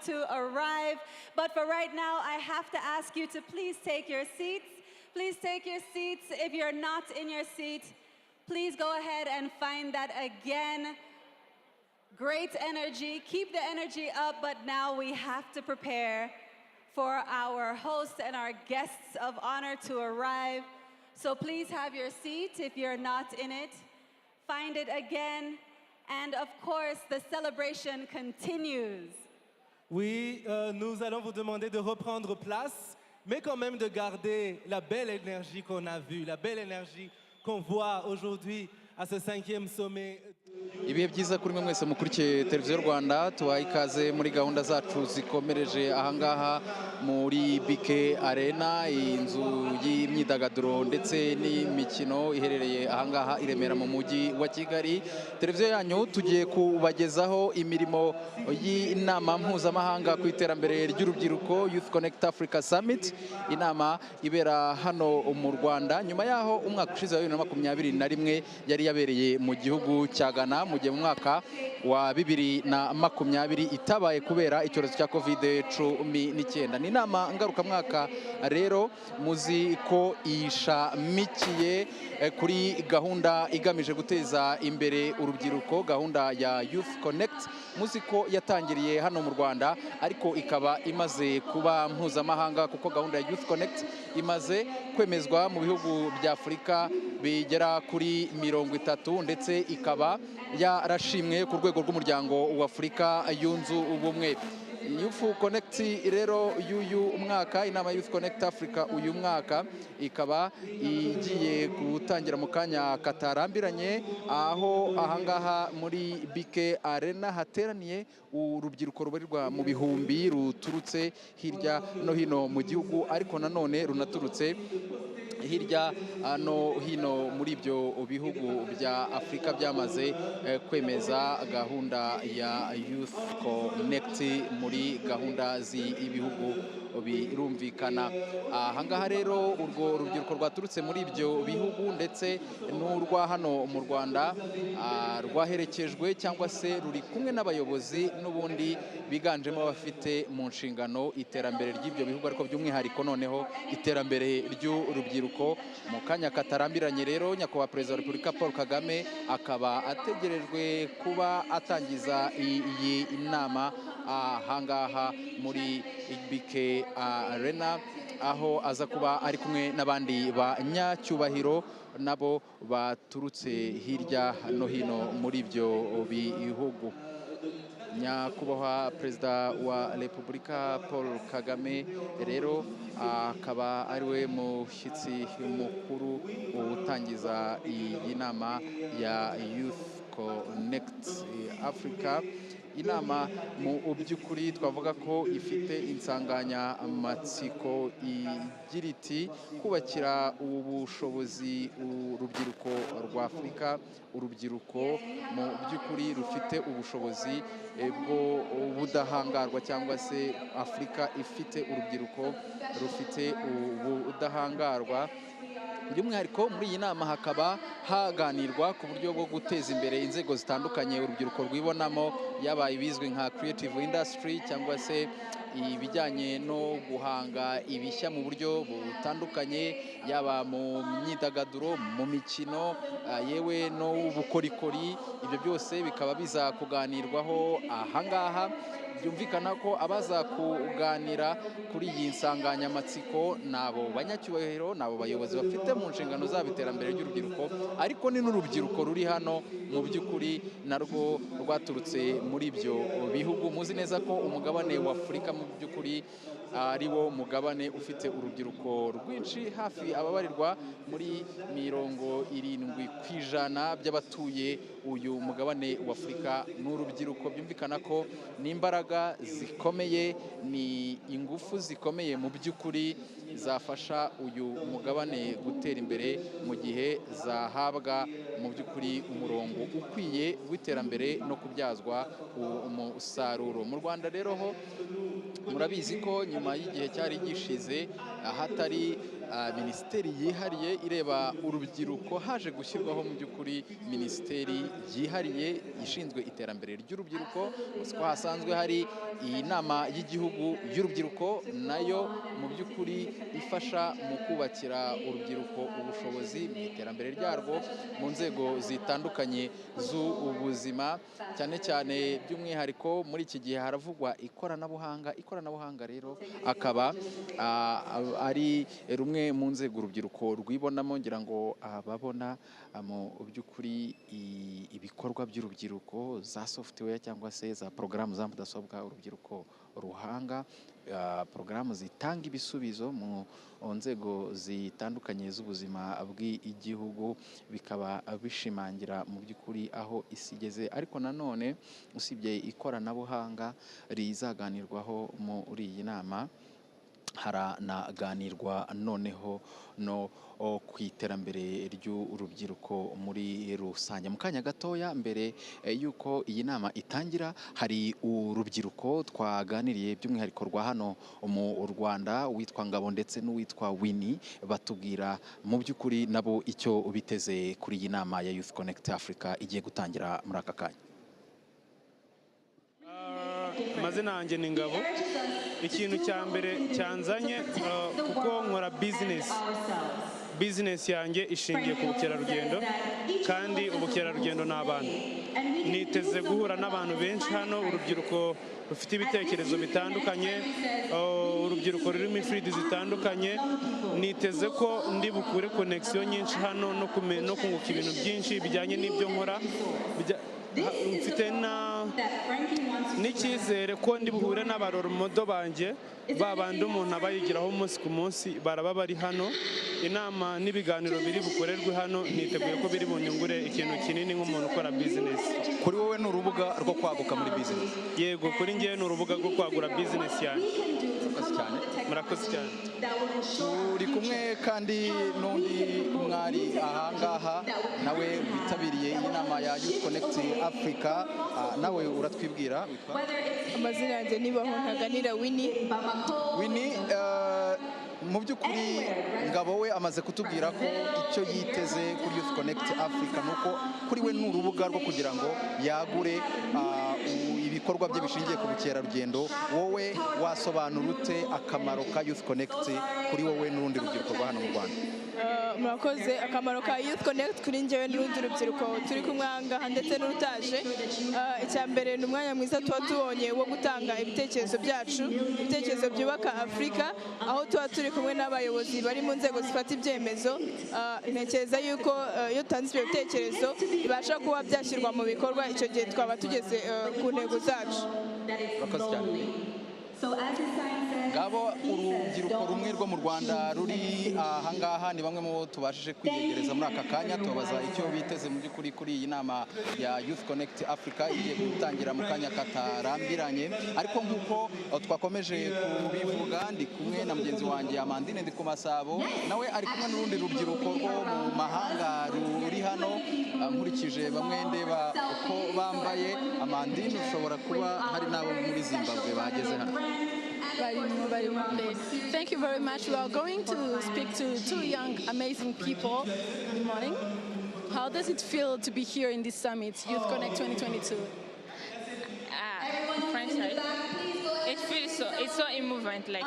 to arrive. But for right now, I have to ask you to please take your seats. Please take your seats. If you're not in your seat, please go ahead and find that again. Great energy. Keep the energy up, but now we have to prepare for our hosts and our guests of honor to arrive. So please have your seat if you're not in it. Find it again. And of course, the celebration continues. Oui, nous allons vous demander de reprendre place, mais quand même de garder la belle énergie qu'on a vue, la belle énergie qu'on voit aujourd'hui à ce 5e sommet. Ibihe byiza kuri mwe mwese mukurikiye televiziyo Rwanda, tubaha ikaze muri gahunda zacu zikomereje ahangaha muri BK Arena, inzu y'imyidagaduro ndetse n'imikino iherereye ahangaha i Remera mu mujyi wa Kigali. Televiziyo yanyu tugiye kubagezaho imirimo y'inama mpuzamahanga ku iterambere ry'urubyiruko YouthConnekt Africa Summit, inama ibera hano mu Rwanda nyuma yaho umwaka ushize wa 2021 yari yabereye mu gihugu cya Ghana, mu gihe mu mwaka wa 2020 itabaye kubera icyorezo cya COVID-19. Ni inama ngarukamwaka rero muzi ko ishamikiye kuri gahunda igamije guteza imbere urubyiruko, gahunda ya YouthConnekt, muzi ko yatangiriye hano mu Rwanda ariko ikaba imaze kuba mpuzamahanga, kuko gahunda ya YouthConnekt imaze kwemezwa mu bihugu bya Afurika bigera kuri 30 ndetse ikaba yarashimwe ku rwego rw'umuryango wa Afurika yunze ubumwe. YouthConnekt rero y'uyu mwaka, inama YouthConnekt Africa uyu mwaka ikaba igiye gutangira mu kanya katarambiranye, aho ahangaha muri BK Arena hateraniye urubyiruko rubarirwa mu bihumbi ruturutse hirya no hino mu gihugu, ariko nanone runaturutse hirya no hino muri ibyo bihugu bya Afurika byamaze kwemeza gahunda ya YouthConnekt muri gahunda z'ibihugu birumvikana. Ahangaha rero urwo rubyiruko rwaturutse muri ibyo bihugu ndetse n'urwa hano mu Rwanda rwaherekejwe cyangwa se ruri kumwe n'abayobozi n'ubundi biganjemo abafite mu nshingano iterambere ry'ibyo bihugu, ariko by'umwihariko noneho iterambere ry'urubyiruko. Mu kanya katarambiranye rero nyakubahwa Perezida wa Repubulika Paul Kagame akaba ategerejwe kuba atangiza iyi inama ahangaha muri BK Arena, aho aza kuba ari kumwe n'abandi banyacyubahiro nabo baturutse hirya no hino muri ibyo bihugu. Nyakubahwa Perezida wa Repubulika Paul Kagame rero akaba ariwe mushyitsi mukuru utangiza iyi nama ya YouthConnekt Africa. Inama mu by'ukuri twavuga ko ifite insanganyamatsiko igira iti kubakira ubushobozi urubyiruko rwa Afurika, urubyiruko mu by'ukuri rufite ubushobozi bwo budahangarwa, cyangwa se Afurika ifite urubyiruko rufite ubudahangarwa. By'umwihariko muri iyi nama hakaba haganirwa ku buryo bwo guteza imbere inzego zitandukanye urubyiruko rwibonamo, yaba ibizwi nka creative industry cyangwa se ibijyanye no guhanga ibishya mu buryo butandukanye, yaba mu myidagaduro, mu mikino, yewe no bukorikori. Ibyo byose bikaba biza kuganirwaho ahangaha. Byumvikana ko abaza kuganira kuri iyi nsanganyamatsiko nabo banyacyubahiro, nabo bayobozi bafite mu nshingano zabo iterambere ry'urubyiruko, ariko ni n'urubyiruko ruri hano mu by'ukuri narwo rwaturutse muri ibyo bihugu. Muzi neza ko umugabane wa Afurika mu by'ukuri ari wo mugabane ufite urubyiruko rwinshi, hafi ababarirwa muri 70% by'abatuye uyu mugabane wa Afurika n'urubyiruko. Byumvikana ko n'imbaraga zikomeye, ni ingufu zikomeye mu by'ukuri zafasha uyu mugabane gutera imbere mu gihe zahabwa mu by'ukuri umurongo ukwiye w'iterambere no kubyazwa umusaruro. Mu Rwanda rero ho murabizi ko nyuma y'igihe cyari gishize hatari minisiteri yihariye ireba urubyiruko, haje gushyirwaho mu by'ukuri minisiteri yihariye ishinzwe iterambere ry'urubyiruko. Ko hasanzwe hari inama y'igihugu y'urubyiruko, nayo mu by'ukuri ifasha mu kubakira urubyiruko ubushobozi mu iterambere ryarwo mu nzego zitandukanye z'ubuzima, cyane cyane by'umwihariko muri iki gihe haravugwa ikoranabuhanga rero akaba ari rumwe mu nzego urubyiruko rwibonamo. Ngira ngo ababona mu by'ukuri ibikorwa by'urubyiruko, za software cyangwa se za porogaramu za mudasobwa urubyiruko ruhanga, porogaramu zitanga ibisubizo mu nzego zitandukanye z'ubuzima bw'igihugu, bikaba bishimangira mu by'ukuri aho isi igeze. Ariko nanone usibye ikoranabuhanga rizaganirwaho muri iyi nama, haranaganirwa noneho no ku iterambere ry'urubyiruko muri rusange. Mu kanya gatoya mbere y'uko iyi nama itangira, hari urubyiruko twaganiriye by'umwihariko rwa hano mu Rwanda, uwitwa Ngabo ndetse n'uwitwa Winnie, batubwira mu by'ukuri nabo icyo biteze kuri iyi nama ya YouthConnekt Africa igiye gutangira muri aka kanya. Amazina yanjye ni Ngabo. Ikintu cya mbere cyanzanye kuko nkora bizinesi yanjye ishingiye ku bukerarugendo, kandi ubukerarugendo ni abantu. Niteze guhura n'abantu benshi hano, urubyiruko rufite ibitekerezo bitandukanye, urubyiruko rurimo ifiridi zitandukanye. Niteze ko ndi bukure konekisiyo nyinshi hano no kunguka ibintu byinshi bijyanye n'ibyo nkora. Mfite n'icyizere ko ndi buhure n'abaroromodo banjye, babandi umuntu aba yigiraho umunsi ku munsi, baraba bari hano. Inama n'ibiganiro biri bukorerwe hano, niteguye ko biri bunyungure ikintu kinini nk'umuntu ukora bizinesi. Kuri wowe ni urubuga rwo kwaguka muri bizinesi? Yego, kuri njyewe ni urubuga rwo kwagura bizinesi yanjye. Murakoze cyane. Turi kumwe kandi n'undi mwari ahangaha nawe witabiriye iyi nama ya YouthConnekt Africa, nawe uratwibwira witwa? Amazina yanjye ni Bahontaganira Winnie. Mu by'ukuri Ngabo we amaze kutubwira ko icyo yiteze kuri YouthConnekt Africa nuko kuri we ni urubuga rwo kugira ngo yagure ibikorwa bye bishingiye ku bukerarugendo. Wowe wasobanura ute akamaro ka YouthConnekt kuri wowe n'urundi rubyiruko rwa hano mu Rwanda? Murakoze. Akamaro ka YouthConnekt kuri njyewe n'urundi rubyiruko turi kumwe aha ngaha ndetse n'urutaje, icya mbere ni umwanya mwiza tuba tubonye wo gutanga ibitekerezo byacu, ibitekerezo byubaka Afurika, aho tuba turi kumwe n'abayobozi bari mu nzego zifata ibyemezo. Ntekereza yuko iyo utanze ibyo bitekerezo bibasha kuba byashyirwa mu bikorwa, icyo gihe twaba tugeze ku ntego zacu. Murakoze cyane. Ngabo, urubyiruko rumwe rwo mu Rwanda ruri ahangaha ni bamwe mu bo tubashije kwiyegereza muri aka kanya, tubabaza icyo biteze mu by'ukuri kuri iyi nama ya YouthConnekt Africa igiye gutangira mu kanya katarambiranye. Ariko nk'uko twakomeje kubivuga, ndi kumwe na mugenzi wanjye Amandine ndi ku Masabo, nawe ari kumwe n'urundi rubyiruko rwo mu mahanga ruri hano. Nkurikije bamwe ndeba uko bambaye, Amandine ushobora kuba hari n'abo muri Zimbabwe bageze hano. Thank you very much. We are going to speak to two young, amazing people. Good morning. How does it feel to be here in this summit, YouthConnekt 2022? French, right? It's so émouvant. Like,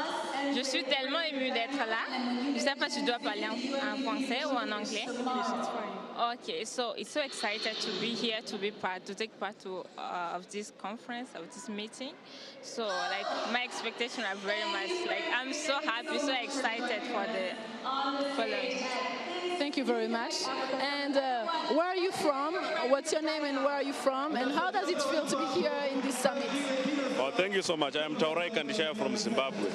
je suis tellement émue d'être là. Je sais pas si je dois parler en français ou en anglais. Okay, so it's so excited to be here, to take part of this conference, of this meeting. So, like, my expectations are very much, like, I'm so happy, so excited for the following. Thank you very much. And where are you from? What's your name and where are you from? And how does it feel to be here in this summit? Oh, thank you so much. I am Taurai Kandishaya from Zimbabwe.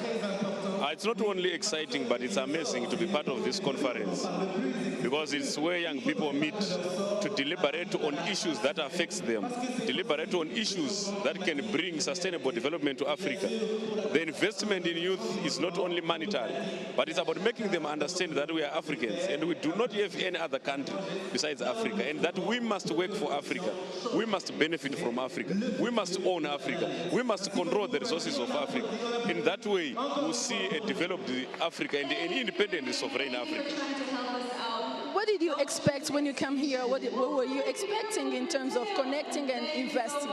It's not only exciting, but it's amazing to be part of this conference because it's where young people commit to deliberate on issues that affects them, deliberate on issues that can bring sustainable development to Africa. The investment in youth is not only monetary, but it's about making them understand that we are Africans and we do not have any other country besides Africa, and that we must work for Africa. We must benefit from Africa. We must own Africa. We must control the resources of Africa. In that way, we'll see a developed Africa and an independent, sovereign Africa. What did you expect when you came here? What were you expecting in terms of connecting and investing?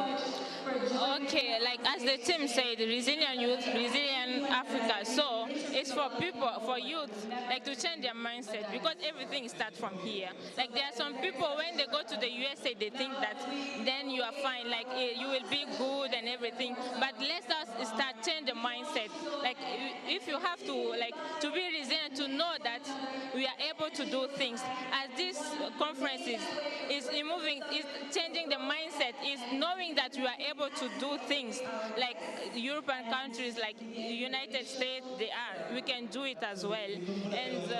Okay, like as the team said, resilient youth, resilient Africa. So it's for people, for youth, like to change their mindset, because everything starts from here. Like there are some people, when they go to the USA, they think that then you are fine, like you will be good and everything. But let us start change the mindset. Like if you have to, like to be resilient, to know that we are able to do things. As this conference is moving, is changing the mindset, is knowing that we are able to do things like European countries, like United States, they are. We can do it as well. And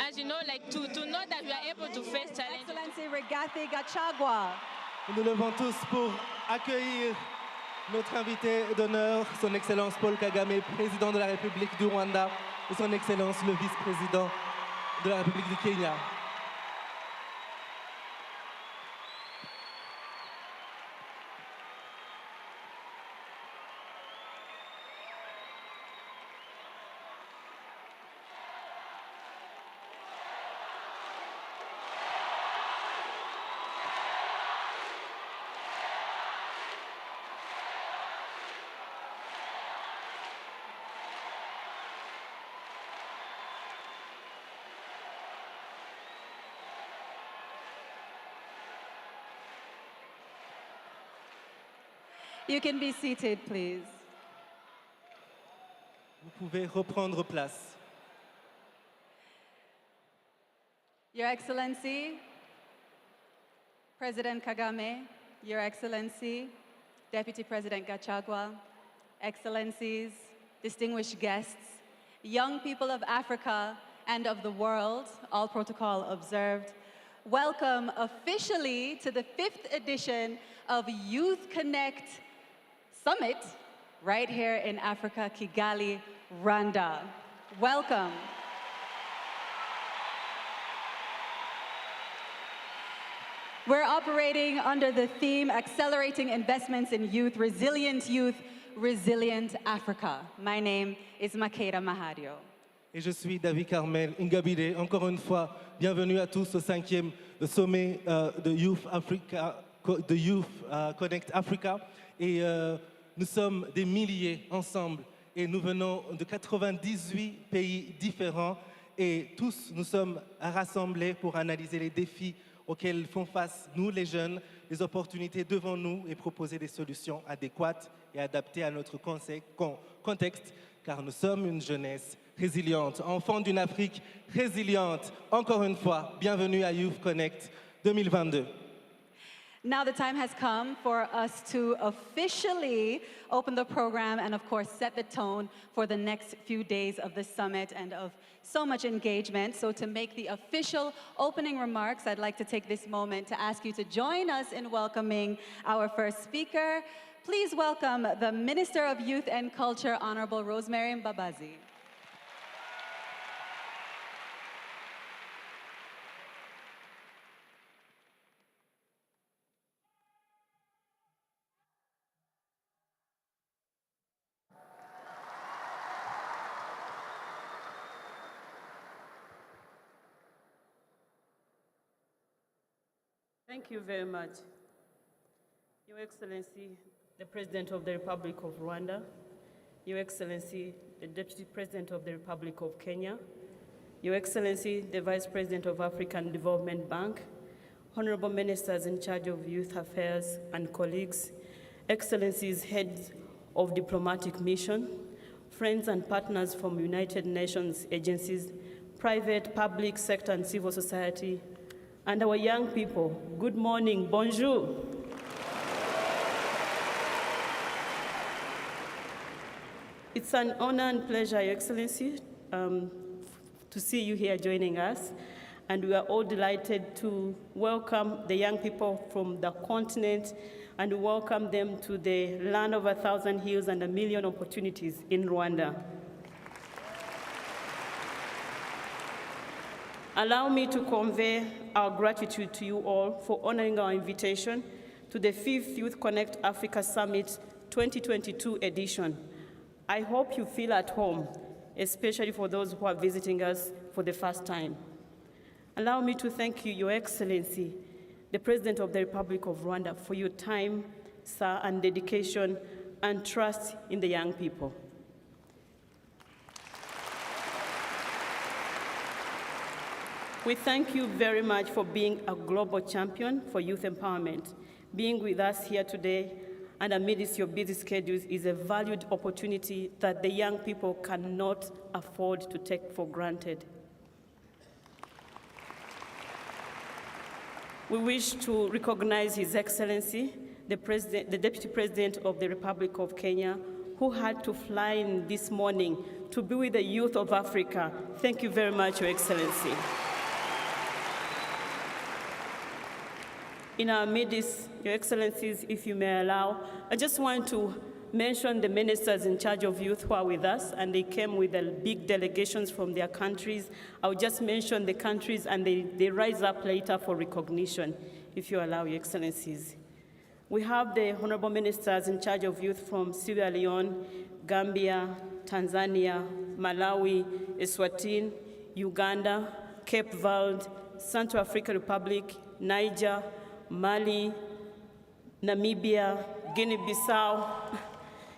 as you know, like to know that we are able to face challenges. Excellency Rigathi Gachagua. Nous nous levons tous pour accueillir notre invité d'honneur, son Excellence Paul Kagame, président de la République du Rwanda, et son Excellence le vice-président de la République du Kenya. You can be seated, please. Vous pouvez reprendre place. Your Excellency, President Kagame, Your Excellency, Deputy President Gachagua, Excellencies, distinguished guests, young people of Africa and of the world, all protocol observed, welcome officially to the 5th edition of YouthConnekt Summit right here in Africa, Kigali, Rwanda. Welcome. We're operating under the theme Accelerating Investments in Youth, Resilient Africa. My name is Makeda Mahadio. Et je suis David Carmel Ngabire. Encore une fois, bienvenue à tous au 5e sommet de YouthConnekt Africa. Et nous sommes des milliers ensemble et nous venons de 98 pays différents et tous nous sommes rassemblés pour analyser les défis auxquels font face nous les jeunes, les opportunités devant nous et proposer des solutions adéquates et adaptées à notre contexte, car nous sommes une jeunesse résiliente, enfants d'une Afrique résiliente. Encore une fois, bienvenue à YouthConnekt 2022. Now the time has come for us to officially open the program and of course set the tone for the next few days of the summit and of so much engagement. So to make the official opening remarks, I'd like to take this moment to ask you to join us in welcoming our first speaker. Please welcome the Minister of Youth and Culture, Honorable Rosemary Mbabazi. Thank you very much. Your Excellency, the President of the Republic of Rwanda, Your Excellency, the Deputy President of the Republic of Kenya, Your Excellency, the Vice President of African Development Bank, Honorable Ministers in charge of Youth Affairs and colleagues, Excellencies, Heads of Diplomatic Mission, friends and partners from United Nations agencies, private, public sector and civil society, and our young people, good morning, bonjour. It's an honor and pleasure, Your Excellency, to see you here joining us. and we are all delighted to welcome the young people from the continent and welcome them to the land of 1,000 hills and 1,000,000 opportunities in Rwanda. Allow me to convey our gratitude to you all for honoring our invitation to the 5th YouthConnekt Africa Summit 2022 edition. I hope you feel at home, especially for those who are visiting us for the first time. Allow me to thank you, Your Excellency, the President of the Republic of Rwanda, for your time, sir, and dedication and trust in the young people. We thank you very much for being a global champion for youth empowerment. Being with us here today and amidst your busy schedules is a valued opportunity that the young people cannot afford to take for granted. We wish to recognize His Excellency, the Deputy President of the Republic of Kenya, who had to fly in this morning to be with the youth of Africa. Thank you very much, Your Excellency. In our midst, Your Excellencies, if you may allow, I just want to mention the ministers in charge of youth who are with us, and they came with the big delegations from their countries. I'll just mention the countries, and they rise up later for recognition, if you allow, Your Excellencies. We have the honorable ministers in charge of youth from Sierra Leone, Gambia, Tanzania, Malawi, Eswatini, Uganda, Cape Verde, Central African Republic, Niger, Mali, Namibia, Guinea-Bissau.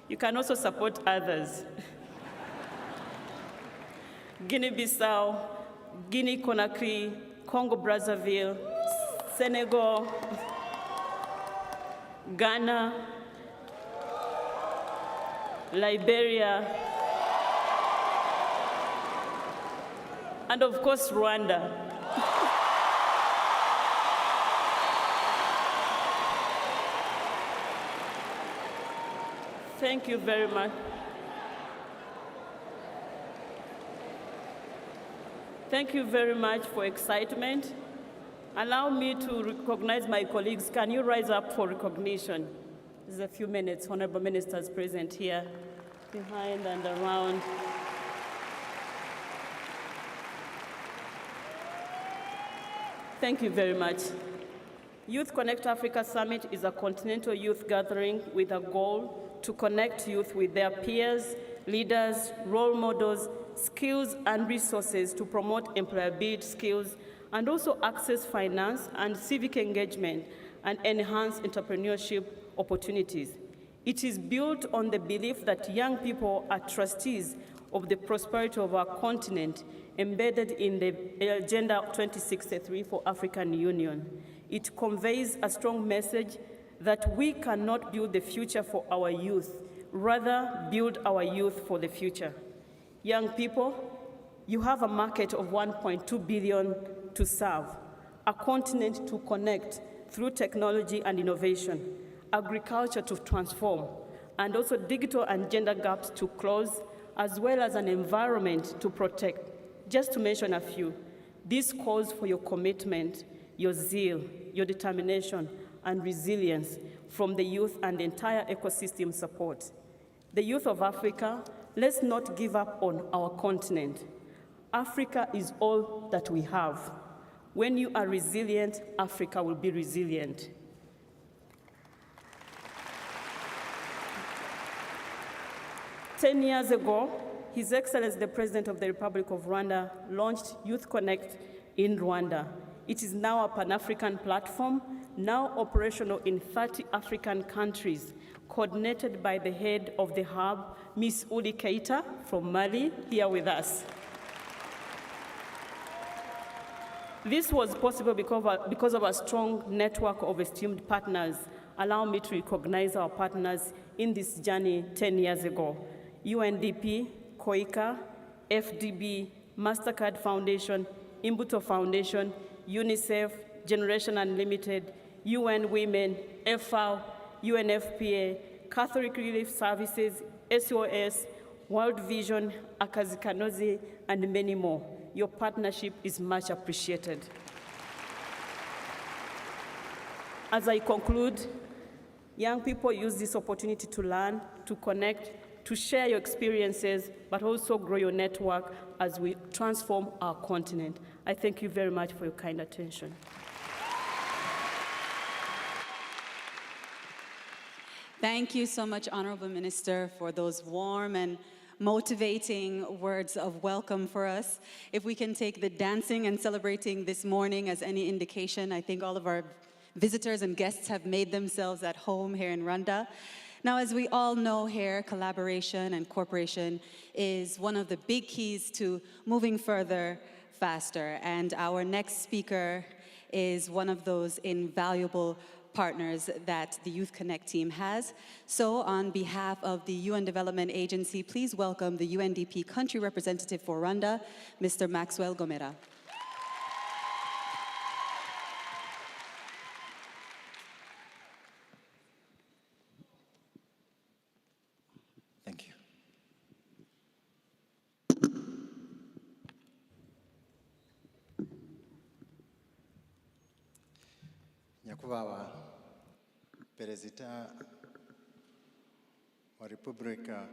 You can also support others. Guinea-Bissau, Guinea-Conakry, Congo-Brazzaville, Senegal, Ghana, Liberia, and of course, Rwanda. Thank you very much. Thank you very much for excitement. Allow me to recognize my colleagues. Can you rise up for recognition? There's a few minutes, honorable ministers present here, behind and around. Thank you very much. YouthConnekt Africa Summit is a continental youth gathering with a goal to connect youth with their peers, leaders, role models, skills and resources to promote employability skills and also access finance and civic engagement and enhance entrepreneurship opportunities. It is built on the belief that young people are trustees of the prosperity of our continent, embedded in the Agenda 2063 for African Union. It conveys a strong message that we cannot build the future for our youth, rather build our youth for the future. Young people, you have a market of 1.2 billion to serve, a continent to connect through technology and innovation, agriculture to transform, and also digital and gender gaps to close, as well as an environment to protect. Just to mention a few, this calls for your commitment, your zeal, your determination, and resilience from the youth and the entire ecosystem support. The youth of Africa, let's not give up on our continent. Africa is all that we have. When you are resilient, Africa will be resilient. Ten years ago, His Excellency, the President of the Republic of Rwanda, launched YouthConnekt in Rwanda. It is now a Pan-African platform, now operational in 30 African countries, coordinated by the head of the hub, Ms. Uli Keita from Mali, here with us. This was possible because of a strong network of esteemed partners. Allow me to recognize our partners in this journey 10 years ago. UNDP, COICA, FDB, MasterCard Foundation, Imbuto Foundation, UNICEF, Generation Unlimited, UN Women, FAO, UNFPA, Catholic Relief Services, SOS, World Vision, Akazi Kanozi, and many more. Your partnership is much appreciated. As I conclude, young people use this opportunity to learn, to connect, to share your experiences, but also grow your network as we transform our continent. I thank you very much for your kind attention. Thank you so much, Honorable Minister, for those warm and motivating words of welcome for us. If we can take the dancing and celebrating this morning as any indication, I think all of our visitors and guests have made themselves at home here in Rwanda. Now, as we all know here, collaboration and cooperation is one of the big keys to moving further faster. And our next speaker is one of those invaluable partners that the YouthConnekt team has. So on behalf of the UN Development Agency, please welcome the UNDP country representative for Rwanda, Mr. Maxwell Gomera. Thank you. Nyakubahwa Perezida wa Repubulika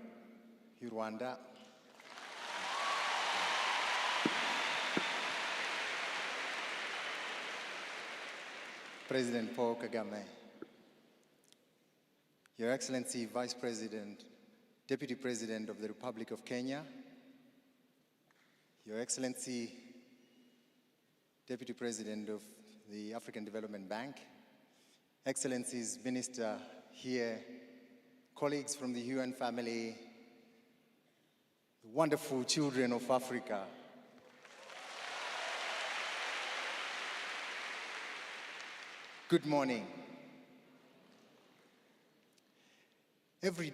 y'u Rwanda, President Paul Kagame, Your Excellency Vice President, Deputy President of the Republic of Kenya, Your Excellency Deputy President of the African Development Bank, Excellencies, Minister here, colleagues from the UN family, the wonderful children of Africa, good morning. Every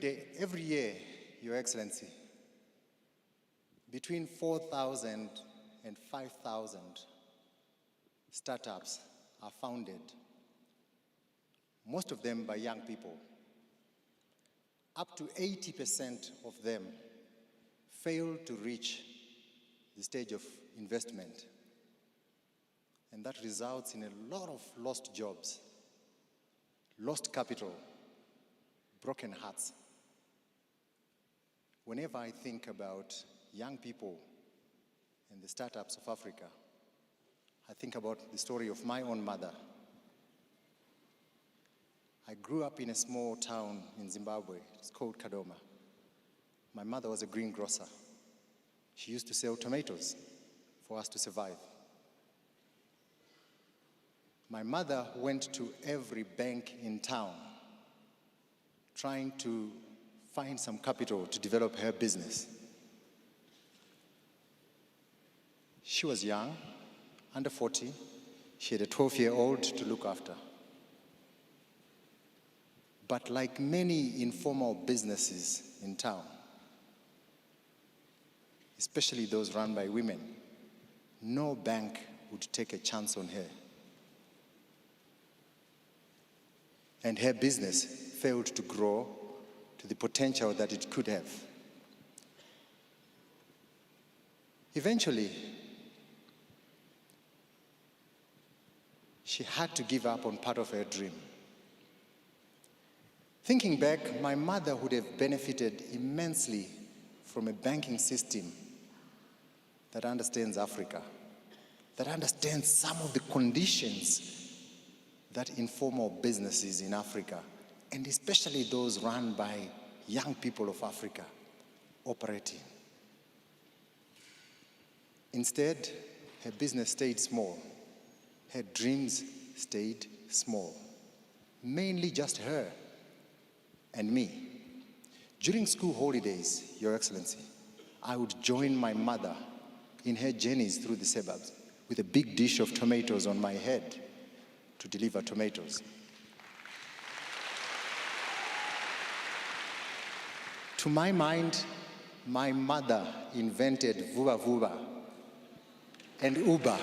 year, Your Excellency, between 4,000 and 5,000 startups are founded, most of them by young people. Up to 80% of them fail to reach the stage of investment. And that results in a lot of lost jobs, lost capital, broken hearts. Whenever I think about young people and the startups of Africa, I think about the story of my own mother. I grew up in a small town in Zimbabwe. It's called Kadoma. My mother was a greengrocer. She used to sell tomatoes for us to survive. My mother went to every bank in town trying to find some capital to develop her business. She was young, under 40. She had a 12-year-old to look after. But like many informal businesses in town, especially those run by women, no bank would take a chance on her. And her business failed to grow to the potential that it could have. Eventually, she had to give up on part of her dream. Thinking back, my mother would have benefited immensely from a banking system that understands Africa, that understands some of the conditions that informal businesses in Africa, and especially those run by young people of Africa, operate in. Instead, her business stayed small. Her dreams stayed small. Mainly just her and me. During school holidays, Your Excellency, I would join my mother in her journeys through the suburbs with a big dish of tomatoes on my head to deliver tomatoes. To my mind, my mother invented Vuba Vuba and Uber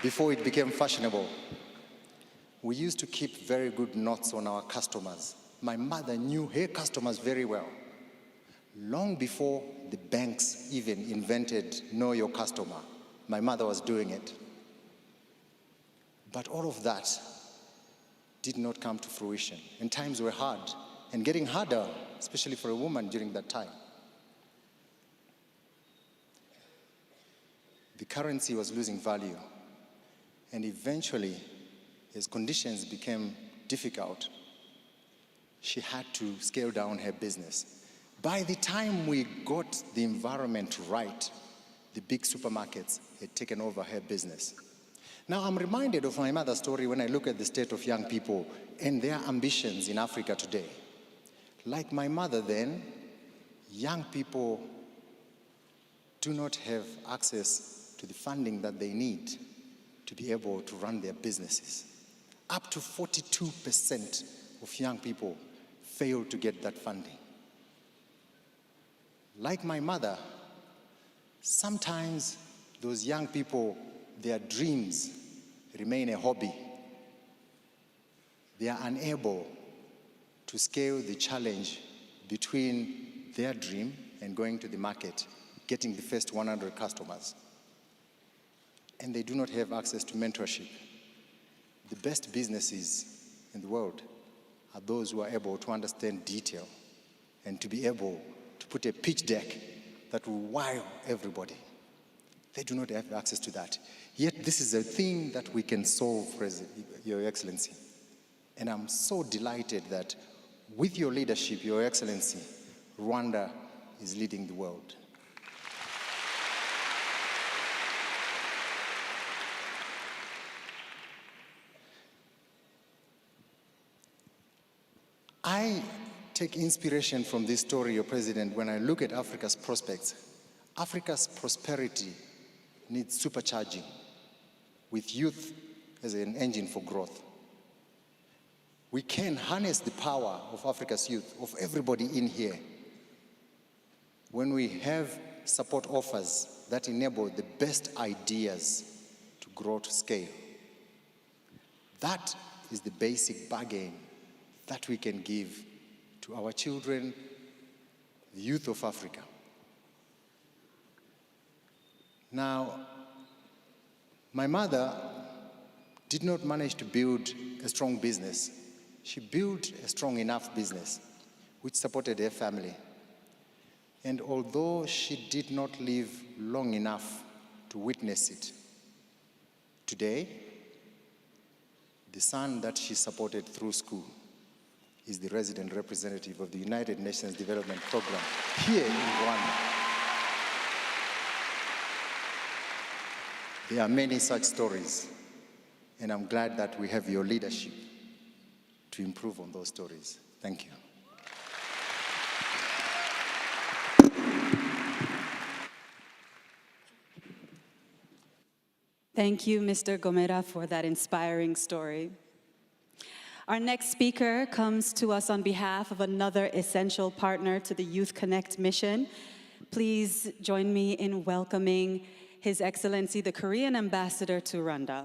before it became fashionable. We used to keep very good notes on our customers. My mother knew her customers very well. Long before the banks even invented Know Your Customer, my mother was doing it. But all of that did not come to fruition, and times were hard, and getting harder, especially for a woman during that time. The currency was losing value, and eventually, as conditions became difficult, she had to scale down her business. By the time we got the environment right, the big supermarkets had taken over her business. Now, I'm reminded of my mother's story when I look at the state of young people and their ambitions in Africa today. Like my mother then, young people do not have access to the funding that they need to be able to run their businesses. Up to 42% of young people fail to get that funding. Like my mother, sometimes those young people, their dreams remain a hobby. They are unable to scale the challenge between their dream and going to the market, getting the first 100 customers. And they do not have access to mentorship. The best businesses in the world are those who are able to understand detail and to be able to put a pitch deck that will wow everybody. They do not have access to that. Yet this is a thing that we can solve, Your Excellency. And I'm so delighted that with your leadership, Your Excellency, Rwanda is leading the world. I take inspiration from this story, Your President, when I look at Africa's prospects. Africa's prosperity needs supercharging, with youth as an engine for growth. We can harness the power of Africa's youth, of everybody in here, when we have support offers that enable the best ideas to grow to scale. That is the basic bargain that we can give to our children, the youth of Africa. Now, my mother did not manage to build a strong business. She built a strong enough business which supported her family. And although she did not live long enough to witness it, today, the son that she supported through school is the resident representative of the United Nations Development Program here in Rwanda. There are many such stories, and I'm glad that we have your leadership to improve on those stories. Thank you. Thank you, Mr. Gomera, for that inspiring story. Our next speaker comes to us on behalf of another essential partner to the YouthConnekt mission. Please join me in welcoming His Excellency, the Korean Ambassador to Rwanda.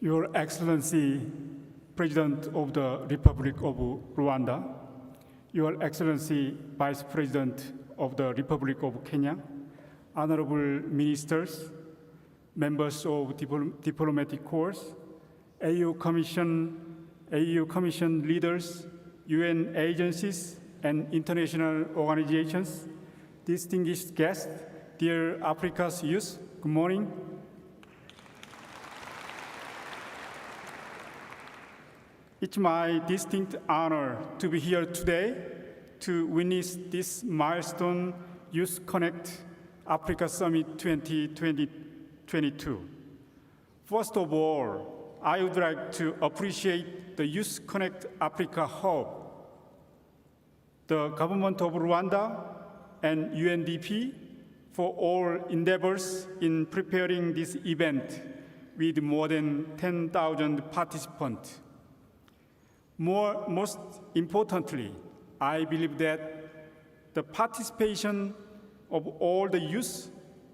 Your Excellency, President of the Republic of Rwanda, Your Excellency, Vice President of the Republic of Kenya, Honorable Ministers, members of diplomatic corps, AU Commission leaders, UN agencies, and international organizations, distinguished guests, dear Africa's youth, good morning. It's my distinct honor to be here today to witness this milestone YouthConnekt Africa Summit 2022. First of all, I would like to appreciate the YouthConnekt Africa Hub, the government of Rwanda, and UNDP for all endeavors in preparing this event, with more than 10,000 participants. Most importantly, I believe that the participation of all the youth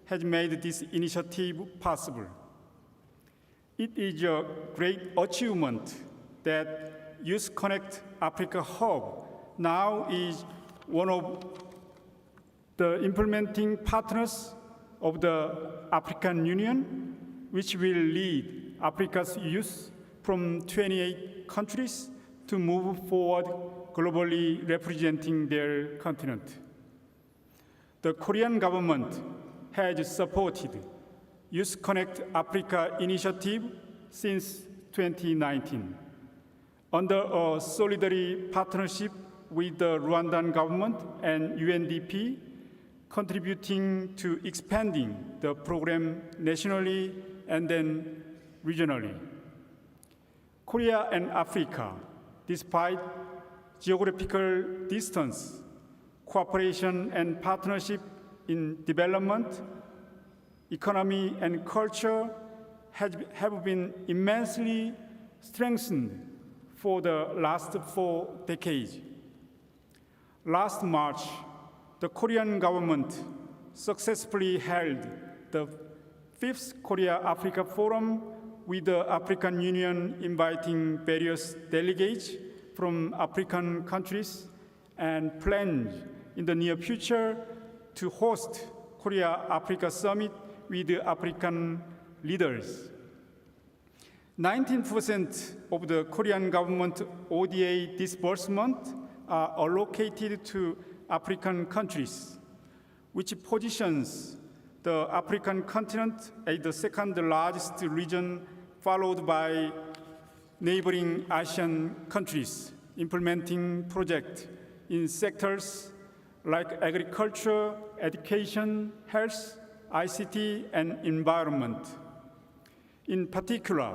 has made this initiative possible. It is a great achievement that YouthConnekt Africa Hub now is one of the implementing partners of the African Union, which will lead Africa's youth from 28 countries to move forward globally representing their continent. The Korean government has supported YouthConnekt Africa initiative since 2019 under a solidarity partnership with the Rwandan government and UNDP, contributing to expanding the program nationally and then regionally. Korea and Africa, despite geographical distance, cooperation and partnership in development, economy, and culture have been immensely strengthened for the last 4 decades. Last March, the Korean government successfully held the 5th Korea-Africa Forum with the African Union inviting various delegates from African countries and plans in the near future to host Korea-Africa Summit with the African leaders. 19% of the Korean government ODA disbursement are allocated to African countries, which positions the African continent as the second largest region, followed by neighboring Asian countries, implementing projects in sectors like agriculture, education, health, ICT, and environment. In particular,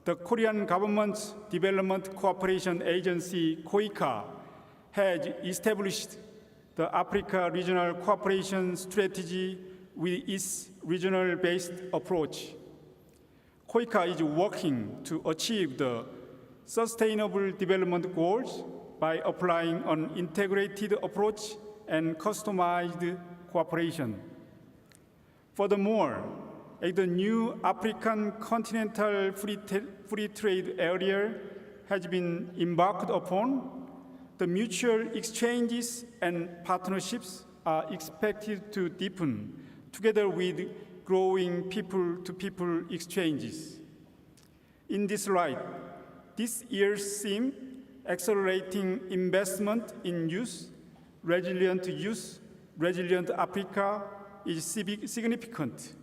the Korean government's Development Cooperation Agency, KOICA, has established the Africa Regional Cooperation Strategy with its regional-based approach. KOICA is working to achieve the Sustainable Development Goals by applying an integrated approach and customized cooperation. Furthermore, as the new African Continental Free Trade Area has been embarked upon, the mutual exchanges and partnerships are expected to deepen, together with growing people-to-people exchanges. In this light, this year's theme, Accelerating Investment in Youth, Resilient Africa, is significant,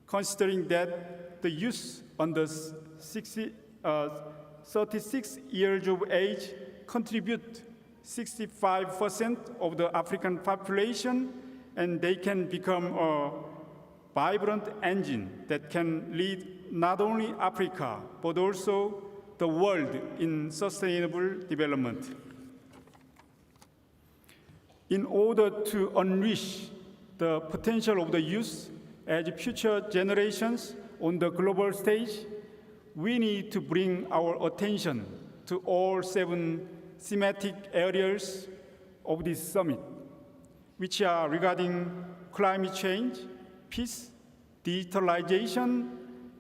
considering that the youth under 36 years of age contribute 65% of the African population, and they can become a vibrant engine that can lead not only Africa, but also the world in sustainable development. In order to unleash the potential of the youth as future generations on the global stage, we need to bring our attention to all 7 thematic areas of this summit, which are regarding climate change, peace, digitalization,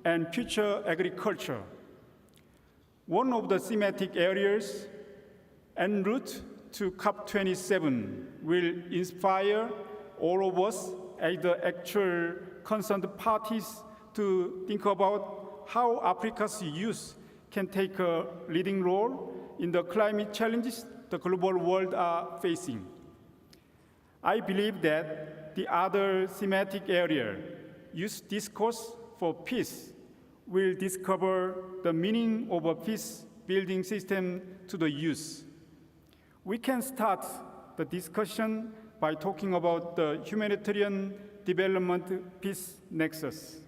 and future agriculture. One of the thematic areas, en route to COP27, will inspire all of us as the actual concerned parties to think about how Africa's youth can take a leading role in the climate challenges the global world are facing. I believe that the other thematic area, Youth Discourse for Peace, will discover the meaning of a peace-building system to the youth. We can start the discussion by talking about the humanitarian development peace nexus.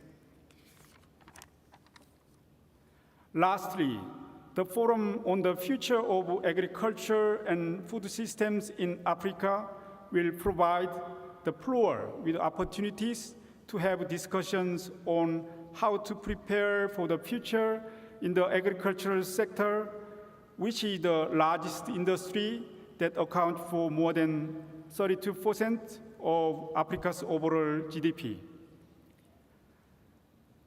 Lastly, the Forum on the Future of Agriculture and Food Systems in Africa will provide the floor with opportunities to have discussions on how to prepare for the future in the agricultural sector, which is the largest industry that accounts for more than 32% of Africa's overall GDP.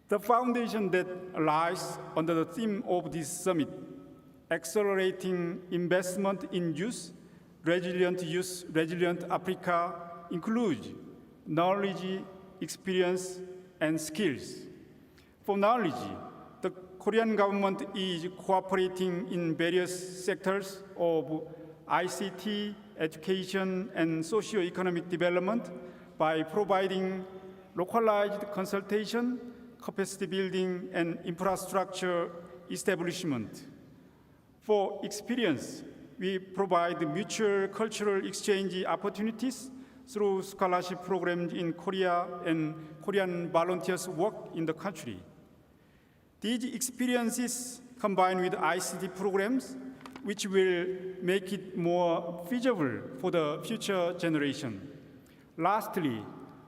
The foundation that lies under the theme of this summit, accelerating investment in youth, resilient Africa, includes knowledge, experience, and skills. For knowledge, the Korean government is cooperating in various sectors of ICT, education, and socio-economic development by providing localized consultation, capacity building, and infrastructure establishment. For experience, we provide mutual cultural exchange opportunities through scholarship programs in Korea and Korean volunteers work in the country. These experiences combined with ICT programs, which will make it more feasible for the future generation. Lastly,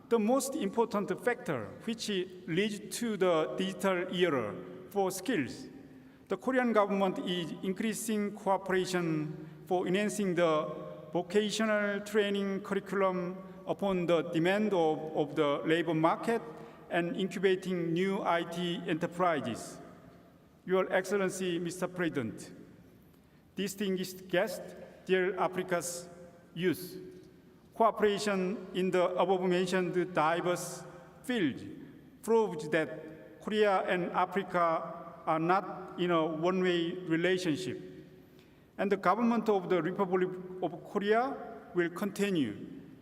the most important factor which leads to the digital era for skills, the Korean government is increasing cooperation for enhancing the vocational training curriculum upon the demand of the labor market and incubating new IT enterprises. Your Excellency, Mr. President, distinguished guests, dear Africa's youth, cooperation in the above-mentioned diverse field proves that Korea and Africa are not in a one-way relationship. And the government of the Republic of Korea will continue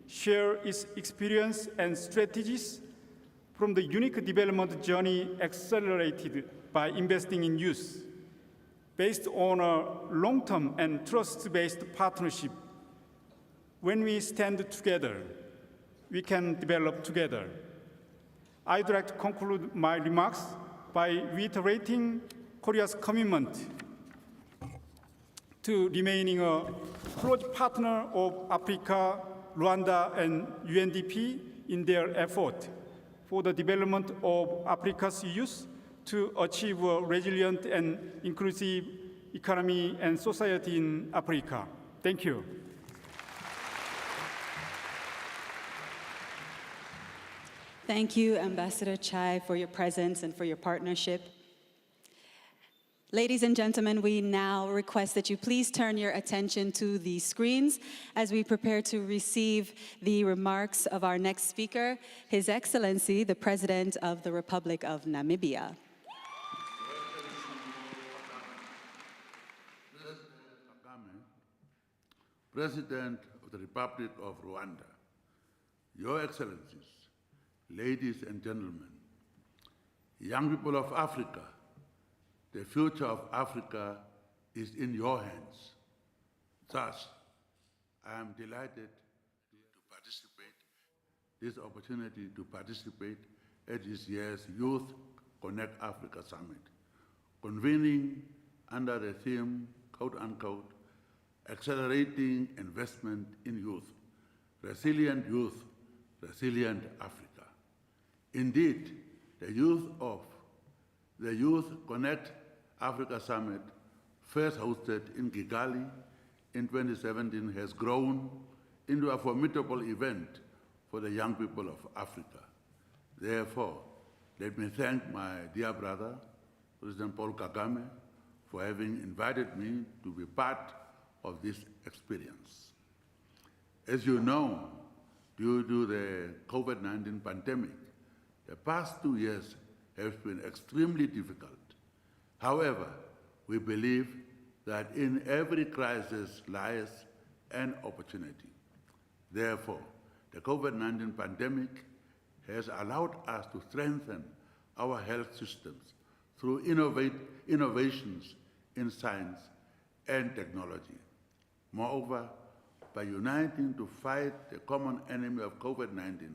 share its experience and strategies from the unique development journey accelerated by investing in youth. Based on a long-term and trust-based partnership, when we stand together, we can develop together. I'd like to conclude my remarks by reiterating Korea's commitment to remaining a close partner of Africa, Rwanda, and UNDP in their effort for the development of Africa's youth to achieve a resilient and inclusive economy and society in Africa. Thank you. Thank you, Ambassador Chai, for your presence and for your partnership. Ladies and gentlemen, we now request that you please turn your attention to the screens as we prepare to receive the remarks of our next speaker, His Excellency, the President of the Republic of Namibia. President of the Republic of Rwanda, Your Excellencies, ladies and gentlemen, young people of Africa, the future of Africa is in your hands. Thus, I am delighted to participate, this opportunity to participate at this year's YouthConnekt Africa Summit, convening under the theme, quote unquote, accelerating investment in youth, resilient Africa. Indeed, the YouthConnekt Africa Summit, first hosted in Kigali in 2017, has grown into a formidable event for the young people of Africa. Therefore, let me thank my dear brother, President Paul Kagame, for having invited me to be part of this experience. As you know, due to the COVID-19 pandemic, the past 2 years have been extremely difficult. However, we believe that in every crisis lies an opportunity. Therefore, the COVID-19 pandemic has allowed us to strengthen our health systems through innovations in science and technology. Moreover, by uniting to fight the common enemy of COVID-19,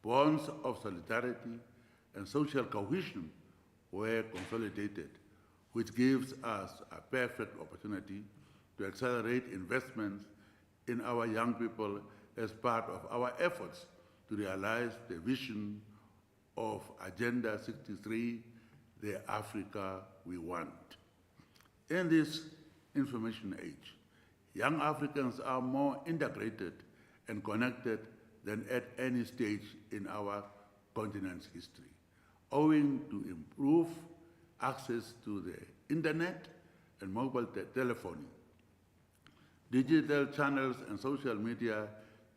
bonds of solidarity and social cohesion were consolidated, which gives us a perfect opportunity to accelerate investments in our young people as part of our efforts to realize the vision of Agenda 63, the Africa we want. In this information age, young Africans are more integrated and connected than at any stage in our continent's history, owing to improved access to the internet and mobile telephony. Digital channels and social media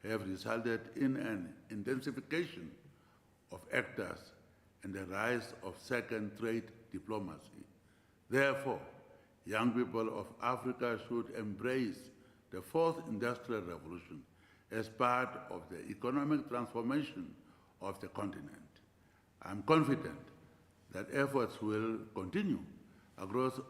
have resulted in an intensification of actors and the rise of second-rate diplomacy. Therefore, young people of Africa should embrace the fourth industrial revolution as part of the economic transformation of the continent. I'm confident that efforts will continue across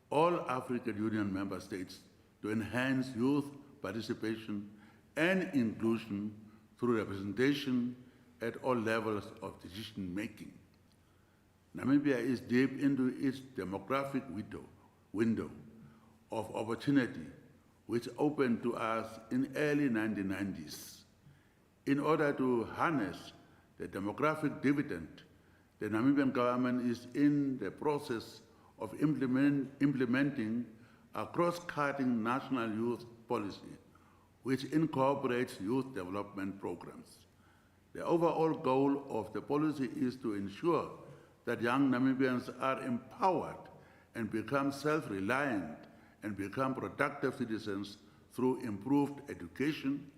all African Union member states to enhance youth participation and inclusion through representation at all levels of decision-making. Namibia is deep into its demographic window of opportunity, which opened to us in early 1990s. In order to harness the demographic dividend, the Namibian government is in the process of implementing a cross-cutting national youth policy, which incorporates youth development programs. The overall goal of the policy is to ensure that young Namibians are empowered and become self-reliant and become productive citizens through improved education,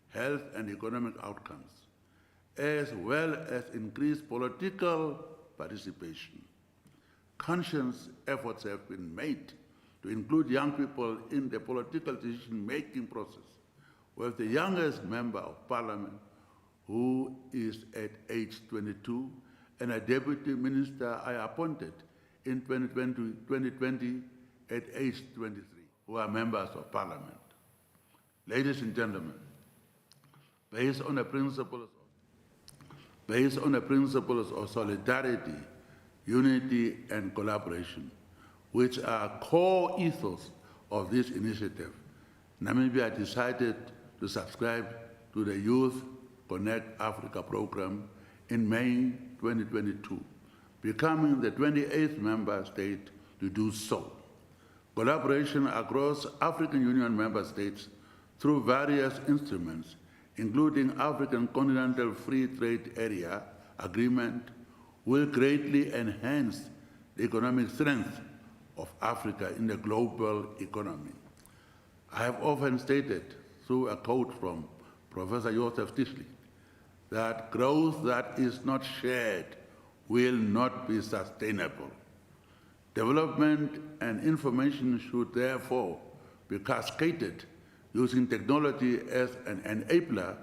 health, and economic outcomes, as well as increased political participation. Conscious efforts have been made to include young people in the political decision-making process, with the youngest member of parliament, who is at age 22, and a deputy minister I appointed in 2020 at age 23, who are members of parliament. Ladies and gentlemen, based on the principles of solidarity, unity, and collaboration, which are core ethos of this initiative, Namibia decided to subscribe to the YouthConnekt Africa program in May 2022, becoming the 28th member state to do so. Collaboration across African Union member states through various instruments, including African Continental Free Trade Area Agreement, will greatly enhance the economic strength of Africa in the global economy. I have often stated, through a quote from Professor Joseph Tischli, that growth that is not shared will not be sustainable. Development and information should therefore be cascaded using technology as an enabler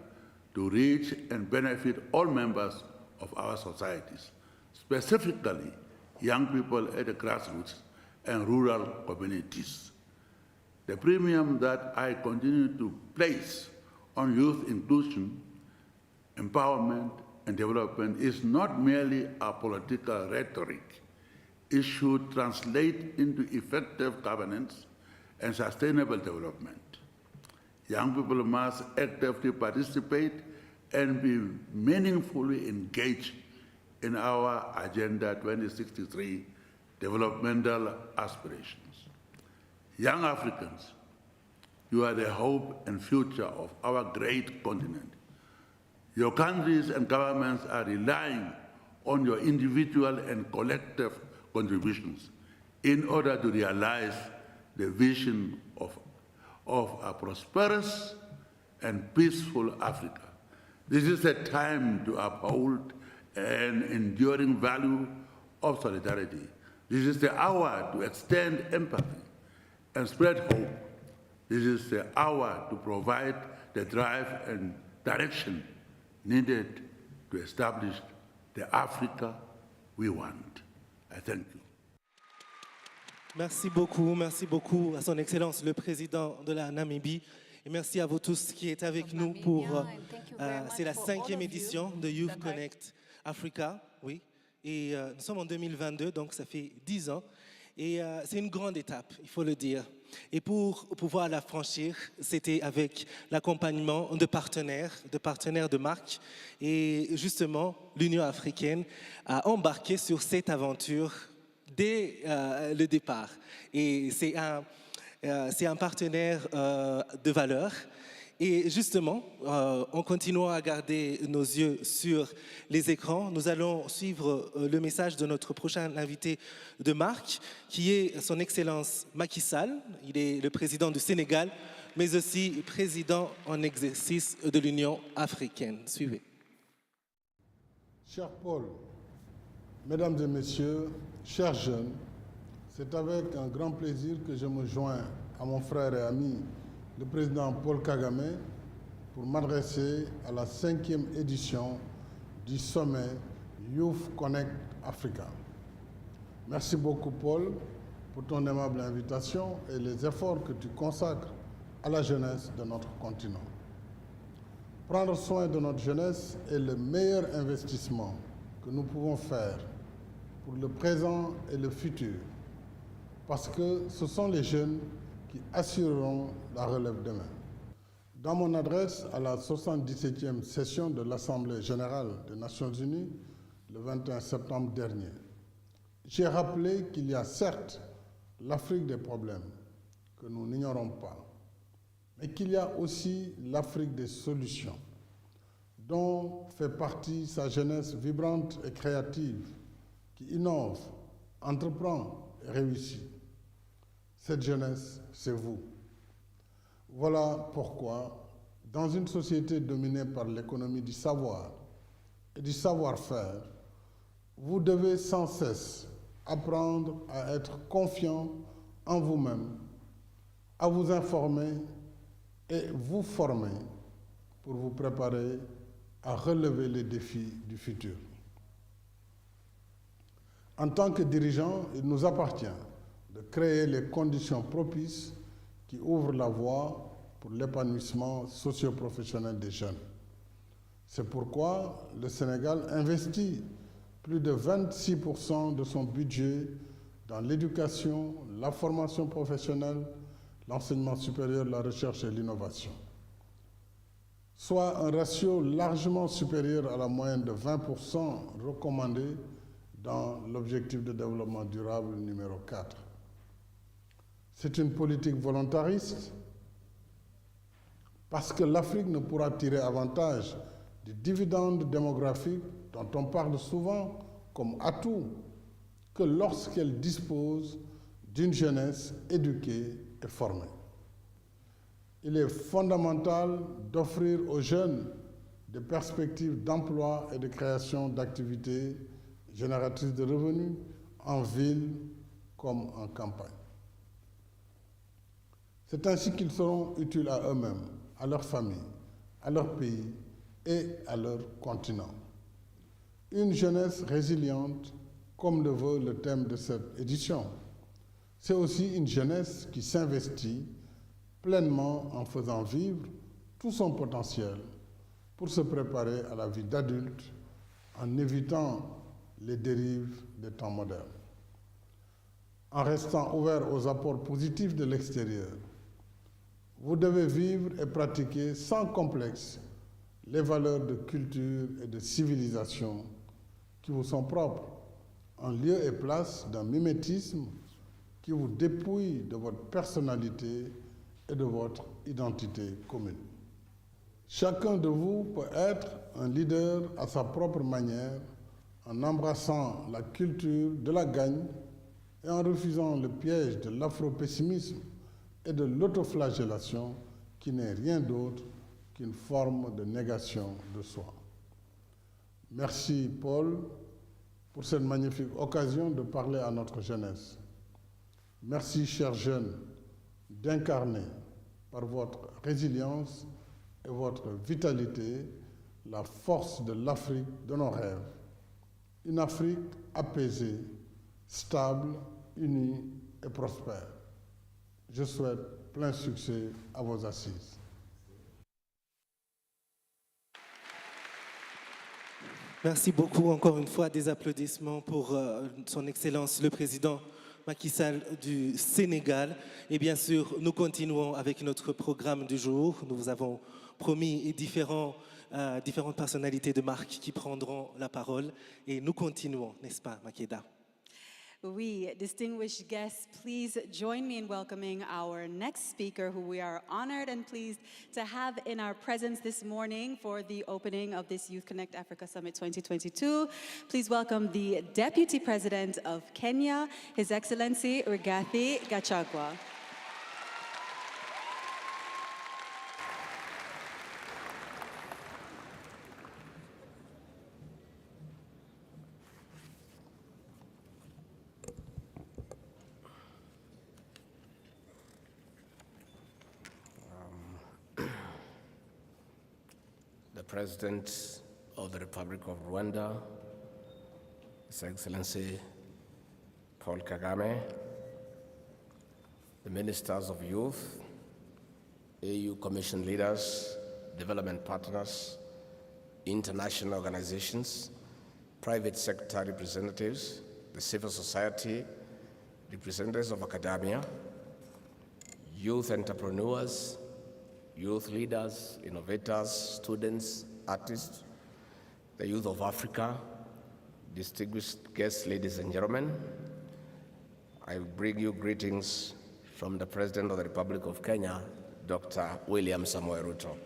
to reach and benefit all members of our societies, specifically young people at the grassroots and rural communities. The premium that I continue to place on youth inclusion, empowerment, and development is not merely a political rhetoric. It should translate into effective governance and sustainable development. Young people must actively participate and be meaningfully engaged in our Agenda 2063 developmental aspirations. Young Africans, you are the hope and future of our great continent. Your countries and governments are relying on your individual and collective contributions in order to realize the vision of a prosperous and peaceful Africa. This is a time to uphold an enduring value of solidarity. This is the hour to extend empathy and spread hope. This is the hour to provide the drive and direction needed to establish the Africa we want. I thank you. Merci beaucoup à son Excellence le Président de la Namibie. Et merci à vous tous qui êtes avec nous pour... c'est la 5e édition de YouthConnekt Africa, oui. Et nous sommes en 2022, donc ça fait 10 ans. Et c'est une grande étape, il faut le dire. Et pour pouvoir la franchir, c'était avec l'accompagnement de partenaires de marque. Et justement, l'Union africaine a embarqué sur cette aventure dès le départ. Et c'est un partenaire de valeur. Et justement, en continuant à garder nos yeux sur les écrans, nous allons suivre le message de notre prochain invité de marque, qui est son Excellence Macky Sall. Il est le président du Sénégal, mais aussi président en exercice de l'Union africaine. Suivez. Cher Paul, mesdames et messieurs, chers jeunes, c'est avec un grand plaisir que je me joins à mon frère et ami, le président Paul Kagame, pour m'adresser à la 5e édition du sommet YouthConnekt Africa. Merci beaucoup, Paul, pour ton aimable invitation et les efforts que tu consacres à la jeunesse de notre continent. Prendre soin de notre jeunesse est le meilleur investissement que nous pouvons faire pour le présent et le futur, parce que ce sont les jeunes qui assureront la relève demain. Dans mon adresse à la 77e session de l'Assemblée générale des Nations unies, le 21 septembre dernier, j'ai rappelé qu'il y a certes l'Afrique des problèmes, que nous n'ignorons pas, mais qu'il y a aussi l'Afrique des solutions, dont fait partie sa jeunesse vibrante et créative, qui innove, entreprend et réussit. Cette jeunesse, c'est vous. Voilà pourquoi, dans une société dominée par l'économie du savoir et du savoir-faire, vous devez sans cesse apprendre à être confiant en vous-même, à vous informer et vous former pour vous préparer à relever les défis du futur. En tant que dirigeants, il nous appartient de créer les conditions propices qui ouvrent la voie pour l'épanouissement socio-professionnel des jeunes. C'est pourquoi le Sénégal investit plus de 26% de son budget dans l'éducation, la formation professionnelle, l'enseignement supérieur, la recherche et l'innovation, soit un ratio largement supérieur à la moyenne de 20% recommandée dans l'objectif de développement durable numéro 4. C'est une politique volontariste parce que l'Afrique ne pourra tirer avantage du dividende démographique dont on parle souvent comme atout que lorsqu'elle dispose d'une jeunesse éduquée et formée. Il est fondamental d'offrir aux jeunes des perspectives d'emploi et de création d'activités génératrices de revenus en ville comme en campagne. C'est ainsi qu'ils seront utiles à eux-mêmes, à leur famille, à leur pays et à leur continent. Une jeunesse résiliente, comme le veut le thème de cette édition. C'est aussi une jeunesse qui s'investit pleinement en faisant vivre tout son potentiel pour se préparer à la vie d'adulte en évitant les dérives des temps modernes. En restant ouvert aux apports positifs de l'extérieur, vous devez vivre et pratiquer sans complexe les valeurs de culture et de civilisation qui vous sont propres, en lieu et place d'un mimétisme qui vous dépouille de votre personnalité et de votre identité commune. Chacun de vous peut être un leader à sa propre manière en embrassant la culture de la gagne et en refusant le piège de l'afro-pessimisme et de l'autoflagellation qui n'est rien d'autre qu'une forme de négation de soi. Merci Paul pour cette magnifique occasion de parler à notre jeunesse. Merci chers jeunes d'incarner par votre résilience et votre vitalité la force de l'Afrique de nos rêves. Une Afrique apaisée, stable, unie et prospère. Je souhaite plein succès à vos assises. Merci beaucoup encore une fois, des applaudissements pour son Excellence le Président Macky Sall du Sénégal. Et bien sûr, nous continuons avec notre programme du jour. Nous vous avons promis différentes personnalités de marque qui prendront la parole. Et nous continuons, n'est-ce pas, Makeda? Oui, distinguished guests, please join me in welcoming our next speaker, who we are honored and pleased to have in our presence this morning for the opening of this YouthConnekt Africa Summit 2022. Please welcome the Deputy President of Kenya, His Excellency Rigathi Gachagua. President of the Republic of Rwanda, His Excellency Paul Kagame, the Ministers of Youth, AU Commission leaders, development partners, international organizations, private sector representatives, the civil society, representatives of academia, youth entrepreneurs, youth leaders, innovators, students, artists, the youth of Africa, distinguished guests, ladies and gentlemen, I bring you greetings from the President of the Republic of Kenya, Dr. William Samoei Ruto.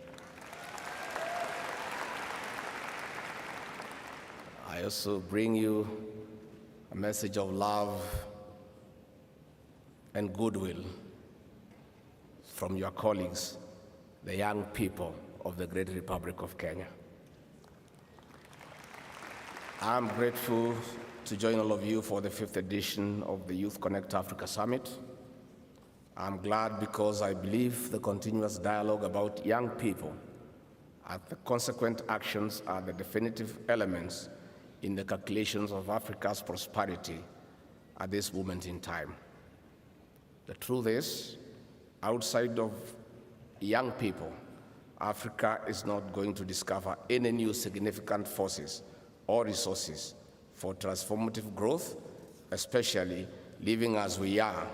I also bring you a message of love and goodwill from your colleagues, the young people of the great Republic of Kenya. I'm grateful to join all of you for the 5th edition of the YouthConnekt Africa Summit. I'm glad because I believe the continuous dialogue about young people and the consequent actions are the definitive elements in the calculations of Africa's prosperity at this moment in time. The truth is, outside of young people, Africa is not going to discover any new significant forces or resources for transformative growth, especially living as we are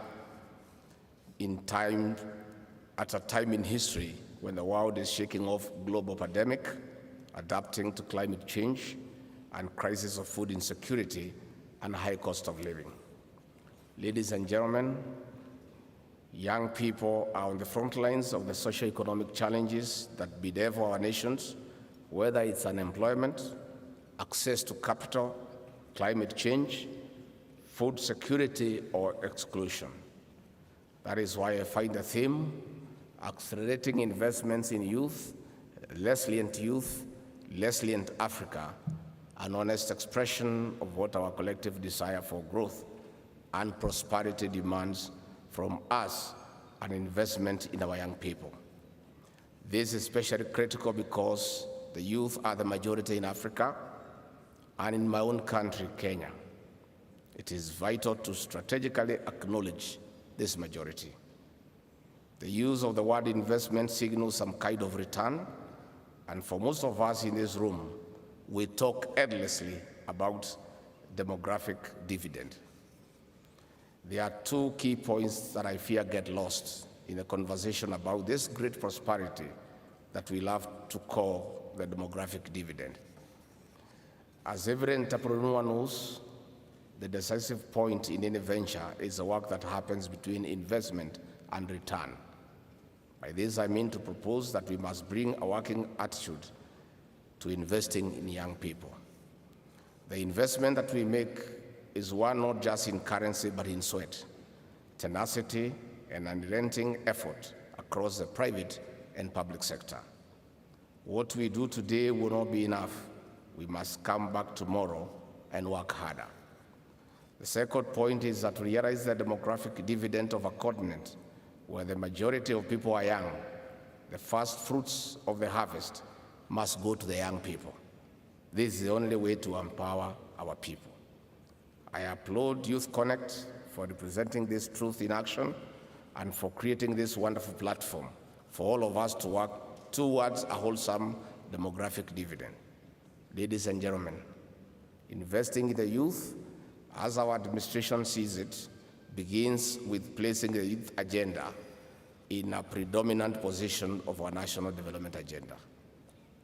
at a time in history when the world is shaking off global pandemic, adapting to climate change, and crisis of food insecurity and high cost of living. Ladies and gentlemen, young people are on the front lines of the socio-economic challenges that bedevil our nations, whether it's unemployment, access to capital, climate change, food security, or exclusion. That is why I find the theme, accelerating investments in youth, resilient youth, resilient Africa, an honest expression of what our collective desire for growth and prosperity demands from us, an investment in our young people. This is especially critical because the youth are the majority in Africa and in my own country, Kenya. It is vital to strategically acknowledge this majority. The use of the word investment signals some kind of return, and for most of us in this room, we talk endlessly about demographic dividend. There are two key points that I fear get lost in a conversation about this great prosperity that we love to call the demographic dividend. As every entrepreneur knows, the decisive point in any venture is the work that happens between investment and return. By this, I mean to propose that we must bring a working attitude to investing in young people. The investment that we make is one not just in currency, but in sweat, tenacity, and unrelenting effort across the private and public sector. What we do today will not be enough. We must come back tomorrow and work harder. The second point is that we realize the demographic dividend of a continent where the majority of people are young. The first fruits of the harvest must go to the young people. This is the only way to empower our people. I applaud YouthConnekt for representing this truth in action and for creating this wonderful platform for all of us to work towards a wholesome demographic dividend. Ladies and gentlemen, investing in the youth, as our administration sees it, begins with placing the youth agenda in a predominant position of our national development agenda.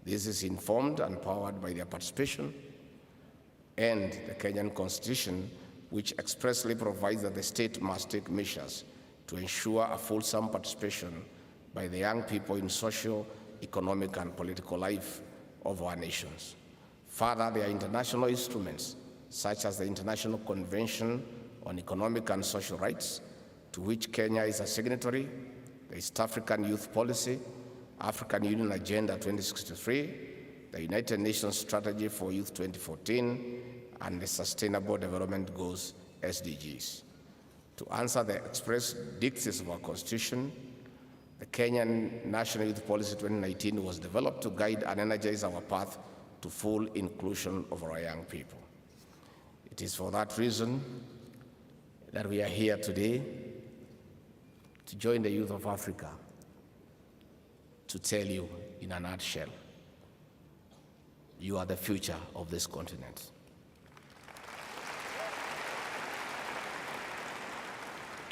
This is informed and powered by their participation and the Kenyan Constitution, which expressly provides that the state must take measures to ensure a fulsome participation by the young people in social, economic, and political life of our nations. Further, there are international instruments, such as the International Convention on Economic and Social Rights, to which Kenya is a signatory, the East African Youth Policy, African Union Agenda 2063, the United Nations Strategy for Youth 2014, and the Sustainable Development Goals, SDGs. To answer the express dictates of our Constitution, the Kenyan National Youth Policy 2019 was developed to guide and energize our path to full inclusion of our young people. It is for that reason that we are here today to join the youth of Africa to tell you in a nutshell, you are the future of this continent.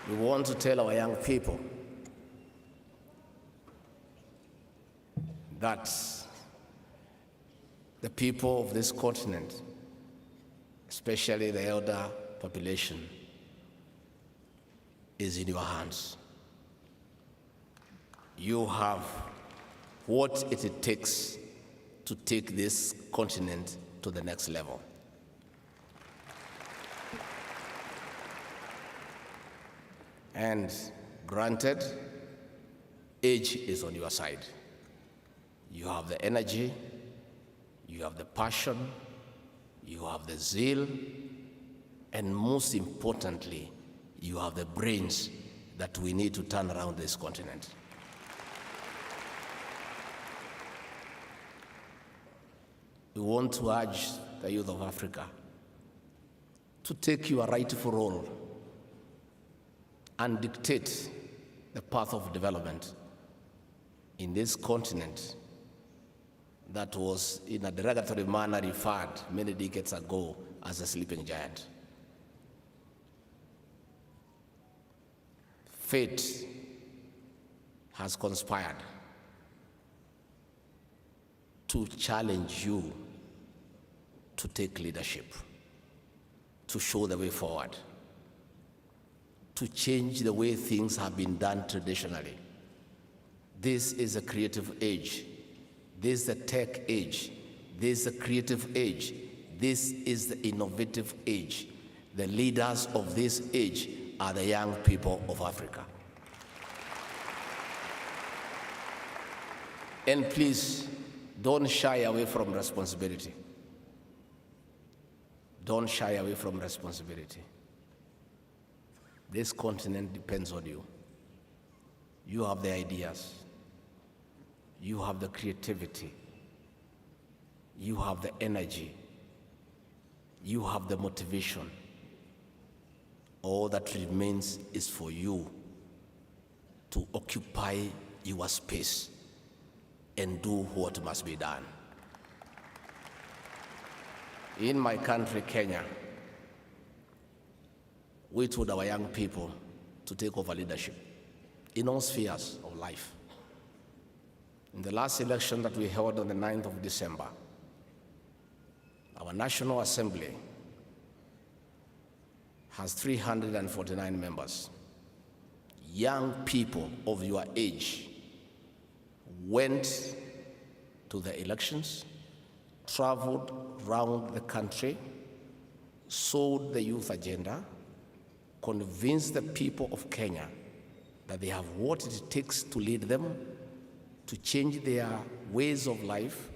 We want to tell our young people that the people of this continent, especially the elder population, is in your hands. You have what it takes to take this continent to the next level. And granted, age is on your side. You have the energy, you have the passion, you have the zeal, and most importantly, you have the brains that we need to turn around this continent. We want to urge the youth of Africa to take your rightful role and dictate the path of development in this continent that was in a derogatory manner referred many decades ago as a sleeping giant. Fate has conspired to challenge you to take leadership, to show the way forward, to change the way things have been done traditionally. This is a creative age. This is the tech age. This is the creative age. This is the innovative age. The leaders of this age are the young people of Africa. And please, don't shy away from responsibility. Don't shy away from responsibility. This continent depends on you. You have the ideas. You have the creativity. You have the energy. You have the motivation. All that remains is for you to occupy your space and do what must be done. In my country, Kenya, we told our young people to take over leadership in all spheres of life. In the last election that we held on the 9th of December, our National Assembly has 349 members. Young people of your age went to the elections, traveled around the country, sold the youth agenda, convinced the people of Kenya that they have what it takes to lead them, to change their ways of life,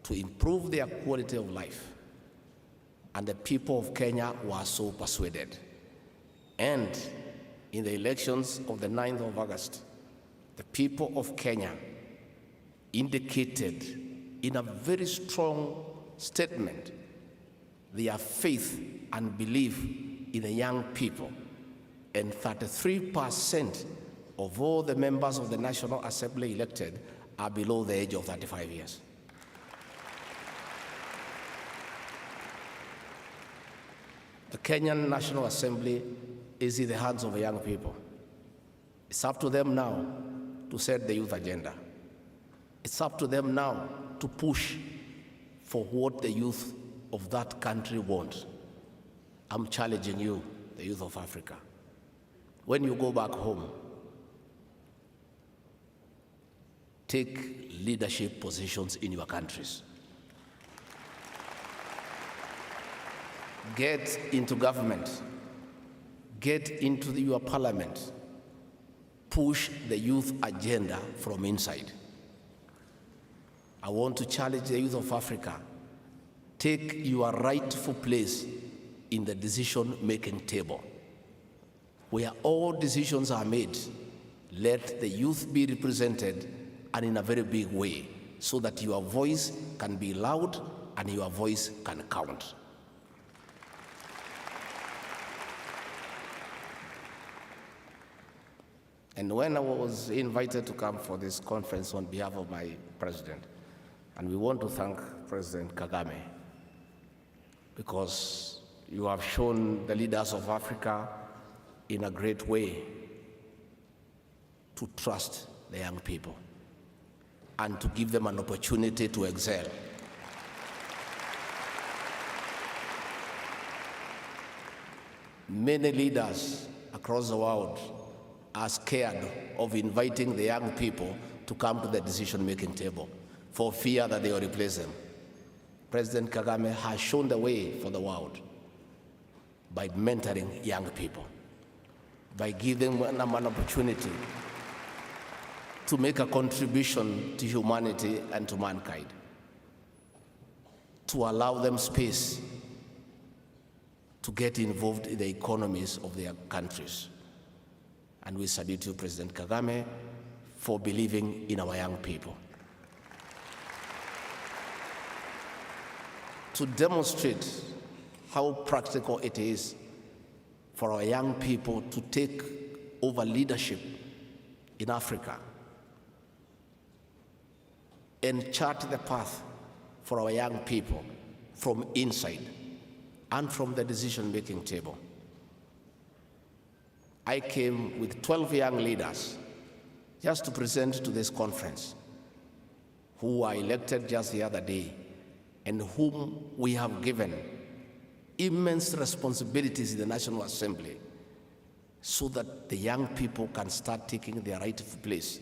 to improve their quality of life. And the people of Kenya were so persuaded. And in the elections of the 9th of August, the people of Kenya indicated in a very strong statement their faith and belief in the young people. And 33% of all the members of the National Assembly elected are below the age of 35 years. The Kenyan National Assembly is in the hands of the young people. It's up to them now to set the youth agenda. It's up to them now to push for what the youth of that country want. I'm challenging you, the youth of Africa. When you go back home, take leadership positions in your countries. Get into government. Get into your parliament. Push the youth agenda from inside. I want to challenge the youth of Africa. Take your rightful place in the decision-making table. Where all decisions are made, let the youth be represented, and in a very big way, so that your voice can be loud and your voice can count. And when I was invited to come for this conference on behalf of my president, and we want to thank President Kagame, because you have shown the leaders of Africa in a great way to trust the young people and to give them an opportunity to excel. Many leaders across the world are scared of inviting the young people to come to the decision-making table for fear that they will replace them. President Kagame has shown the way for the world by mentoring young people, by giving them an opportunity to make a contribution to humanity and to mankind, to allow them space to get involved in the economies of their countries. And we salute you, President Kagame, for believing in our young people. To demonstrate how practical it is for our young people to take over leadership in Africa and chart the path for our young people from inside and from the decision-making table. I came with 12 young leaders just to present to this conference, who were elected just the other day and whom we have given immense responsibilities in the National Assembly so that the young people can start taking their rightful place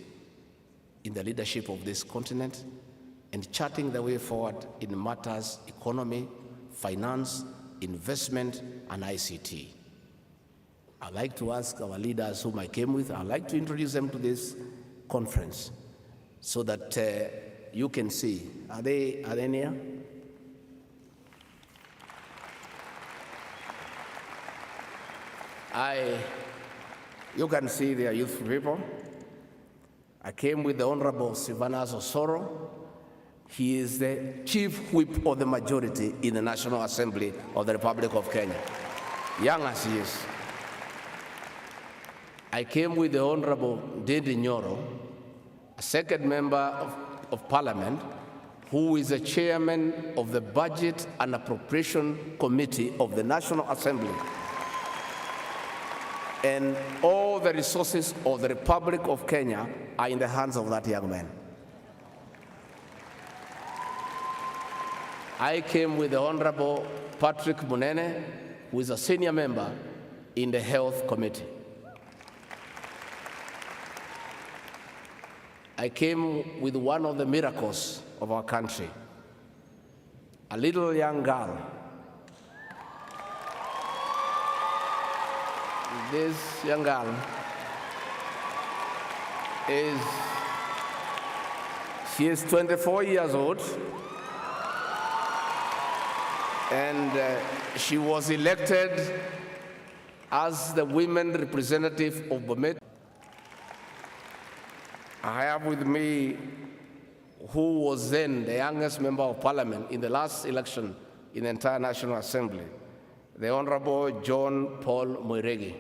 in the leadership of this continent and charting the way forward in matters economy, finance, investment, and ICT. I'd like to ask our leaders whom I came with, I'd like to introduce them to this conference so that you can see. Are they near? You can see they are youthful people. I came with the Honorable Silvanus Osoro. He is the Chief Whip of the majority in the National Assembly of the Republic of Kenya, young as he is. I came with the Honorable Dedi Nyoro, a second member of Parliament, who is the chairman of the Budget and Appropriation Committee of the National Assembly. And all the resources of the Republic of Kenya are in the hands of that young man. I came with the Honorable Patrick Munene, who is a senior member in the Health Committee. I came with one of the miracles of our country, a little young girl. This young girl she is 24 years old, and she was elected as the women representative of Bomet. I have with me who was then the youngest member of Parliament in the last election in the entire National Assembly, the Honorable John Paul Moiregi.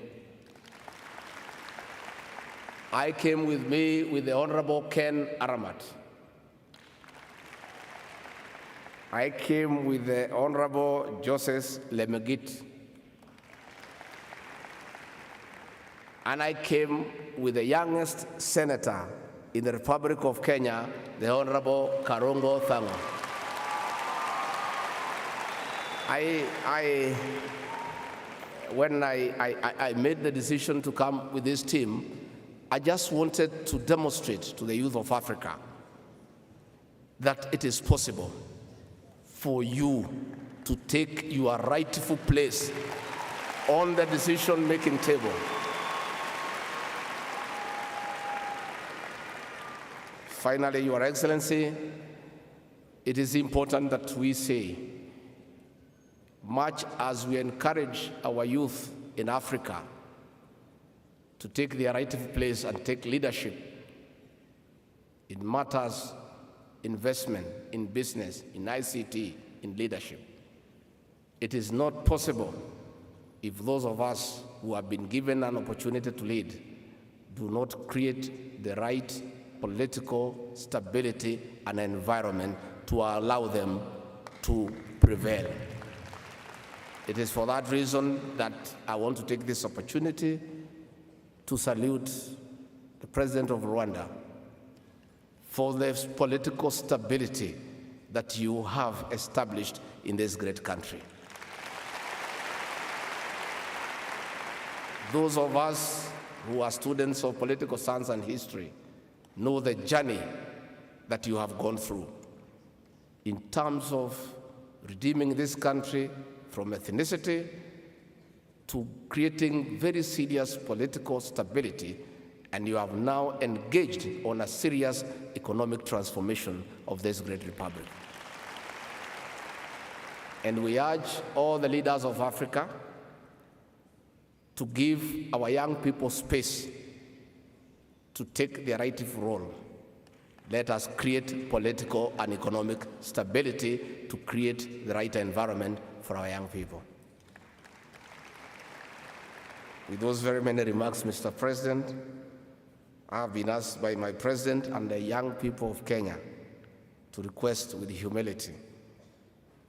I came with me with the Honorable Ken Aramat. I came with the Honorable Joseph Lemegit. and I came with the youngest senator in the Republic of Kenya, the Honorable Karongo Thanga. When I made the decision to come with this team, I just wanted to demonstrate to the youth of Africa that it is possible for you to take your rightful place on the decision-making table. Finally, Your Excellency, it is important that we say, much as we encourage our youth in Africa to take their rightful place and take leadership in matters, investment, in business, in ICT, in leadership, it is not possible if those of us who have been given an opportunity to lead do not create the right political stability and environment to allow them to prevail. It is for that reason that I want to take this opportunity to salute the President of Rwanda for the political stability that you have established in this great country. Those of us who are students of political science and history know the journey that you have gone through in terms of redeeming this country from ethnicity to creating very serious political stability, and you have now engaged on a serious economic transformation of this great republic. And we urge all the leaders of Africa to give our young people space to take their rightful role. Let us create political and economic stability to create the right environment for our young people. With those very many remarks, Mr. President, I have been asked by my president and the young people of Kenya to request with humility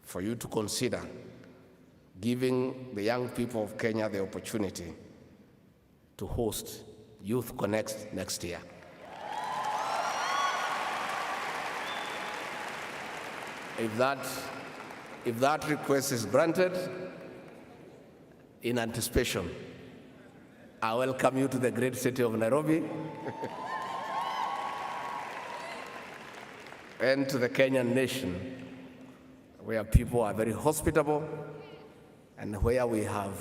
for you to consider giving the young people of Kenya the opportunity to host YouthConnekt next year. If that request is granted, in anticipation, I welcome you to the great city of Nairobi and to the Kenyan nation, where people are very hospitable and where we have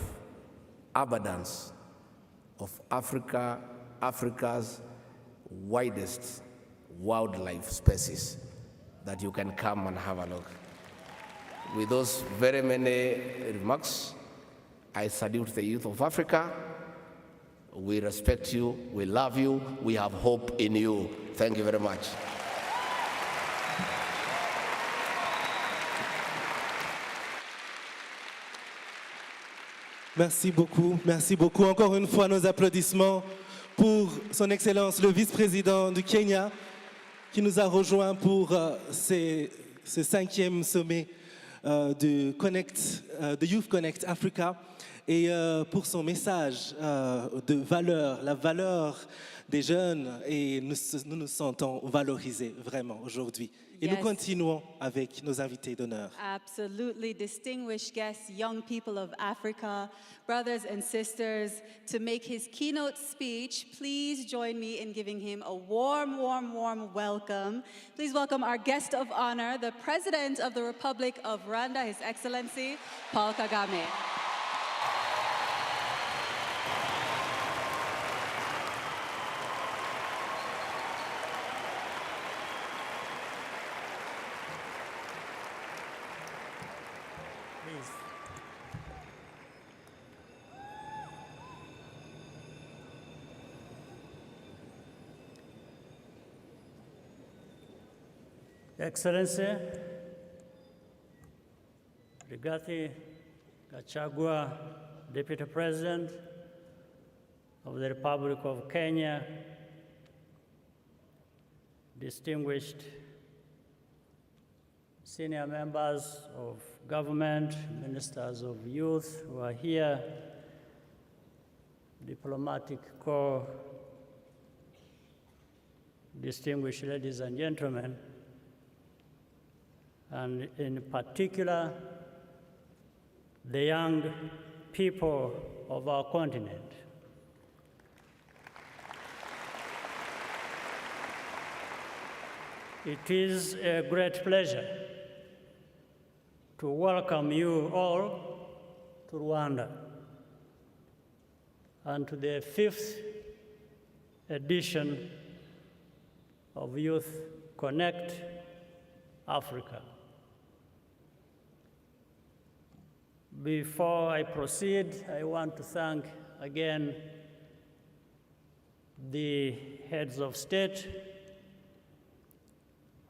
abundance of Africa's widest wildlife species that you can come and have a look. With those very many remarks, I salute the youth of Africa. We respect you, we love you, we have hope in you. Thank you very much. Merci beaucoup. Encore une fois, nos applaudissements pour son Excellence le vice-président du Kenya qui nous a rejoints pour ce 5e sommet de YouthConnekt Africa et pour son message de valeur, la valeur des jeunes, et nous nous sentons valorisés vraiment aujourd'hui. Et nous continuons avec nos invités d'honneur. Absolutely, distinguished guests, young people of Africa, brothers and sisters, to make his keynote speech, please join me in giving him a warm, warm, warm welcome. Please welcome our guest of honor, the President of the Republic of Rwanda, His Excellency, Paul Kagame. Excellency, Rigathi Gachagua, Deputy President of the Republic of Kenya, distinguished senior members of government, ministers of youth who are here, diplomatic corps, distinguished ladies and gentlemen, and in particular, the young people of our continent. It is a great pleasure to welcome you all to Rwanda and to the 5th edition of YouthConnekt Africa. Before I proceed, I want to thank again the heads of state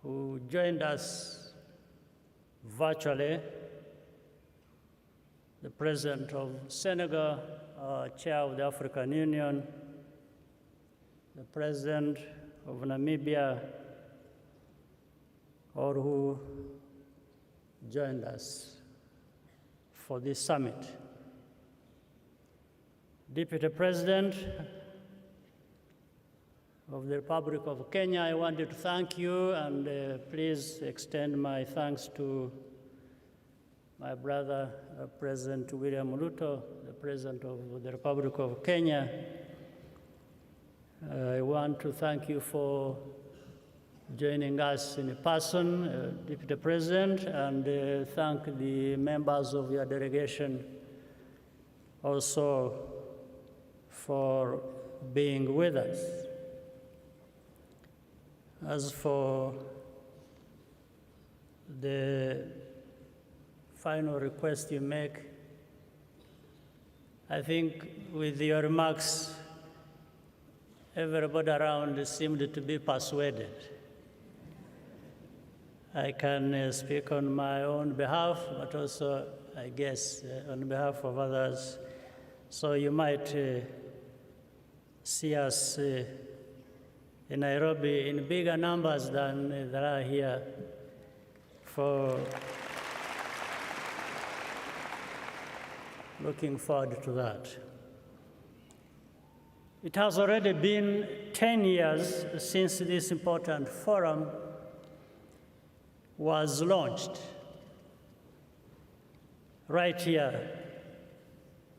who joined us virtually, the President of Senegal, Chair of the African Union, the President of Namibia, all who joined us for this summit. Deputy President of the Republic of Kenya, I wanted to thank you, and please extend my thanks to my brother, President William Ruto, the President of the Republic of Kenya. I want to thank you for joining us in person, Deputy President, and thank the members of your delegation also for being with us. As for the final request you make, I think with your remarks, everybody around seemed to be persuaded. I can speak on my own behalf, but also, I guess, on behalf of others. So you might see us in Nairobi in bigger numbers than there are here for looking forward to that. It has already been 10 years since this important forum was launched right here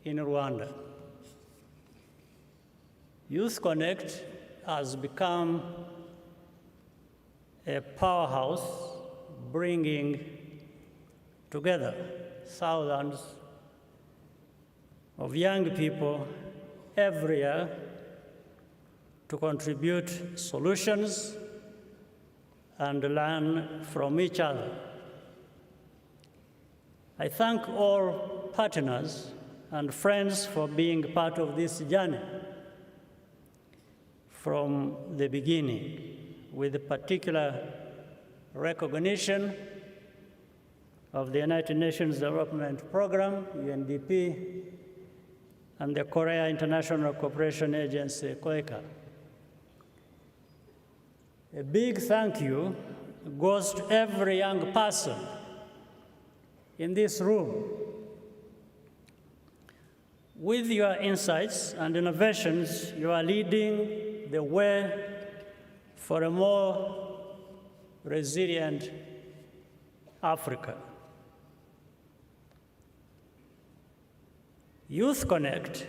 in Rwanda. YouthConnekt has become a powerhouse, bringing together thousands of young people every year to contribute solutions and learn from each other. I thank all partners and friends for being part of this journey from the beginning, with particular recognition of the United Nations Development Program, UNDP, and the Korea International Cooperation Agency, KOICA. A big thank you goes to every young person in this room. With your insights and innovations, you are leading the way for a more resilient Africa. YouthConnekt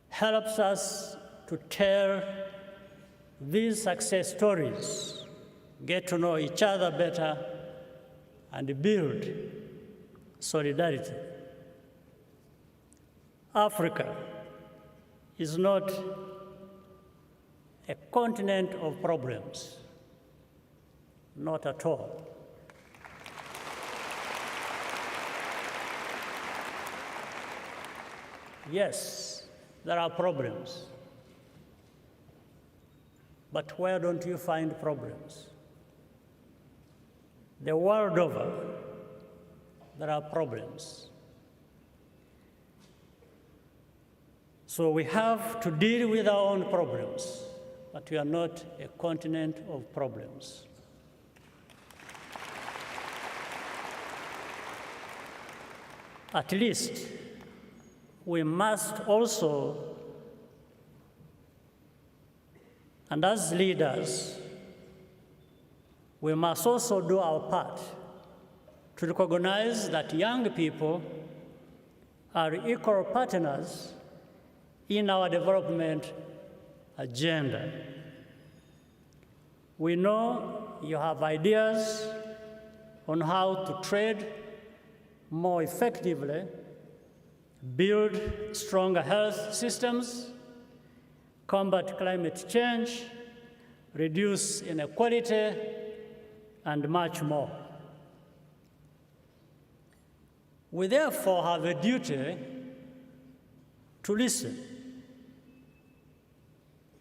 helps us to tell these success stories, get to know each other better, and build solidarity. Africa is not a continent of problems, not at all. Yes, there are problems. But where don't you find problems? The world over, there are problems. So we have to deal with our own problems, but we are not a continent of problems. At least we must also, and as leaders, we must also do our part to recognize that young people are equal partners in our development agenda. We know you have ideas on how to trade more effectively, build stronger health systems, combat climate change, reduce inequality, and much more. We therefore have a duty to listen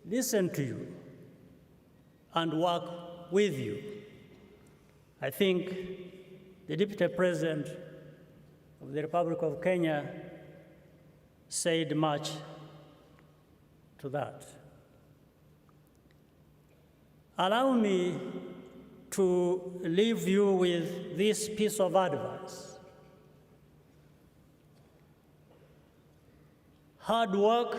to you, and work with you. I think the Deputy President of the Republic of Kenya said much to that. Allow me to leave you with this piece of advice. Hard work,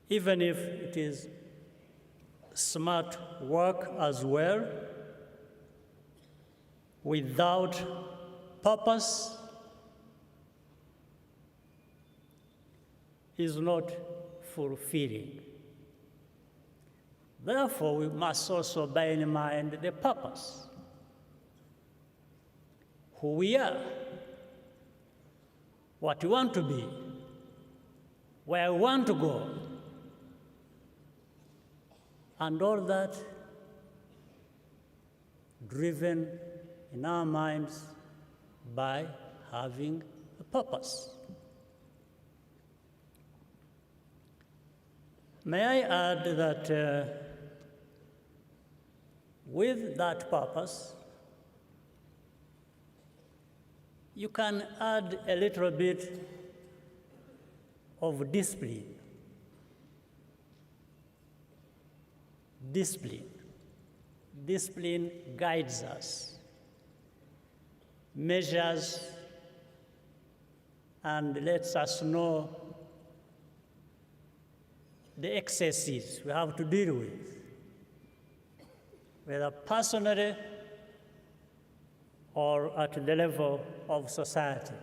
even if it is smart work as well, without purpose is not fulfilling. Therefore, we must also bear in mind the purpose, who we are, what we want to be, where we want to go, and all that driven in our minds by having a purpose. May I add that with that purpose, you can add a little bit of discipline. Discipline guides us, measures, and lets us know the excesses we have to deal with, whether personally or at the level of society.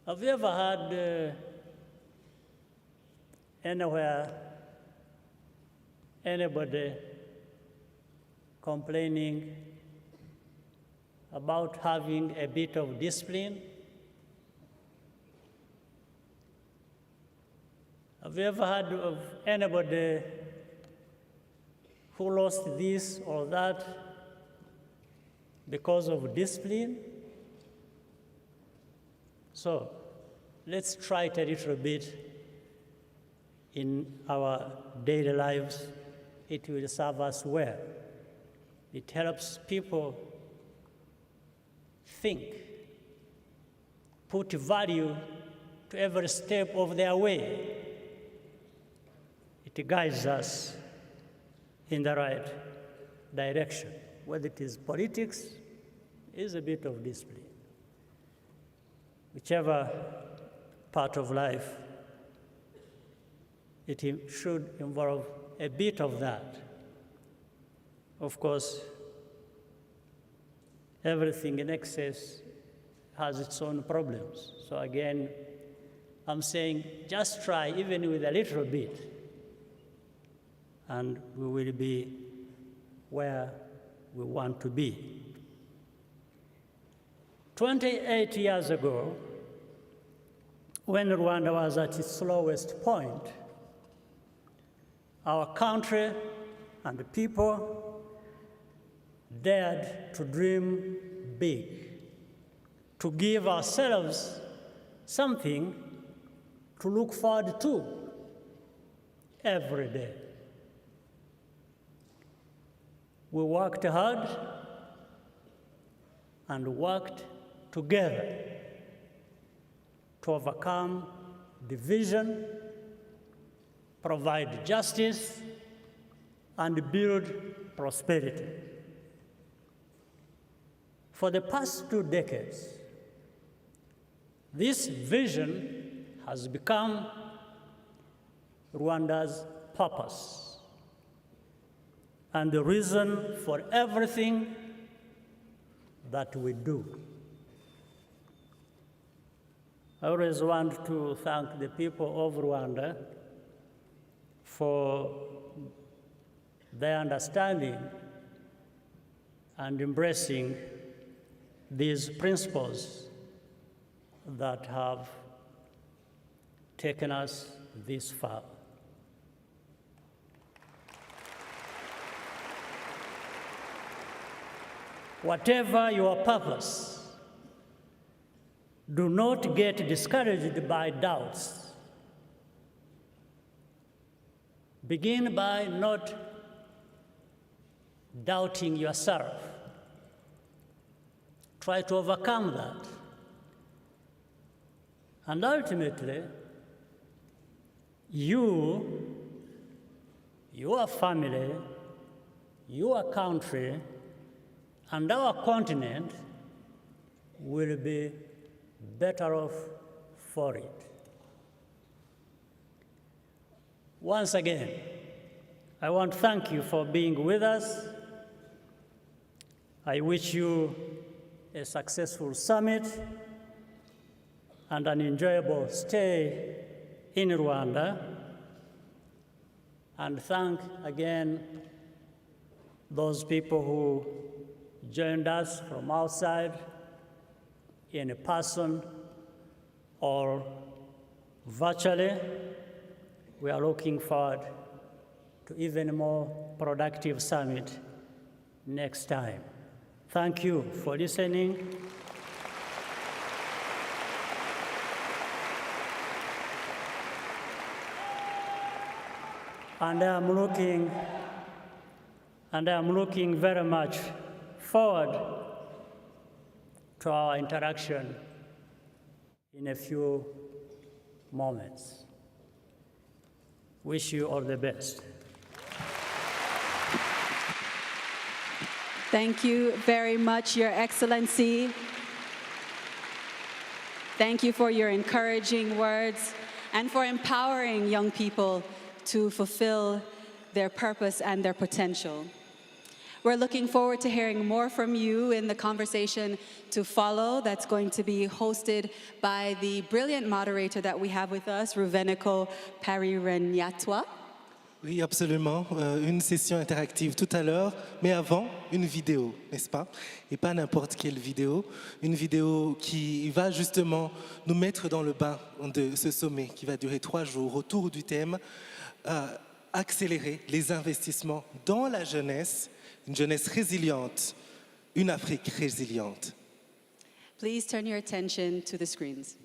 Have you ever had anywhere anybody complaining about having a bit of discipline? Have you ever heard of anybody who lost this or that because of discipline? So let's try it a little bit in our daily lives. It will serve us well. It helps people think, put value to every step of their way. It guides us in the right direction. Whether it is politics, is a bit of discipline. Whichever part of life, it should involve a bit of that. Of course, everything in excess has its own problems. So again, I'm saying just try even with a little bit, and we will be where we want to be. 28 years ago, when Rwanda was at its lowest point, our country and the people dared to dream big, to give ourselves something to look forward to every day. We worked hard and worked together to overcome division, provide justice, and build prosperity. For the past 2 decades, this vision has become Rwanda's purpose and the reason for everything that we do. I always want to thank the people of Rwanda for their understanding and embracing these principles that have taken us this far. Whatever your purpose, do not get discouraged by doubts. Begin by not doubting yourself. Try to overcome that. And ultimately, you, your family, your country, and our continent will be better off for it. Once again, I want to thank you for being with us. I wish you a successful summit and an enjoyable stay in Rwanda. And thank again those people who joined us from outside in person or virtually. We are looking forward to even more productive summit next time. Thank you for listening. And I'm looking very much forward to our interaction in a few moments. Wish you all the best. Thank you very much, Your Excellency. Thank you for your encouraging words and for empowering young people to fulfill their purpose and their potential. We're looking forward to hearing more from you in the conversation to follow that's going to be hosted by the brilliant moderator that we have with us, Ruveniko Parirenyatwa. Oui, absolument. Une session interactive tout à l'heure, mais avant, une vidéo, n'est-ce pas? Et pas n'importe quelle vidéo. Une vidéo qui va justement nous mettre dans le bain de ce sommet qui va durer 3 jours autour du thème accélérer les investissements dans la jeunesse, une jeunesse résiliente, une Afrique résiliente. Please turn your attention to the screens.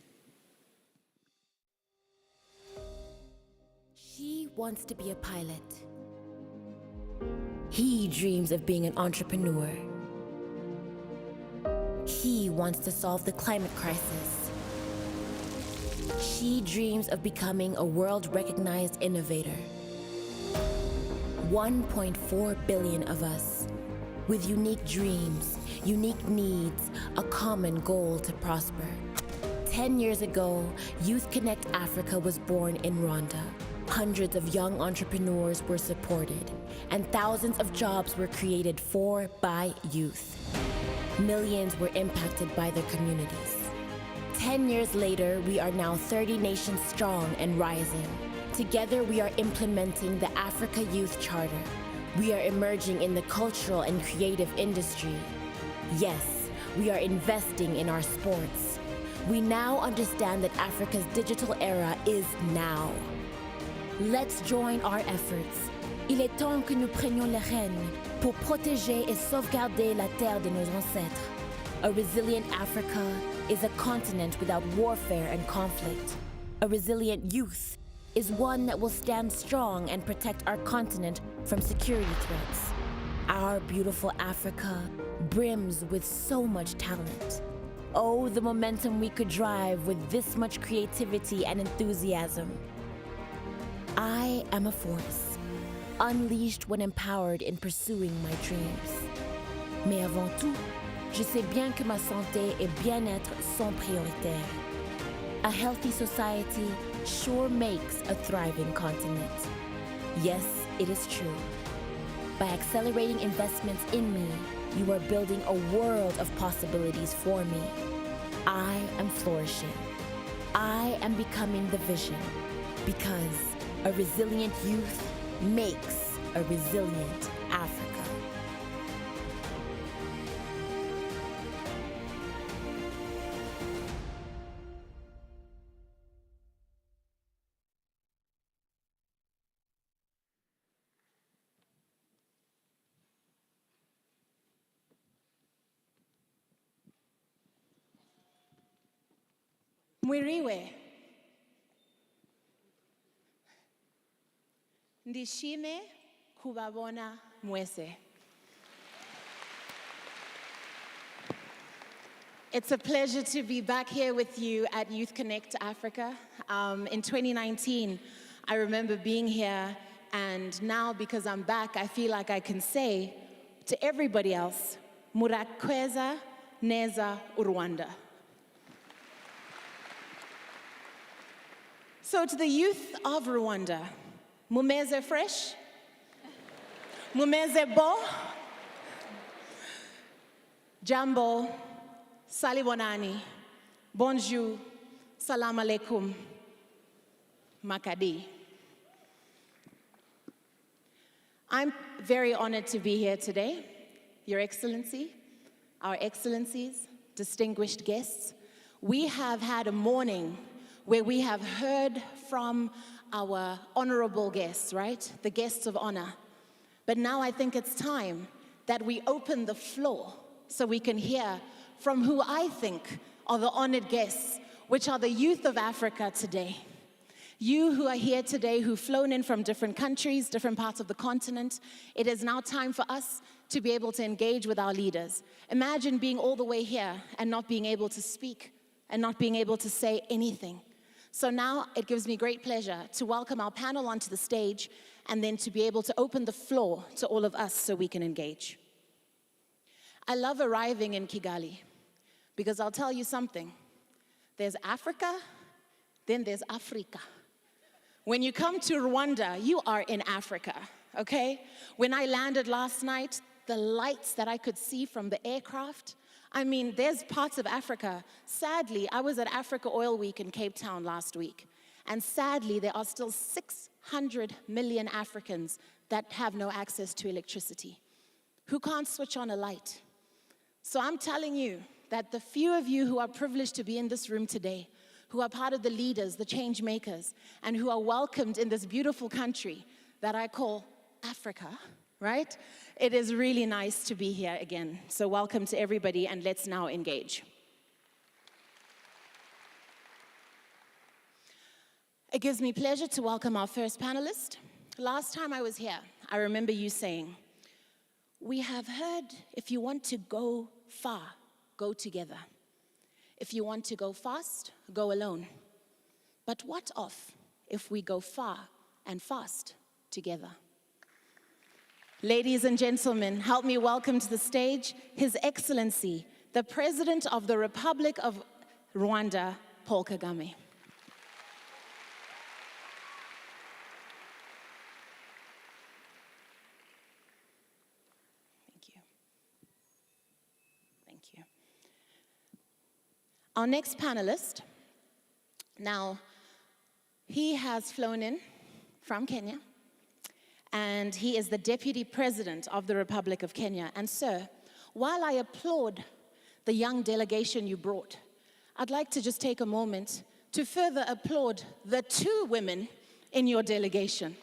She wants to be a pilot. He dreams of being an entrepreneur. He wants to solve the climate crisis. She dreams of becoming a world-recognized innovator. 1.4 billion of us, with unique dreams, unique needs, a common goal to prosper. 10 years ago, YouthConnekt Africa was born in Rwanda. Hundreds of young entrepreneurs were supported, and thousands of jobs were created for, by youth. Millions were impacted by their communities. 10 years later, we are now 30 nations strong and rising. Together, we are implementing the Africa Youth Charter. We are emerging in the cultural and creative industry. Yes, we are investing in our sports. We now understand that Africa's digital era is now. Let's join our efforts. Il est temps que nous prenions les rênes pour protéger et sauvegarder la terre de nos ancêtres. A resilient Africa is a continent without warfare and conflict. A resilient youth is one that will stand strong and protect our continent from security threats. Our beautiful Africa brims with so much talent. Oh, the momentum we could drive with this much creativity and enthusiasm. I am a force, unleashed when empowered in pursuing my dreams. Mais avant tout, je sais bien que ma santé et bien-être sont prioritaires. A healthy society sure makes a thriving continent. Yes, it is true. By accelerating investments in me, you are building a world of possibilities for me. I am flourishing. I am becoming the vision, because a resilient youth makes a resilient Africa. Mwiriwe. Ndishime kubabona mwese. It's a pleasure to be back here with you at YouthConnekt Africa. In 2019, I remember being here, and now because I'm back, I feel like I can say to everybody else, Murakweza neza Rwanda. So to the youth of Rwanda, mumeze fresh? Mumeze bo? Jambo, salibonani, bonjour, salam alaikum, makadi. I'm very honored to be here today, Your Excellency, our Excellencies, distinguished guests. We have had a morning where we have heard from our honorable guests, right? The guests of honor. But now I think it's time that we open the floor so we can hear from who I think are the honored guests, which are the youth of Africa today. You who are here today, who've flown in from different countries, different parts of the continent, it is now time for us to be able to engage with our leaders. Imagine being all the way here and not being able to speak and not being able to say anything. So now it gives me great pleasure to welcome our panel onto the stage and then to be able to open the floor to all of us so we can engage. I love arriving in Kigali because I'll tell you something. There's Africa, then there's Africa. When you come to Rwanda, you are in Africa, okay? When I landed last night, the lights that I could see from the aircraft, I mean, there's parts of Africa. Sadly, I was at Africa Oil Week in Cape Town last week, and sadly, there are still 600 million Africans that have no access to electricity, who can't switch on a light. So I'm telling you that the few of you who are privileged to be in this room today, who are part of the leaders, the change makers, and who are welcomed in this beautiful country that I call Africa, right? It is really nice to be here again. So welcome to everybody, and let's now engage. It gives me pleasure to welcome our first panelist. Last time I was here, I remember you saying, we have heard if you want to go far, go together. If you want to go fast, go alone. But what of if we go far and fast together? Ladies and gentlemen, help me welcome to the stage His Excellency, the President of the Republic of Rwanda, Paul Kagame. Thank you. Thank you. Our next panelist, now, he has flown in from Kenya, and he is the Deputy President of the Republic of Kenya. And sir, while I applaud the young delegation you brought, I'd like to just take a moment to further applaud the two women in your delegation.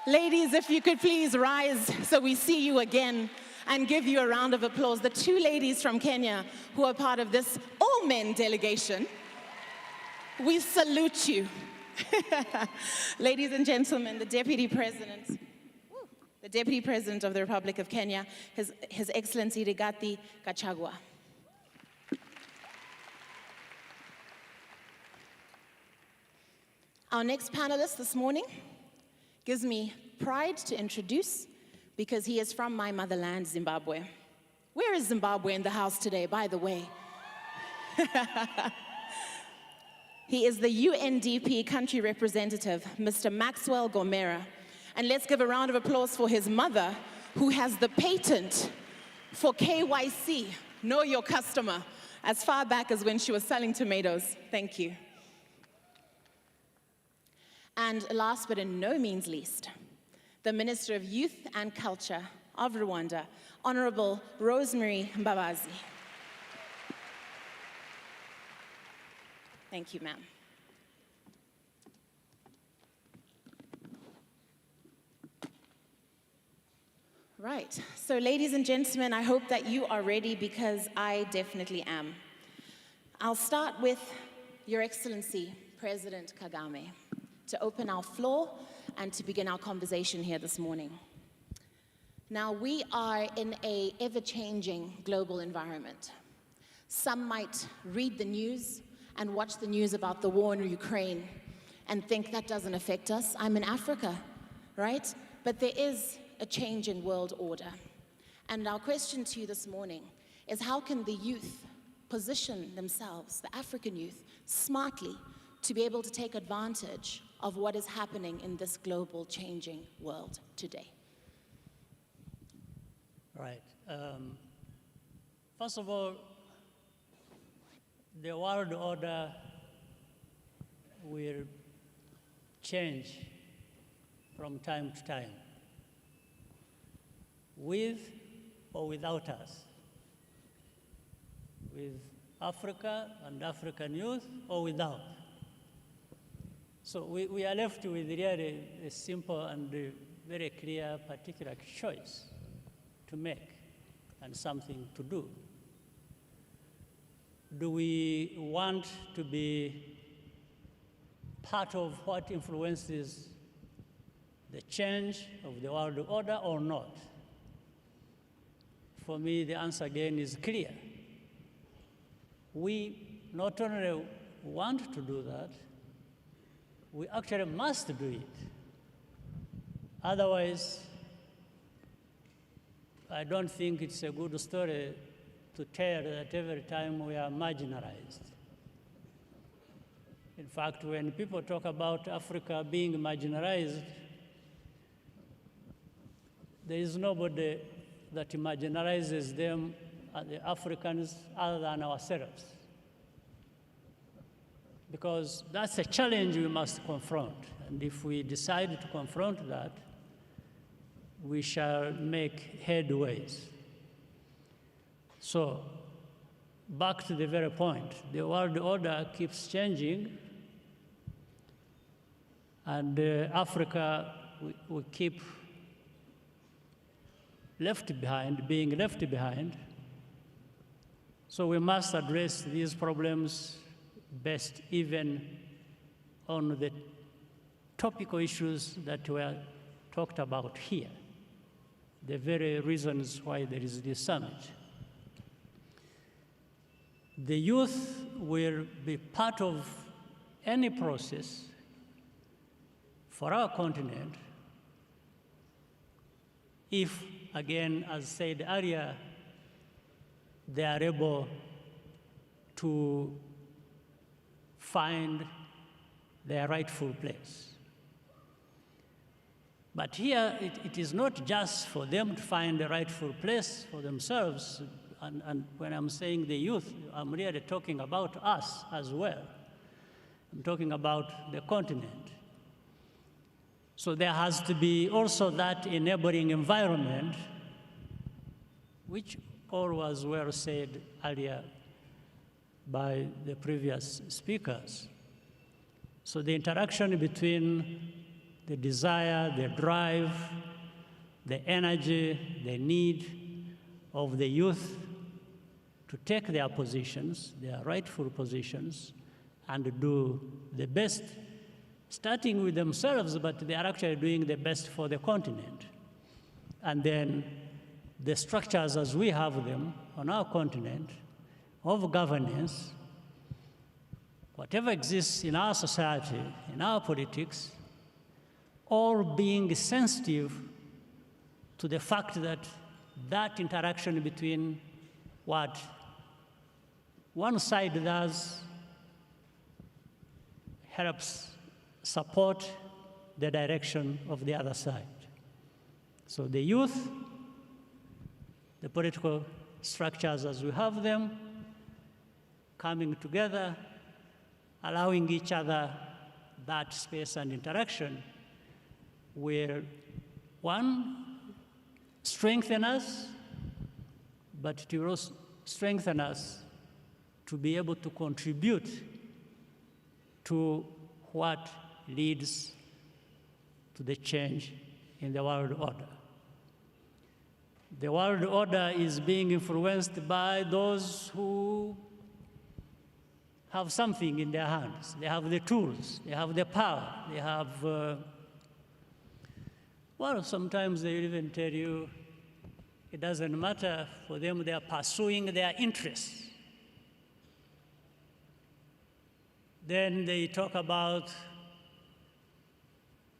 Ladies, if you could please rise so we see you again and give you a round of applause. The two ladies from Kenya who are part of this all-men delegation, we salute you. Ladies and gentlemen, the Deputy President of the Republic of Kenya, His Excellency Rigathi Gachagua. Our next panelist this morning gives me pride to introduce because he is from my motherland, Zimbabwe. Where is Zimbabwe in the house today, by the way? He is the UNDP country representative, Mr. Maxwell Gomera. And let's give a round of applause for his mother, who has the patent for KYC, know your customer, as far back as when she was selling tomatoes. Thank you. And last but in no means least, the Minister of Youth and Culture of Rwanda, Honorable Rosemary Mbabazi. Thank you, ma'am. Right, so ladies and gentlemen, I hope that you are ready because I definitely am. I'll start with Your Excellency, President Kagame, to open our floor and to begin our conversation here this morning. Now, we are in an ever-changing global environment. Some might read the news and watch the news about the war in Ukraine and think that doesn't affect us. I'm in Africa, right? But there is a change in world order. And our question to you this morning is, how can the youth position themselves, the African youth, smartly to be able to take advantage of what is happening in this global changing world today? Right. First of all, the world order will change from time to time, with or without us, with Africa and African youth or without. So we are left with really a simple and very clear particular choice to make and something to do. Do we want to be part of what influences the change of the world order or not? For me, the answer again is clear. We not only want to do that, we actually must do it. Otherwise, I don't think it's a good story to tell that every time we are marginalized. In fact, when people talk about Africa being marginalized, there is nobody that marginalizes them, the Africans, other than ourselves. Because that's a challenge we must confront. And if we decide to confront that, we shall make headways. So, back to the very point, the world order keeps changing, and Africa, we keep being left behind. So we must address these problems best even on the topical issues that were talked about here, the very reasons why there is this summit. The youth will be part of any process for our continent if, again, as said earlier, they are able to find their rightful place. But here, it is not just for them to find the rightful place for themselves, and when I'm saying the youth, I'm really talking about us as well. I'm talking about the continent. So there has to be also that enabling environment, which all was well said earlier by the previous speakers. So the interaction between the desire, the drive, the energy, the need of the youth to take their positions, their rightful positions, and do the best, starting with themselves, but they are actually doing the best for the continent. And then the structures as we have them on our continent of governance, whatever exists in our society, in our politics, all being sensitive to the fact that that interaction between what one side does helps support the direction of the other side. So the youth, the political structures as we have them, coming together, allowing each other that space and interaction will, one, strengthen us, but it will also strengthen us to be able to contribute to what leads to the change in the world order. The world order is being influenced by those who have something in their hands. They have the tools, they have the power, they have, well, sometimes they even tell you it doesn't matter for them, they are pursuing their interests. Then they talk about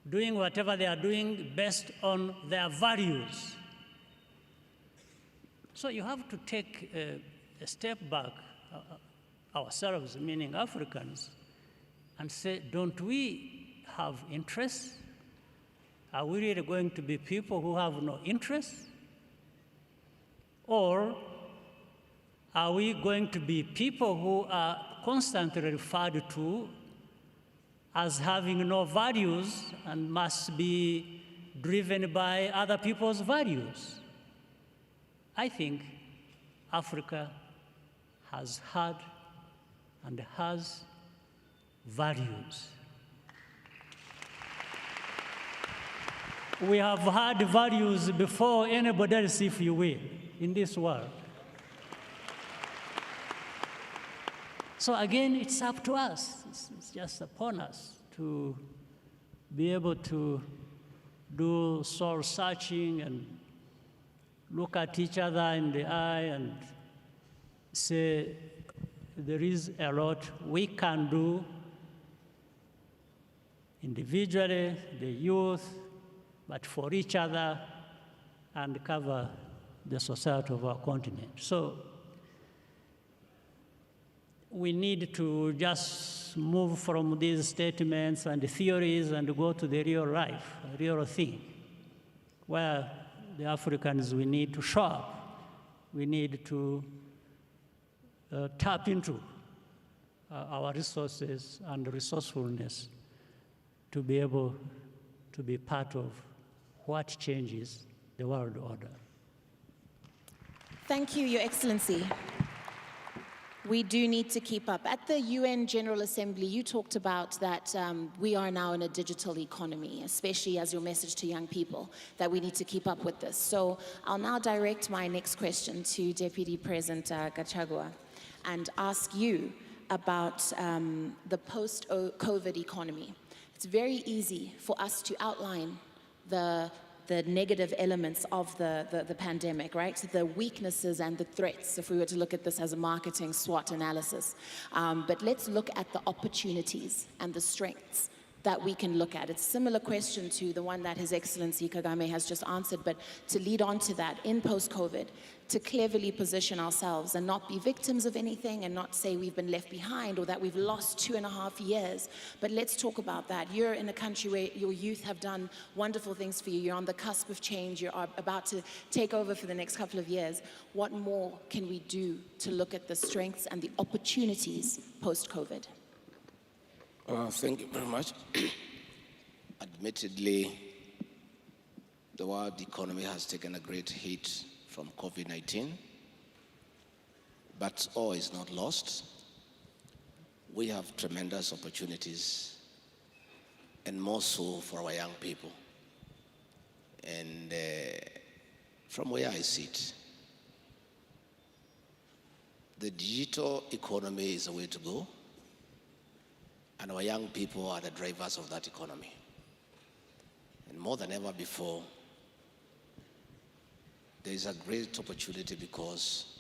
doing whatever they are doing based on their values. So you have to take a step back, ourselves, meaning Africans, and say, don't we have interests? Are we really going to be people who have no interests? Or are we going to be people who are constantly referred to as having no values and must be driven by other people's values? I think Africa has had and has values. We have had values before anybody else, if you will, in this world. So again, it's up to us. It's just upon us to be able to do soul searching and look at each other in the eye and say, there is a lot we can do individually, the youth, but for each other, and cover the society of our continent. So we need to just move from these statements and theories and go to the real life, real thing, where the Africans, we need to show up. We need to tap into our resources and resourcefulness to be able to be part of what changes the world order. Thank you, Your Excellency. We do need to keep up. At the UN General Assembly, you talked about that we are now in a digital economy, especially as your message to young people, that we need to keep up with this. So I'll now direct my next question to Deputy President Gachagua and ask you about the post-COVID economy. It's very easy for us to outline the negative elements of the pandemic, right? So the weaknesses and the threats, if we were to look at this as a marketing SWOT analysis. But let's look at the opportunities and the strengths that we can look at. It's a similar question to the one that His Excellency Kagame has just answered, but to lead on to that, in post-COVID, to cleverly position ourselves and not be victims of anything and not say we've been left behind or that we've lost 2.5 years. But let's talk about that. You're in a country where your youth have done wonderful things for you. You're on the cusp of change. You're about to take over for the next couple of years. What more can we do to look at the strengths and the opportunities post-COVID? Thank you very much. Admittedly, the world economy has taken a great hit from COVID-19, but all is not lost. We have tremendous opportunities, and more so for our young people. And from where I sit, the digital economy is the way to go. And our young people are the drivers of that economy. And more than ever before, there is a great opportunity because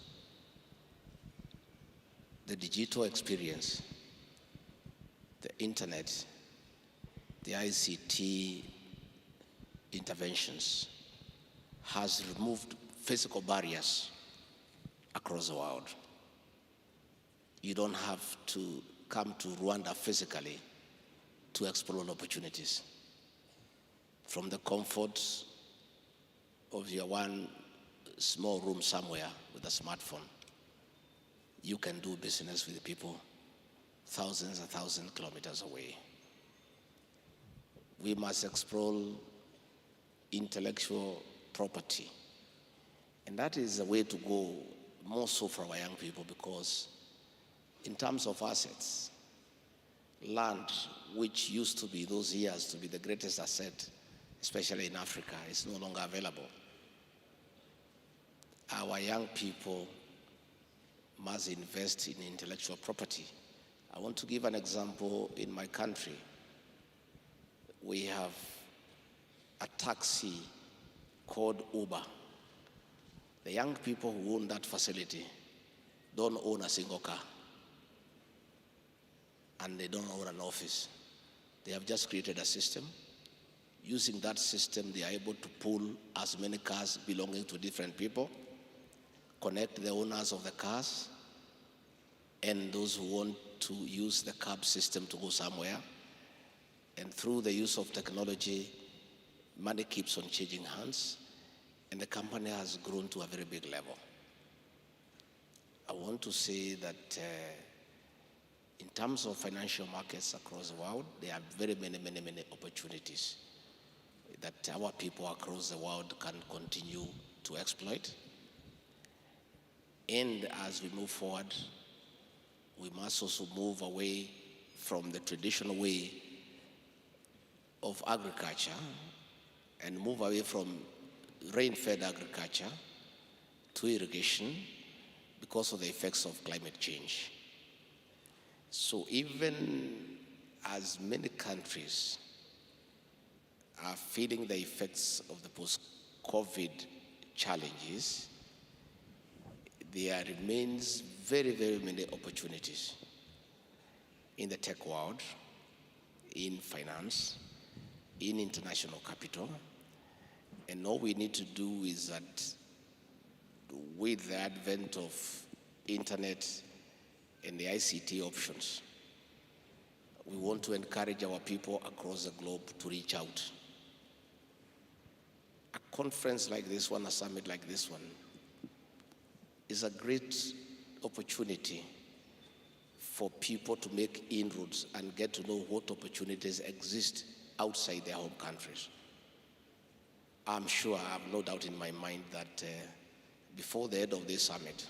the digital experience, the internet, the ICT interventions has removed physical barriers across the world. You don't have to come to Rwanda physically to explore opportunities. From the comfort of your one small room somewhere with a smartphone, you can do business with people thousands and thousands of kilometers away. We must explore intellectual property. And that is a way to go, more so for our young people, because in terms of assets, land, which used to be those years to be the greatest asset, especially in Africa, is no longer available. Our young people must invest in intellectual property. I want to give an example. In my country, we have a taxi called Uber. The young people who own that facility don't own a single car, and they don't own an office. They have just created a system. Using that system, they are able to pull as many cars belonging to different people, connect the owners of the cars and those who want to use the cab system to go somewhere. And through the use of technology, money keeps on changing hands, and the company has grown to a very big level. I want to say that in terms of financial markets across the world, there are very many opportunities that our people across the world can continue to exploit. And as we move forward, we must also move away from the traditional way of agriculture and move away from rain-fed agriculture to irrigation because of the effects of climate change. So even as many countries are feeling the effects of the post-COVID challenges, there remains very many opportunities in the tech world, in finance, in international capital. And all we need to do is that with the advent of internet and the ICT options, we want to encourage our people across the globe to reach out. A conference like this one, a summit like this one, is a great opportunity for people to make inroads and get to know what opportunities exist outside their home countries. I'm sure, I have no doubt in my mind that before the end of this summit,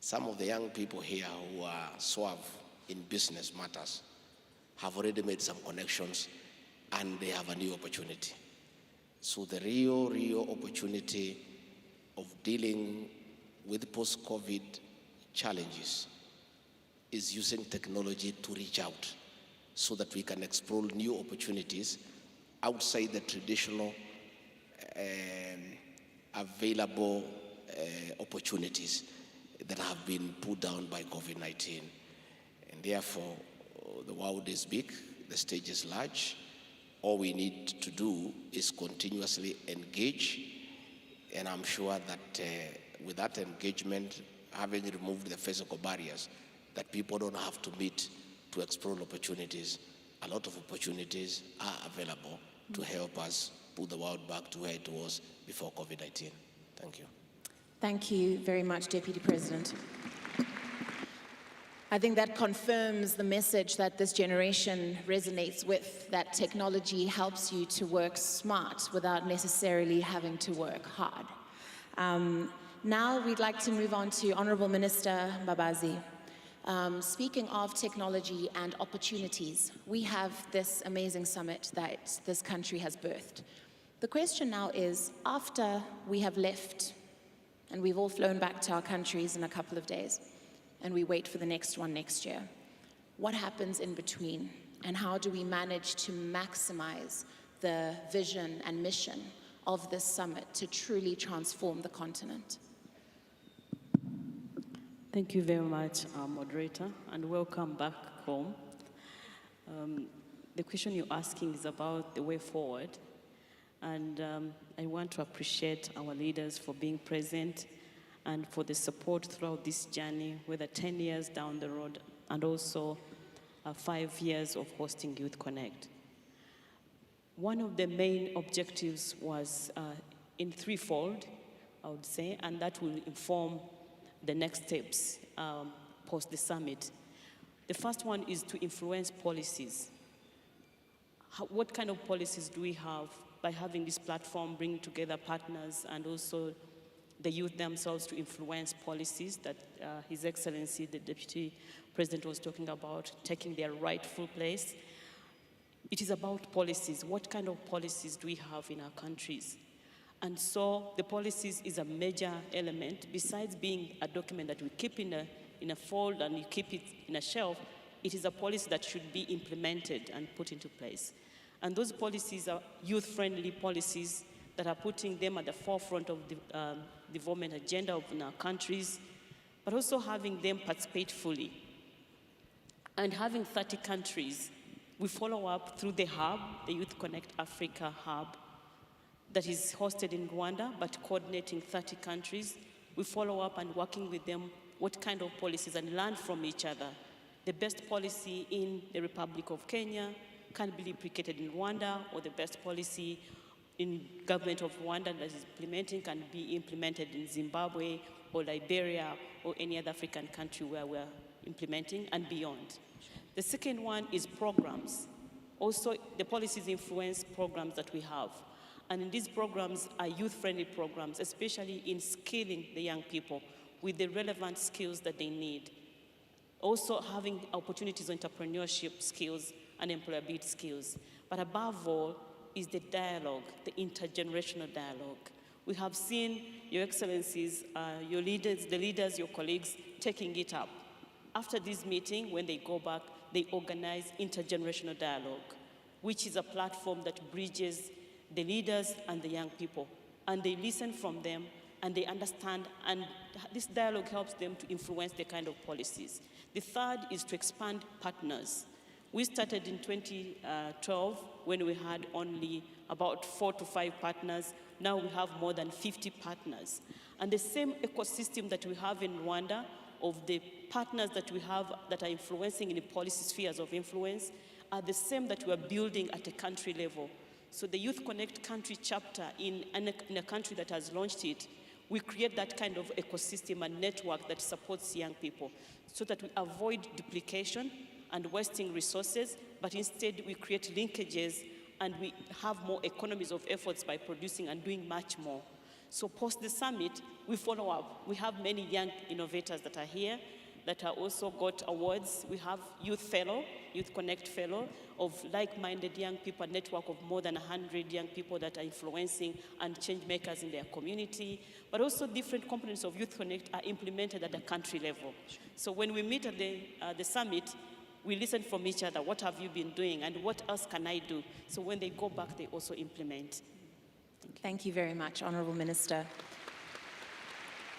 some of the young people here who are suave in business matters have already made some connections and they have a new opportunity. So the real opportunity of dealing with post-COVID challenges is using technology to reach out so that we can explore new opportunities outside the traditional available opportunities that have been put down by COVID-19. And therefore, the world is big, the stage is large. All we need to do is continuously engage, and I'm sure that with that engagement, having removed the physical barriers, that people don't have to meet to explore opportunities. A lot of opportunities are available to help us put the world back to where it was before COVID-19. Thank you. Thank you very much, Deputy President. I think that confirms the message that this generation resonates with, that technology helps you to work smart without necessarily having to work hard. Now we'd like to move on to Honourable Minister Mbabazi. Speaking of technology and opportunities, we have this amazing summit that this country has birthed. The question now is, after we have left and we've all flown back to our countries in a couple of days, and we wait for the next one next year, what happens in between? And how do we manage to maximize the vision and mission of this summit to truly transform the continent? Thank you very much, moderator, and welcome back home. The question you're asking is about the way forward, and I want to appreciate our leaders for being present and for the support throughout this journey, whether 10 years down the road and also 5 years of hosting YouthConnekt. One of the main objectives was in threefold, I would say, and that will inform the next steps post the summit. The first one is to influence policies. What kind of policies do we have by having this platform, bringing together partners and also the youth themselves to influence policies that His Excellency, the Deputy President, was talking about, taking their rightful place? It is about policies. What kind of policies do we have in our countries? And so the policies is a major element. Besides being a document that we keep in a fold and you keep it in a shelf, it is a policy that should be implemented and put into place. And those policies are youth-friendly policies that are putting them at the forefront of the development agenda of our countries, but also having them participate fully. And having 30 countries, we follow up through the hub, the YouthConnekt Africa hub, that is hosted in Rwanda, but coordinating 30 countries. We follow up and working with them what kind of policies and learn from each other. The best policy in the Republic of Kenya can be replicated in Rwanda, or the best policy in government of Rwanda that is implementing can be implemented in Zimbabwe or Liberia or any other African country where we're implementing and beyond. The second one is programs. Also, the policies influence programs that we have. And in these programs are youth-friendly programs, especially in skilling the young people with the relevant skills that they need. Also having opportunities on entrepreneurship skills and employability skills. But above all is the dialogue, the intergenerational dialogue. We have seen Your Excellencies, your leaders, the leaders, your colleagues, taking it up. After this meeting, when they go back, they organize intergenerational dialogue, which is a platform that bridges the leaders and the young people. And they listen from them, and they understand, and this dialogue helps them to influence the kind of policies. The third is to expand partners. We started in 2012 when we had only about 4 to 5 partners. Now we have more than 50 partners. And the same ecosystem that we have in Rwanda of the partners that we have that are influencing in the policy spheres of influence are the same that we are building at a country level. So the YouthConnekt country chapter in a country that has launched it, we create that kind of ecosystem and network that supports young people so that we avoid duplication and wasting resources, but instead we create linkages and we have more economies of efforts by producing and doing much more. So post the summit, we follow up. We have many young innovators that are here that are also got awards. We have Youth Fellow, YouthConnekt Fellow, of like-minded young people, a network of more than 100 young people that are influencing and change makers in their community. But also different components of YouthConnekt are implemented at the country level. So when we meet at the summit, we listen from each other. What have you been doing and what else can I do? So when they go back, they also implement. Thank you very much, Honorable Minister.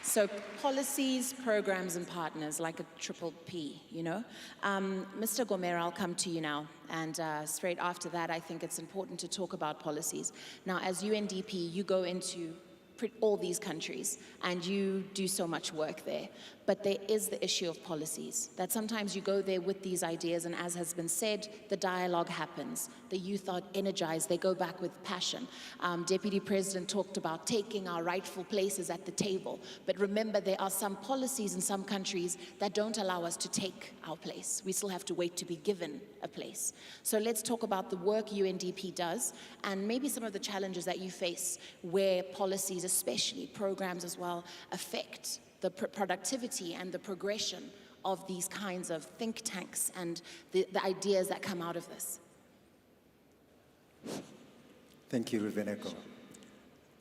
So policies, programs, and partners, like a triple P, you know. Mr. Gomera, I'll come to you now. And straight after that, I think it's important to talk about policies. Now, as UNDP, you go into all these countries, and you do so much work there. But there is the issue of policies, that sometimes you go there with these ideas, and as has been said, the dialogue happens. The youth are energized, they go back with passion. Deputy President talked about taking our rightful places at the table, but remember there are some policies in some countries that don't allow us to take our place. We still have to wait to be given a place. So let's talk about the work UNDP does, and maybe some of the challenges that you face where policies, especially programs as well, affect the productivity and the progression of these kinds of think tanks and the ideas that come out of this. Thank you, Ruveneko.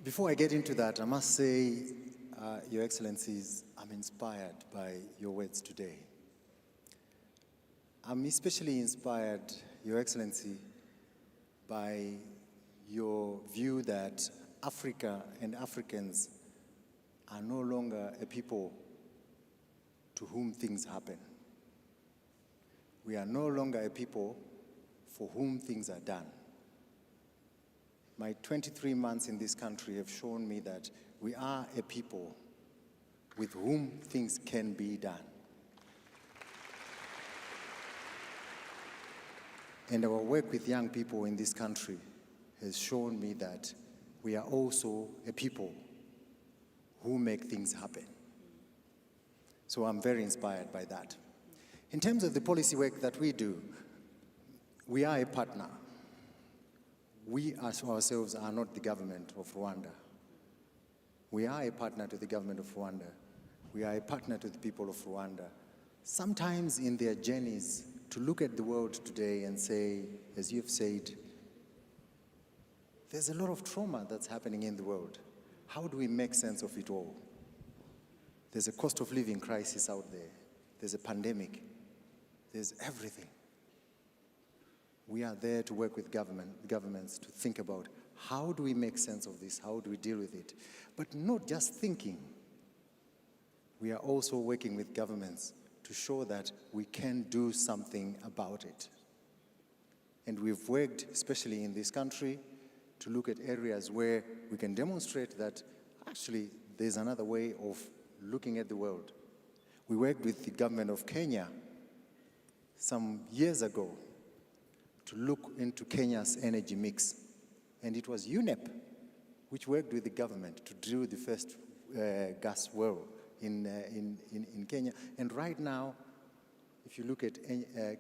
Before I get into that, I must say, Your Excellencies, I'm inspired by your words today. I'm especially inspired, Your Excellency, by your view that Africa and Africans are no longer a people to whom things happen. We are no longer a people for whom things are done. My 23 months in this country have shown me that we are a people with whom things can be done. And our work with young people in this country has shown me that we are also a people who make things happen. So I'm very inspired by that. In terms of the policy work that we do, we are a partner. We ourselves are not the government of Rwanda. We are a partner to the government of Rwanda. We are a partner to the people of Rwanda. Sometimes in their journeys to look at the world today and say, as you've said, there's a lot of trauma that's happening in the world. How do we make sense of it all? There's a cost of living crisis out there. There's a pandemic. There's everything. We are there to work with governments to think about how do we make sense of this? How do we deal with it? But not just thinking. We are also working with governments to show that we can do something about it. And we've worked, especially in this country, to look at areas where we can demonstrate that actually there's another way of looking at the world. We worked with the government of Kenya some years ago to look into Kenya's energy mix. And it was UNEP which worked with the government to drill the first gas well in Kenya. And right now, if you look at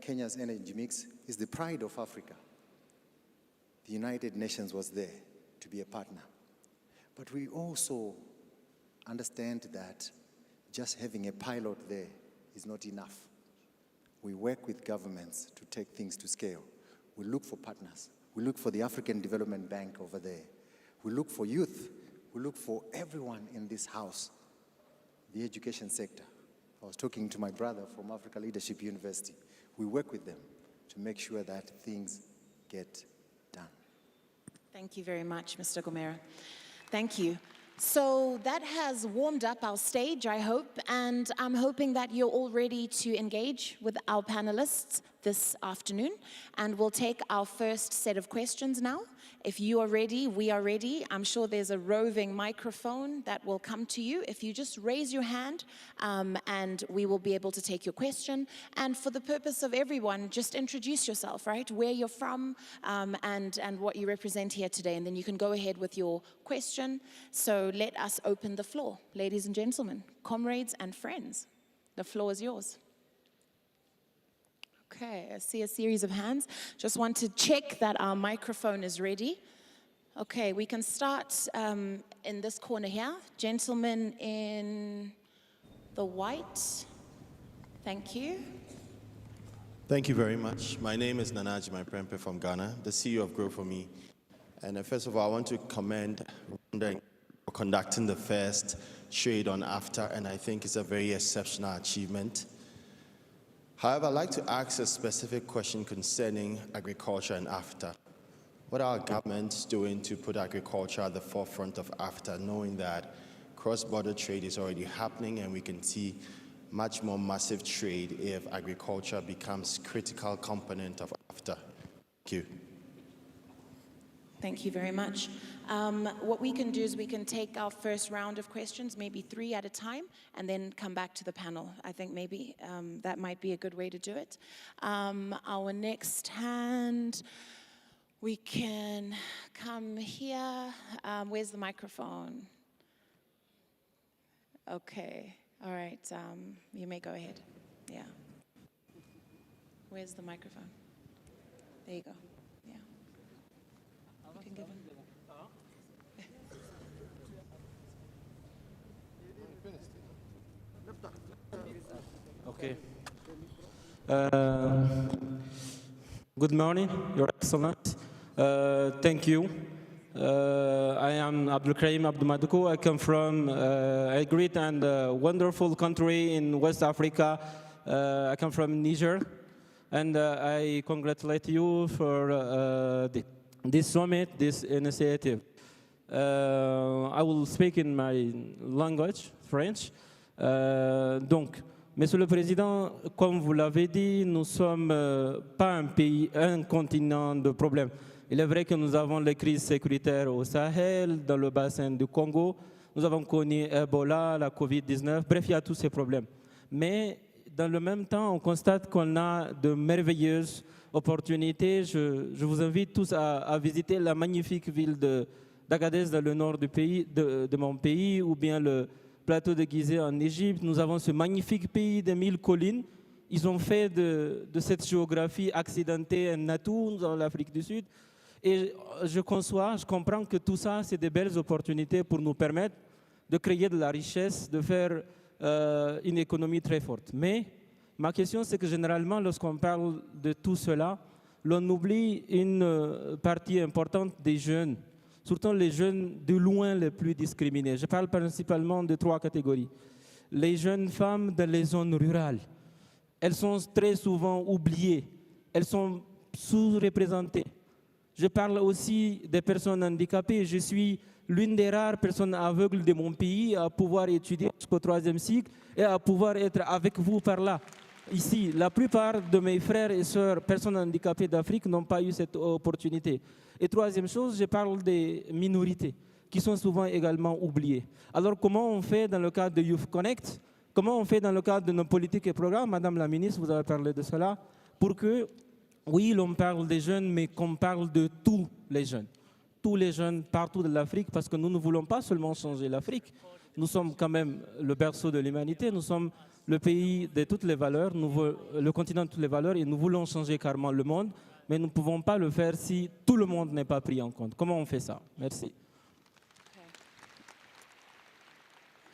Kenya's energy mix, it's the pride of Africa. The United Nations was there to be a partner. But we also understand that just having a pilot there is not enough. We work with governments to take things to scale. We look for partners. We look for the African Development Bank over there. We look for youth. We look for everyone in this house, the education sector. I was talking to my brother from Africa Leadership University. We work with them to make sure that things get done. Thank you very much, Mr. Gomera. Thank you. So that has warmed up our stage, I hope, and I'm hoping that you're all ready to engage with our panelists this afternoon, and we'll take our first set of questions now. If you are ready, we are ready. I'm sure there's a roving microphone that will come to you. If you just raise your hand, and we will be able to take your question. And for the purpose of everyone, just introduce yourself, right? Where you're from, and what you represent here today. And then you can go ahead with your question. So let us open the floor. Ladies and gentlemen, comrades and friends, the floor is yours. Okay, I see a series of hands. Just want to check that our microphone is ready. Okay, we can start in this corner here. Gentleman in the white. Thank you. Thank you very much. My name is Nanaji Maiprempe from Ghana, the CEO of Grow For Me. And first of all, I want to commend Rwanda for conducting the first trade on AFTA, and I think it's a very exceptional achievement. However, I'd like to ask a specific question concerning agriculture and AFTA. What are our governments doing to put agriculture at the forefront of AFTA, knowing that cross-border trade is already happening and we can see much more massive trade if agriculture becomes a critical component of AFTA? Thank you. Thank you very much. What we can do is we can take our first round of questions, maybe 3 at a time, and then come back to the panel. I think maybe that might be a good way to do it. Our next hand, we can come here. Where's the microphone? Okay, all right, you may go ahead. Yeah. Where's the microphone? There you go. You can give him. Okay. Good morning, Your Excellency. Thank you. I am Abdul Karim Abdoumadoukou. I come from a great and wonderful country in West Africa. I come from Niger, and I congratulate you for this summit, this initiative. I will speak in my language, French. Donc, Monsieur le Président, comme vous l'avez dit, nous ne sommes pas un pays, un continent de problèmes. Il est vrai que nous avons les crises sécuritaires au Sahel, dans le bassin du Congo. nous avons connu Ebola, la Covid-19, bref, il y a tous ces problèmes. Mais dans le même temps, on constate qu'on a de merveilleuses opportunités. Je vous invite tous à visiter la magnifique ville d'Agadez dans le nord du pays, de mon pays, ou bien le plateau de Gizeh en Égypte. Nous avons ce magnifique pays de 1000 collines. Ils ont fait de cette géographie accidentée un atout dans l'Afrique du Sud. Et je comprends que tout ça, c'est de belles opportunités pour nous permettre de créer de la richesse, de faire une économie très forte. Mais ma question, c'est que généralement, lorsqu'on parle de tout cela, l'on oublie une partie importante des jeunes, surtout les jeunes de loin les plus discriminés. Je parle principalement de 3 catégories. Les jeunes femmes dans les zones rurales, elles sont très souvent oubliées, elles sont sous-représentées. Je parle aussi des personnes handicapées. Je suis l'une des rares personnes aveugles de mon pays à pouvoir étudier jusqu'au 3e cycle et à pouvoir être avec vous par là. Ici, la plupart de mes frères et sœurs, personnes handicapées d'Afrique, n'ont pas eu cette opportunité. Et 3e chose, je parle des minorités qui sont souvent également oubliées. Alors comment on fait dans le cadre de YouthConnekt? Comment on fait dans le cadre de nos politiques et programmes? Madame la ministre, vous avez parlé de cela, pour que oui, l'on parle des jeunes, mais qu'on parle de tous les jeunes partout de l'Afrique, parce que nous ne voulons pas seulement changer l'Afrique. Nous sommes quand même le berceau de l'humanité, nous sommes le pays de toutes les valeurs, le continent de toutes les valeurs, et nous voulons changer carrément le monde, mais nous ne pouvons pas le faire si tout le monde n'est pas pris en compte. Comment on fait ça? Merci.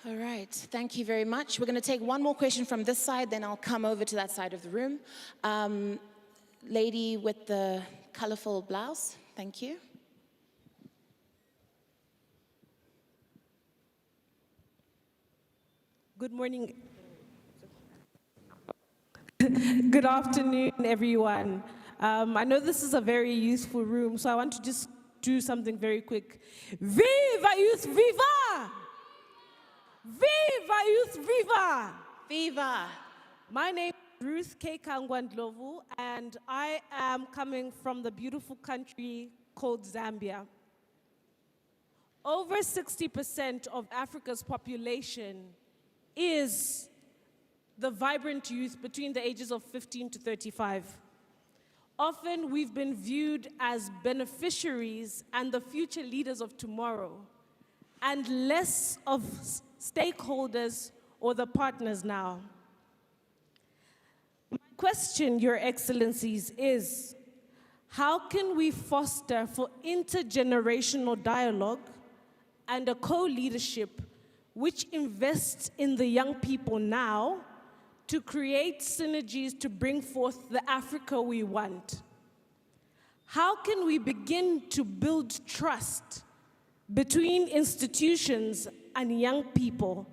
All right, thank you very much. We're going to take one more question from this side, then I'll come over to that side of the room. Lady with the colorful blouse, thank you. Good morning. Good afternoon, everyone. I know this is a very useful room, so I want to just do something very quick. Viva Youth, viva! Viva Youth, viva! Viva! My name is Ruth K. Kangwandlovu, and I am coming from the beautiful country called Zambia. Over 60% of Africa's population is the vibrant youth between the ages of 15 to 35. Often we've been viewed as beneficiaries and the future leaders of tomorrow, and less of stakeholders or the partners now. My question, Your Excellencies, is how can we foster for intergenerational dialogue and a co-leadership which invests in the young people now to create synergies to bring forth the Africa we want? How can we begin to build trust between institutions and young people,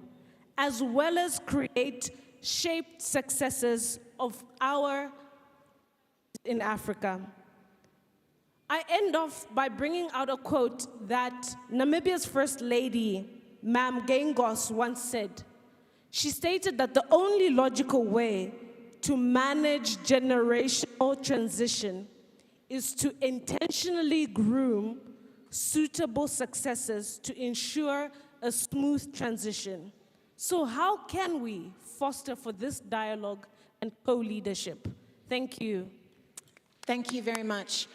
as well as create shaped successes of our in Africa? I end off by bringing out a quote that Namibia's First Lady, Ma'am Gengos, once said. She stated that the only logical way to manage generational transition is to intentionally groom suitable successors to ensure a smooth transition. So how can we foster for this dialogue and co-leadership? Thank you. Thank you very much.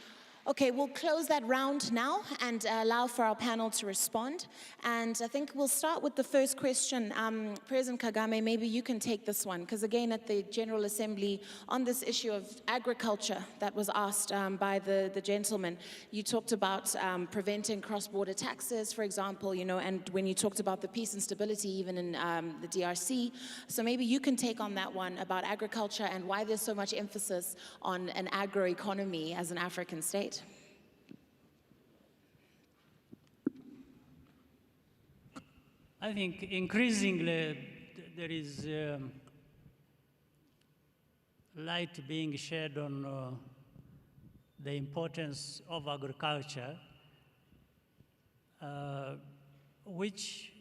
Okay, we'll close that round now and allow for our panel to respond. And I think we'll start with the first question. President Kagame, maybe you can take this one, because again, at the General Assembly, on this issue of agriculture that was asked by the gentleman, you talked about preventing cross-border taxes, for example, you know, and when you talked about the peace and stability even in the DRC. So maybe you can take on that one about agriculture and why there's so much emphasis on an agro-economy as an African state. I think increasingly there is light being shed on the importance of agriculture, which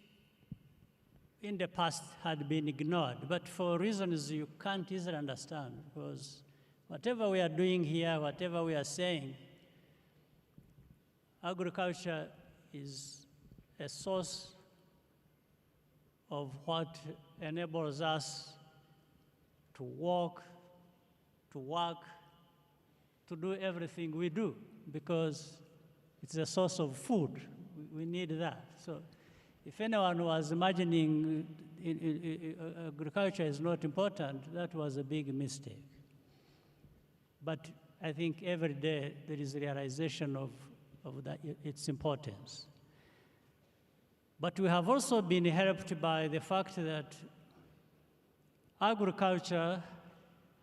in the past had been ignored, but for reasons you can't easily understand, because whatever we are doing here, whatever we are saying, agriculture is a source of what enables us to walk, to work, to do everything we do, because it's a source of food. We need that. So if anyone was imagining agriculture is not important, that was a big mistake. But I think every day there is a realization of its importance. But we have also been helped by the fact that agriculture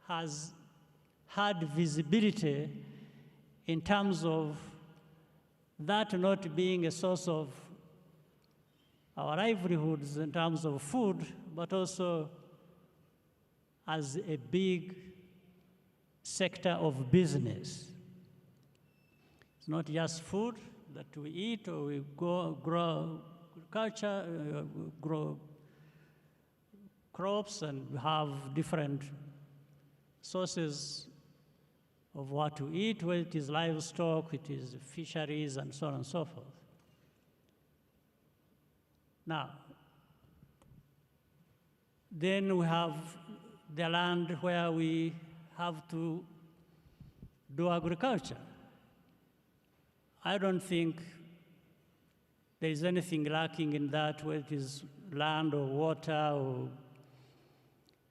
has had visibility in terms of that not being a source of our livelihoods in terms of food, but also as a big sector of business. It's not just food that we eat or we grow agriculture, grow crops, and have different sources of what to eat, whether it is livestock, it is fisheries, and so on and so forth. Now, then we have the land where we have to do agriculture. I don't think there is anything lacking in that, whether it is land or water, or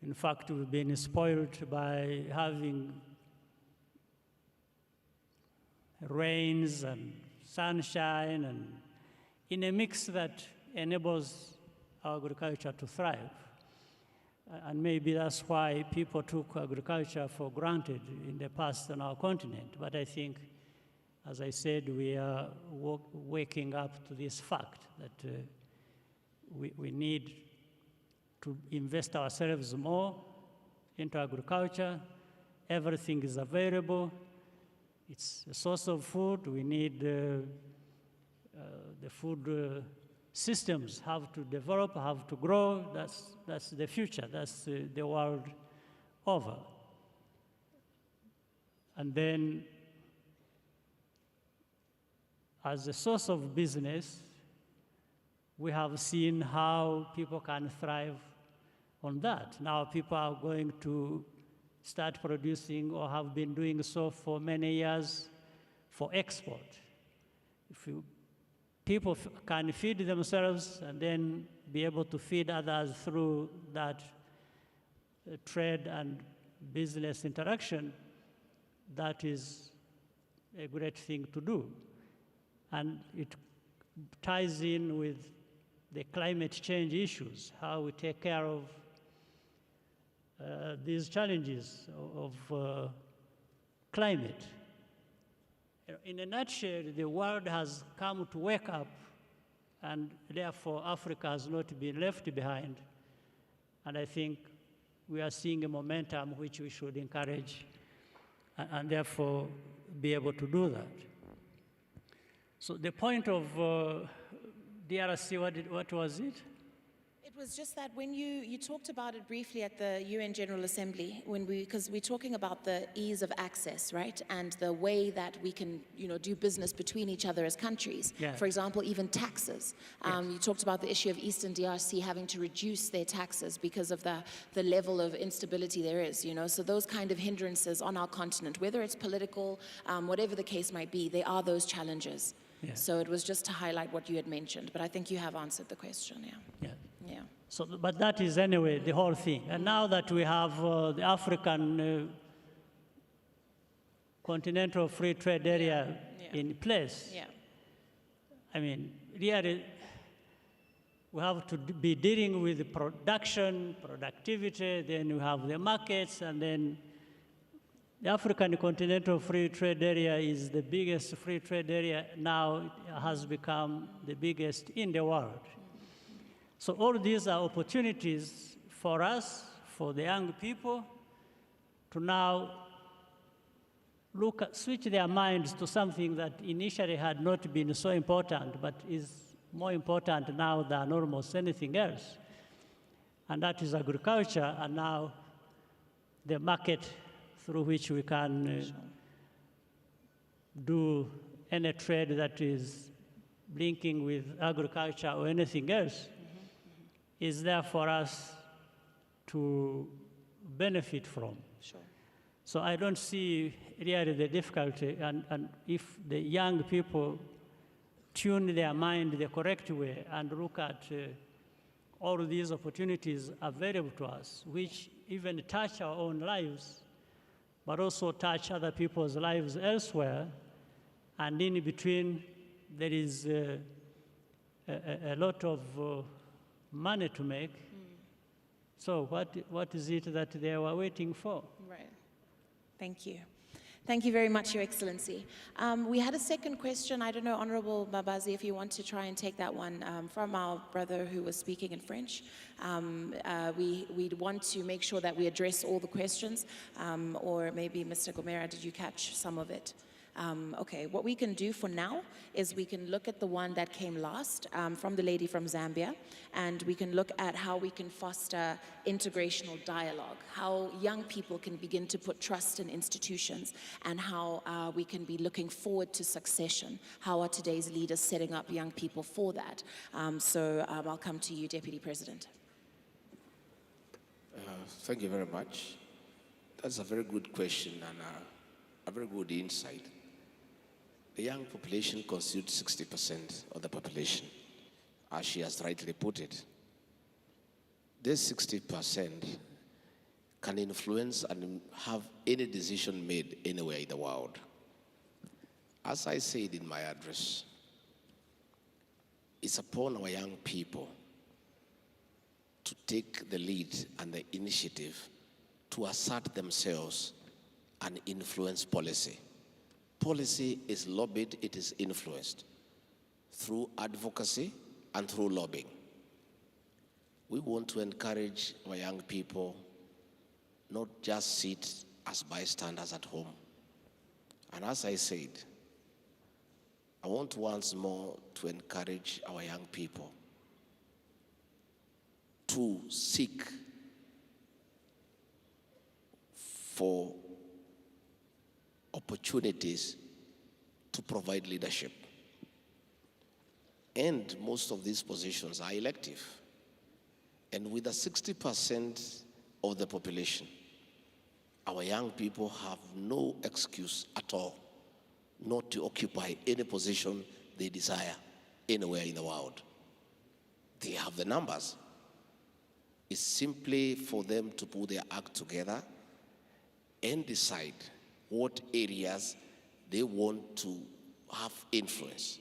in fact, we've been spoiled by having rains and sunshine, and in a mix that enables our agriculture to thrive. And maybe that's why people took agriculture for granted in the past on our continent. But I think, as I said, we are waking up to this fact that we need to invest ourselves more into agriculture. Everything is available. It's a source of food. We need the food systems have to develop, have to grow. That's the future. That's the world over. And then, as a source of business, we have seen how people can thrive on that. Now people are going to start producing, or have been doing so for many years, for export. People can feed themselves and then be able to feed others through that trade and business interaction. That is a great thing to do. And it ties in with the climate change issues, how we take care of these challenges of climate. In a nutshell, the world has come to wake up, and therefore Africa has not been left behind. And I think we are seeing a momentum which we should encourage, and therefore be able to do that. So the point of DRC, what was it? It was just that when you talked about it briefly at the UN General Assembly, because we're talking about the ease of access, right? And the way that we can, do business between each other as countries. Yeah. For example, even taxes. Yes. You talked about the issue of Eastern DRC having to reduce their taxes because of the level of instability there is, So those kind of hindrances on our continent, whether it's political, whatever the case might be, they are those challenges. Yeah. So it was just to highlight what you had mentioned, but I think you have answered the question, yeah. Yeah. Yeah. So, but that is anyway the whole thing. And now that we have the African Continental Free Trade Area in place, I mean, really, we have to be dealing with the production, productivity, then we have the markets, and then the African Continental Free Trade Area is the biggest free trade area now. It has become the biggest in the world. So all these are opportunities for us, for the young people, to now switch their minds to something that initially had not been so important, but is more important now than almost anything else. And that is agriculture, and now the market through which we can do any trade that is linking with agriculture or anything else. is there for us to benefit from. Sure. So I don't see really the difficulty, and if the young people tune their mind the correct way and look at all these opportunities available to us, which even touch our own lives, but also touch other people's lives elsewhere, and in between there is a lot of money to make. So what is it that they were waiting for? Right. Thank you. Thank you very much, Your Excellency. We had a second question. I don't know, Honorable Babazi, if you want to try and take that one from our brother who was speaking in French. We'd want to make sure that we address all the questions, or maybe Mr. Gomera, did you catch some of it? Okay, what we can do for now is we can look at the one that came last from the lady from Zambia, and we can look at how we can foster integrational dialogue, how young people can begin to put trust in institutions, and how we can be looking forward to succession. How are today's leaders setting up young people for that? I'll come to you, Deputy President. Thank you very much. That's a very good question and a very good insight. The young population constitutes 60% of the population, as she has rightly put it. This 60% can influence and have any decision made anywhere in the world. As I said in my address, it's upon our young people to take the lead and the initiative to assert themselves and influence policy. Policy is lobbied, it is influenced through advocacy and through lobbying. We want to encourage our young people not just sit as bystanders at home. And as I said, I want once more to encourage our young people to seek for opportunities to provide leadership. And most of these positions are elective. And with the 60% of the population, our young people have no excuse at all not to occupy any position they desire anywhere in the world. They have the numbers. It's simply for them to put their act together and decide what areas they want to have influence.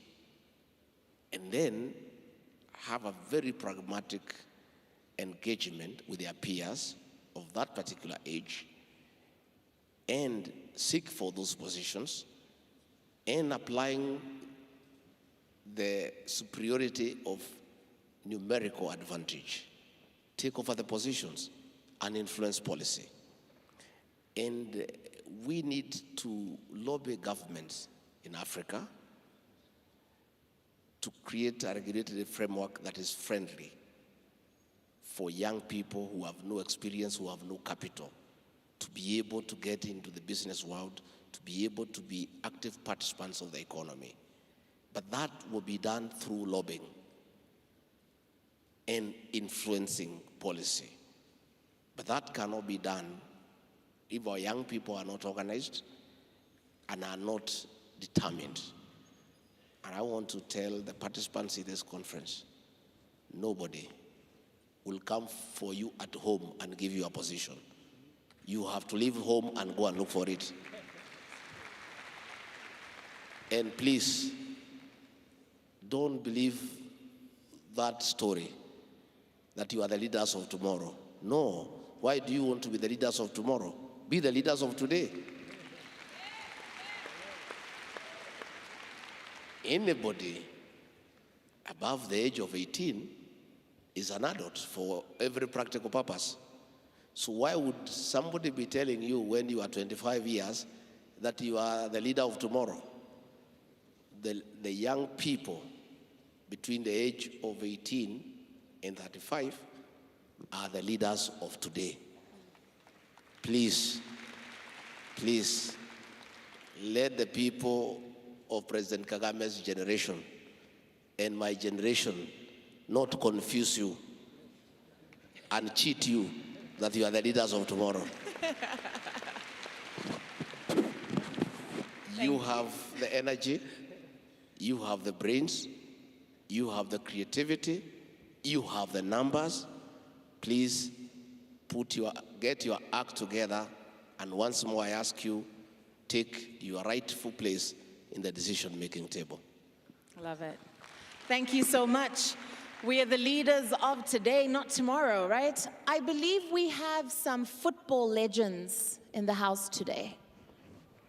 And then have a very pragmatic engagement with their peers of that particular age and seek for those positions and applying the superiority of numerical advantage, take over the positions and influence policy. And we need to lobby governments in Africa to create a regulatory framework that is friendly for young people who have no experience, who have no capital, to be able to get into the business world, to be able to be active participants of the economy. But that will be done through lobbying and influencing policy. But that cannot be done if our young people are not organized and are not determined. And I want to tell the participants in this conference, nobody will come for you at home and give you a position. You have to leave home and go and look for it. And please, don't believe that story that you are the leaders of tomorrow. No. Why do you want to be the leaders of tomorrow? Be the leaders of today. Anybody above the age of 18 is an adult for every practical purpose. So why would somebody be telling you when you are 25 years that you are the leader of tomorrow? The young people between the age of 18 and 35 are the leaders of today. Please, please, let the people of President Kagame's generation and my generation not confuse you and cheat you that you are the leaders of tomorrow. You have the energy, you have the brains, you have the creativity, you have the numbers. Please get your act together, and once more I ask you, take your rightful place in the decision-making table. Love it. Thank you so much. We are the leaders of today, not tomorrow, right? I believe we have some football legends in the house today.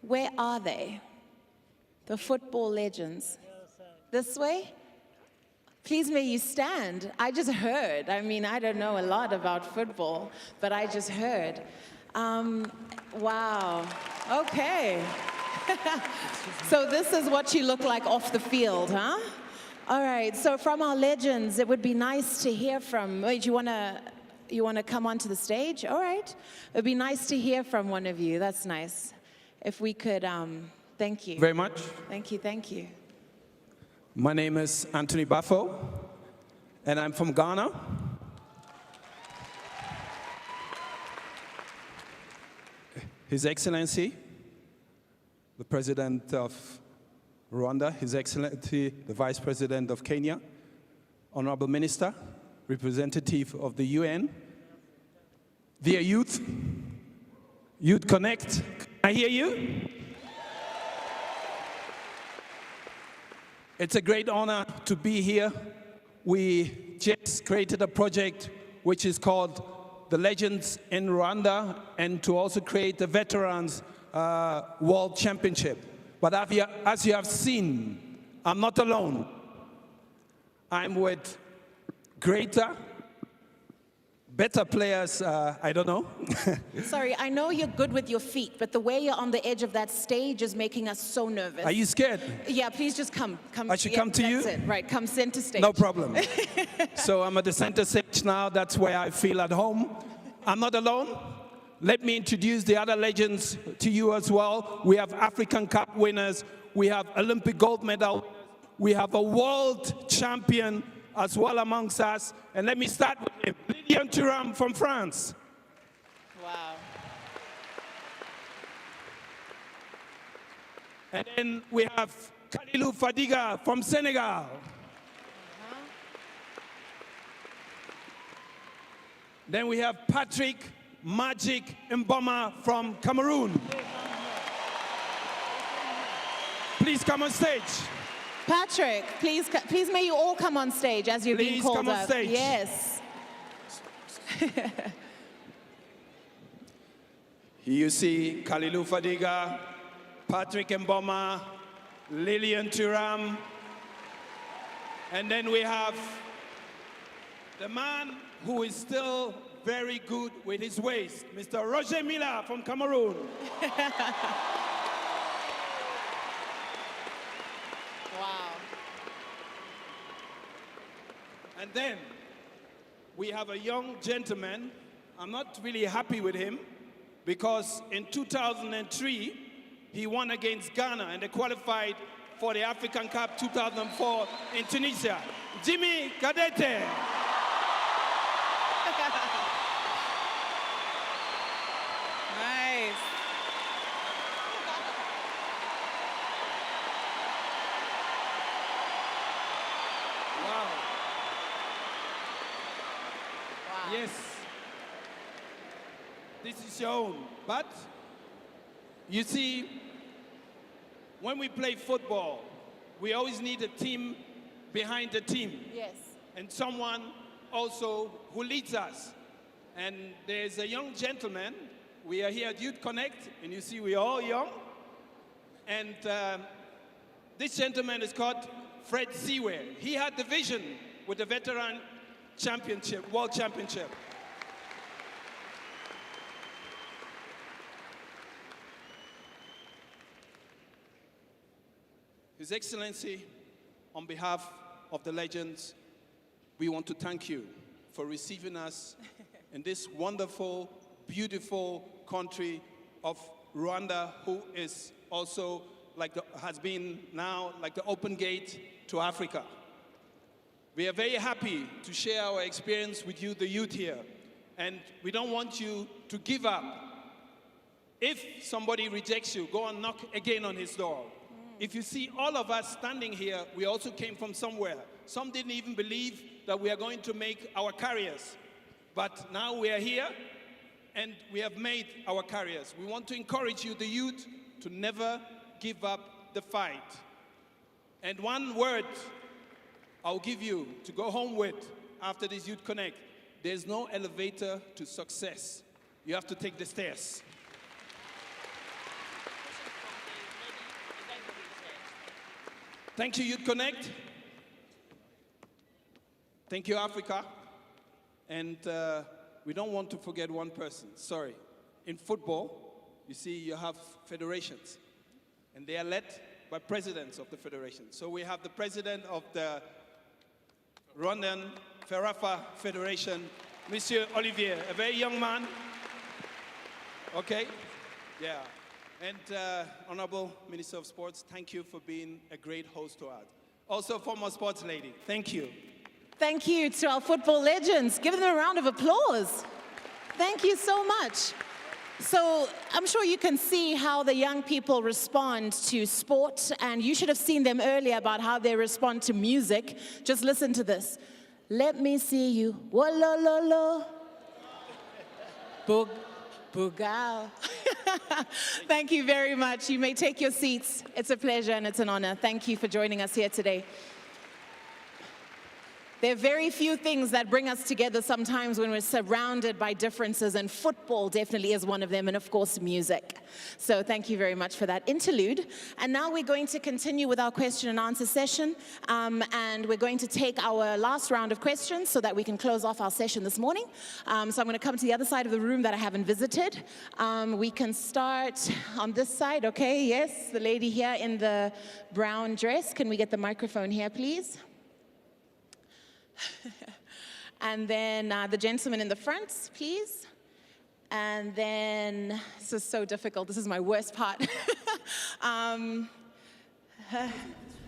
Where are they? The football legends. This way? Please may you stand. I just heard. I mean, I don't know a lot about football, but I just heard. Wow. Okay. So this is what you look like off the field, huh? All right. So from our legends, it would be nice to hear from. Wait, you wanna come onto the stage? All right. It'd be nice to hear from one of you. That's nice. If we could. Thank you. Very much. Thank you. Thank you. My name is Anthony Bafo, and I'm from Ghana. His Excellency, the President of Rwanda, His Excellency, the Vice President of Kenya, Honorable Minister, Representative of the UN, dear youth, YouthConnekt, can I hear you? It's a great honor to be here. We just created a project which is called The Legends in Rwanda, and to also create the Veterans World Championship. But as you have seen, I'm not alone. I'm with better players, I don't know. Sorry, I know you're good with your feet, but the way you're on the edge of that stage is making us so nervous. Are you scared? Yeah, please just come. I should come to you? That's it. Right, come center stage. No problem. So I'm at the center stage now. That's where I feel at home. I'm not alone. Let me introduce the other legends to you as well. We have African Cup winners. We have Olympic gold medal. We have a world champion as well amongst us. And let me start with him, Lilian Thuram from France. Wow. And then we have Kalilou Fadiga from Senegal. Then we have Patrick Magic Mboma from Cameroon. Please come on stage. Patrick, please may you all come on stage as you're being called up. Please come on stage. Yes. You see Kalilou Fadiga, Patrick Mboma, Lilian Thuram, and then we have the man who is still very good with his waist, Mr. Roger Mila from Cameroon. Wow. And then we have a young gentleman. I'm not really happy with him because in 2003, he won against Ghana and they qualified for the African Cup 2004 in Tunisia. Jimmy Kadete. Nice. Wow. Yes. This is your own. But you see, when we play football, we always need a team behind the team. Yes. And someone also who leads us. And there's a young gentleman. We are here at YouthConnekt, and you see we're all young. And this gentleman is called Fred Seaway. He had the vision with the Veteran Championship, World Championship. His Excellency, on behalf of the legends, we want to thank you for receiving us in this wonderful, beautiful country of Rwanda, who is also has been now like the open gate to Africa. We are very happy to share our experience with you, the youth here. and we don't want you to give up. If somebody rejects you, go and knock again on his door. If you see all of us standing here, we also came from somewhere. Some didn't even believe that we are going to make our careers. But now we are here, and we have made our careers. We want to encourage you, the youth, to never give up the fight. And one word I'll give you to go home with after this YouthConnekt: there's no elevator to success. You have to take the stairs. Thank you, YouthConnekt. Thank you, Africa. And we don't want to forget one person. Sorry. In football, you see, you have federations, and they are led by presidents of the federation. So we have the president of the Rwandan Ferrafa Federation, Monsieur Olivier, a very young man. Okay? Yeah. And Honorable Minister of Sports, thank you for being a great host to us. Also, former sports lady, thank you. Thank you to our football legends. Give them a round of applause. Thank you so much. So I'm sure you can see how the young people respond to sport, and you should have seen them earlier about how they respond to music. Just listen to this. Let me see you. Whoa-lo-lo-lo. Bugao. Thank you very much. You may take your seats. It's a pleasure and it's an honor. Thank you for joining us here today. There are very few things that bring us together sometimes when we're surrounded by differences, and football definitely is one of them, and of course music. So thank you very much for that interlude. And now we're going to continue with our question and answer session, and we're going to take our last round of questions so that we can close off our session this morning. So I'm going to come to the other side of the room that I haven't visited. We can start on this side, okay? Yes, the lady here in the brown dress. Can we get the microphone here, please? And then the gentleman in the front, please. And then, this is so difficult. This is my worst part. I'm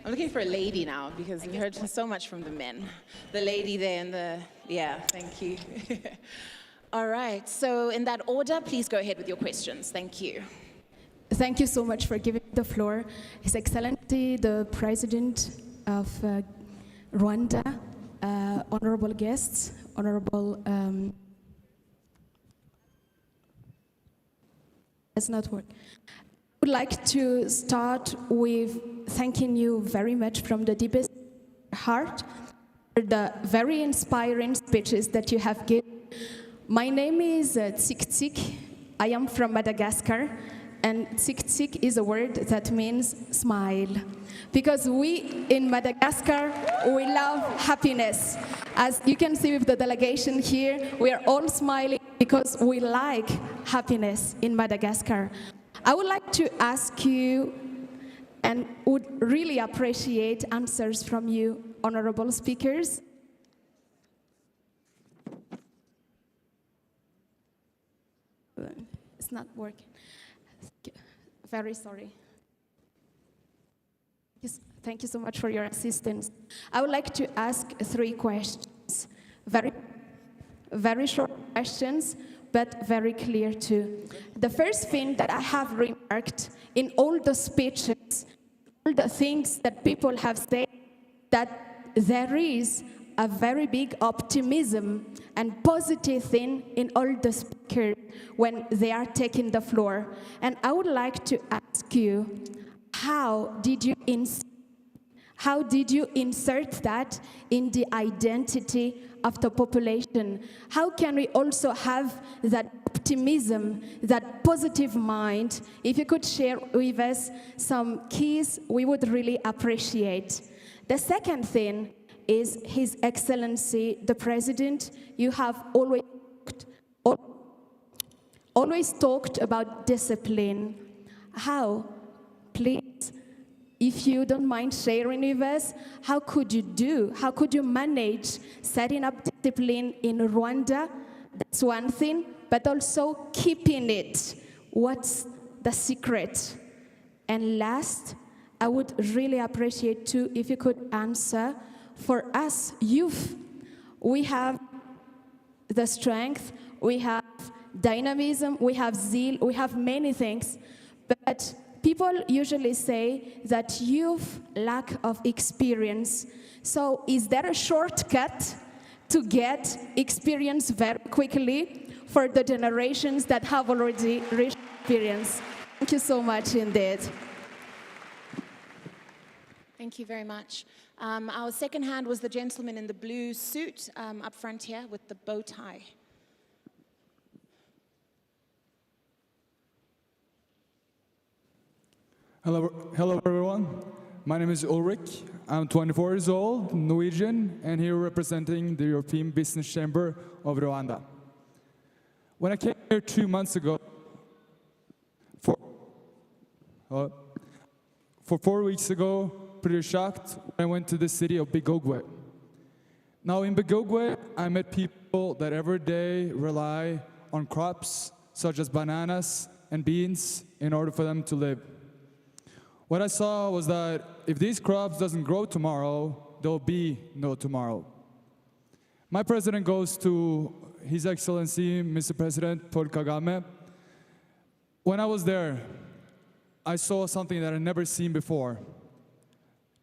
looking for a lady now because we heard so much from the men. The lady there in the, yeah, thank you. All right, so in that order, please go ahead with your questions. Thank you. Thank you so much for giving the floor. His Excellency, the President of Rwanda, honorable guests, honorable, it's not work. I would like to start with thanking you very much from the deepest heart for the very inspiring speeches that you have given. My name is Tsik Tsik. I am from Madagascar, and Tsik Tsik is a word that means smile. Because we in Madagascar, we love happiness. As you can see with the delegation here, we are all smiling because we like happiness in Madagascar. I would like to ask you, and would really appreciate answers from you, honorable speakers. It's not working. Very sorry. Yes, thank you so much for your assistance. I would like to ask 3 questions. Very short questions, but very clear too. The first thing that I have remarked in all the speeches, all the things that people have said, that there is a very big optimism and positive thing in all the speakers when they are taking the floor. And I would like to ask you, how did you insert that in the identity of the population? How can we also have that optimism, that positive mind? If you could share with us some keys, we would really appreciate. The second thing is His Excellency, the President. You have always talked about discipline. How? Please, if you don't mind sharing with us, how could you manage setting up discipline in Rwanda? That's one thing, but also keeping it. What's the secret? And last, I would really appreciate too if you could answer, for us youth, we have the strength we have dynamism, we have zeal, we have many things. But people usually say that youth lack of experience. So is there a shortcut to get experience very quickly for the generations that have already reached experience? Thank you so much indeed. Thank you very much. Our second hand was the gentleman in the blue suit up front here with the bow tie. Hello everyone. My name is Ulrich. I'm 24 years old, Norwegian, and here representing the European Business Chamber of Rwanda. When I came here 2 months ago, for 4 weeks ago, pretty shocked when I went to the city of Bigogwe. Now in Bigogwe, I met people that every day rely on crops such as bananas and beans in order for them to live. What I saw was that if these crops doesn't grow tomorrow, there'll be no tomorrow. My president goes to His Excellency, Mr. President Paul Kagame. When I was there, I saw something that I'd never seen before.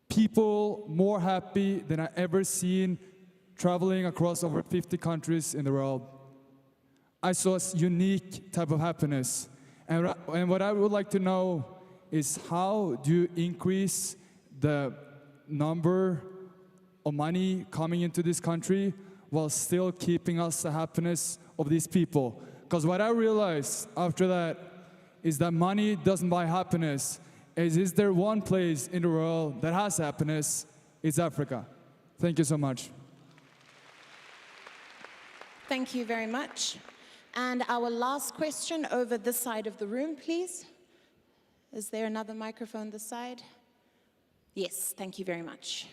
People more happy than I ever seen traveling across over 50 countries in the world. I saw a unique type of happiness. And what I would like to know is how do you increase the number of money coming into this country while still keeping us the happiness of these people? Because what I realized after that is that money doesn't buy happiness. Is there one place in the world that has happiness? It's Africa. Thank you so much. Thank you very much. And our last question over this side of the room, please. Is there another microphone this side? Yes, thank you very much.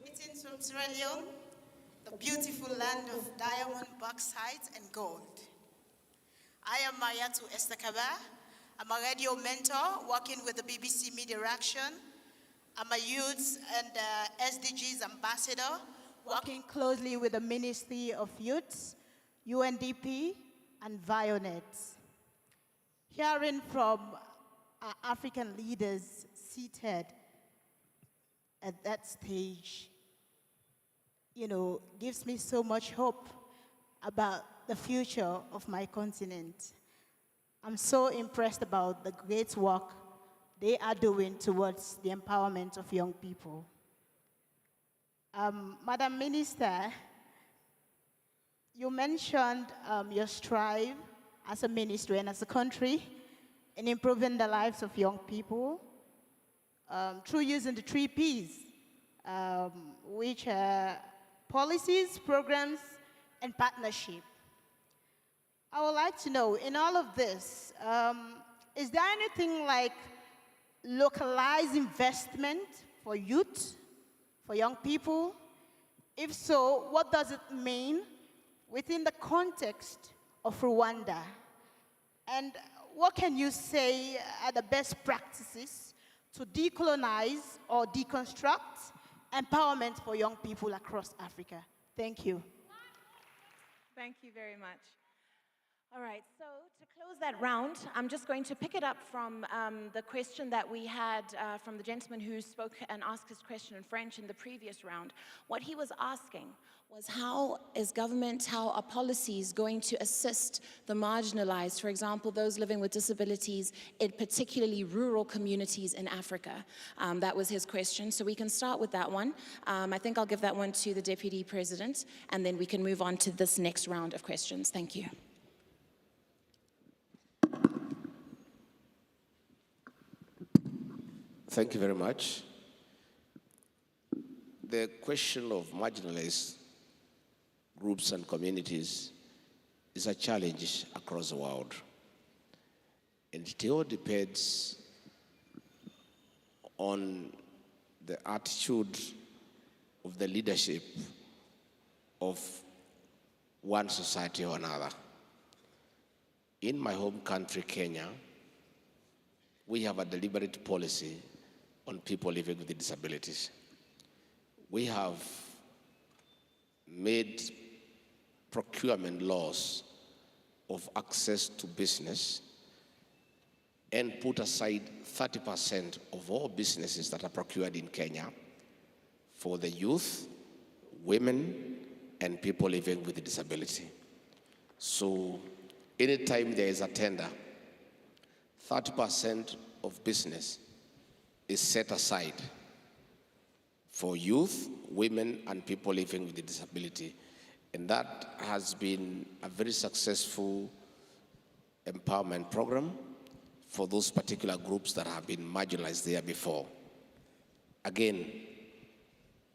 Greetings from Sierra Leone, the beautiful land of diamond, bauxite, and gold. I am Mariatu Estakaba. I'm a radio mentor working with the BBC Media Action. I'm a youth and SDGs ambassador working closely with the Ministry of Youth, UNDP, and Vionet. Hearing from our African leaders seated at that stage, gives me so much hope about the future of my continent. I'm so impressed about the great work they are doing towards the empowerment of young people. Madam Minister, you mentioned your strive as a ministry and as a country in improving the lives of young people through using the 3 Ps, which are policies, programs, and partnership. I would like to know, in all of this, is there anything like localized investment for youth, for young people? If so, what does it mean within the context of Rwanda? And what can you say are the best practices to decolonize or deconstruct empowerment for young people across Africa? Thank you. Thank you very much. All right, so to close that round, I'm just going to pick it up from the question that we had from the gentleman who spoke and asked his question in French in the previous round. What he was asking was how is government, how are policies going to assist the marginalized, for example, those living with disabilities in particularly rural communities in Africa? That was his question, so we can start with that one. I think I'll give that one to the Deputy President, and then we can move on to this next round of questions. Thank you. Thank you very much. The question of marginalized groups and communities is a challenge across the world. And it all depends on the attitude of the leadership of one society or another. In my home country, Kenya, we have a deliberate policy on people living with disabilities. We have made procurement laws of access to business and put aside 30% of all businesses that are procured in Kenya for the youth, women, and people living with a disability. So anytime there is a tender, 30% of business is set aside for youth, women, and people living with a disability. And that has been a very successful empowerment program for those particular groups that have been marginalized there before. Again,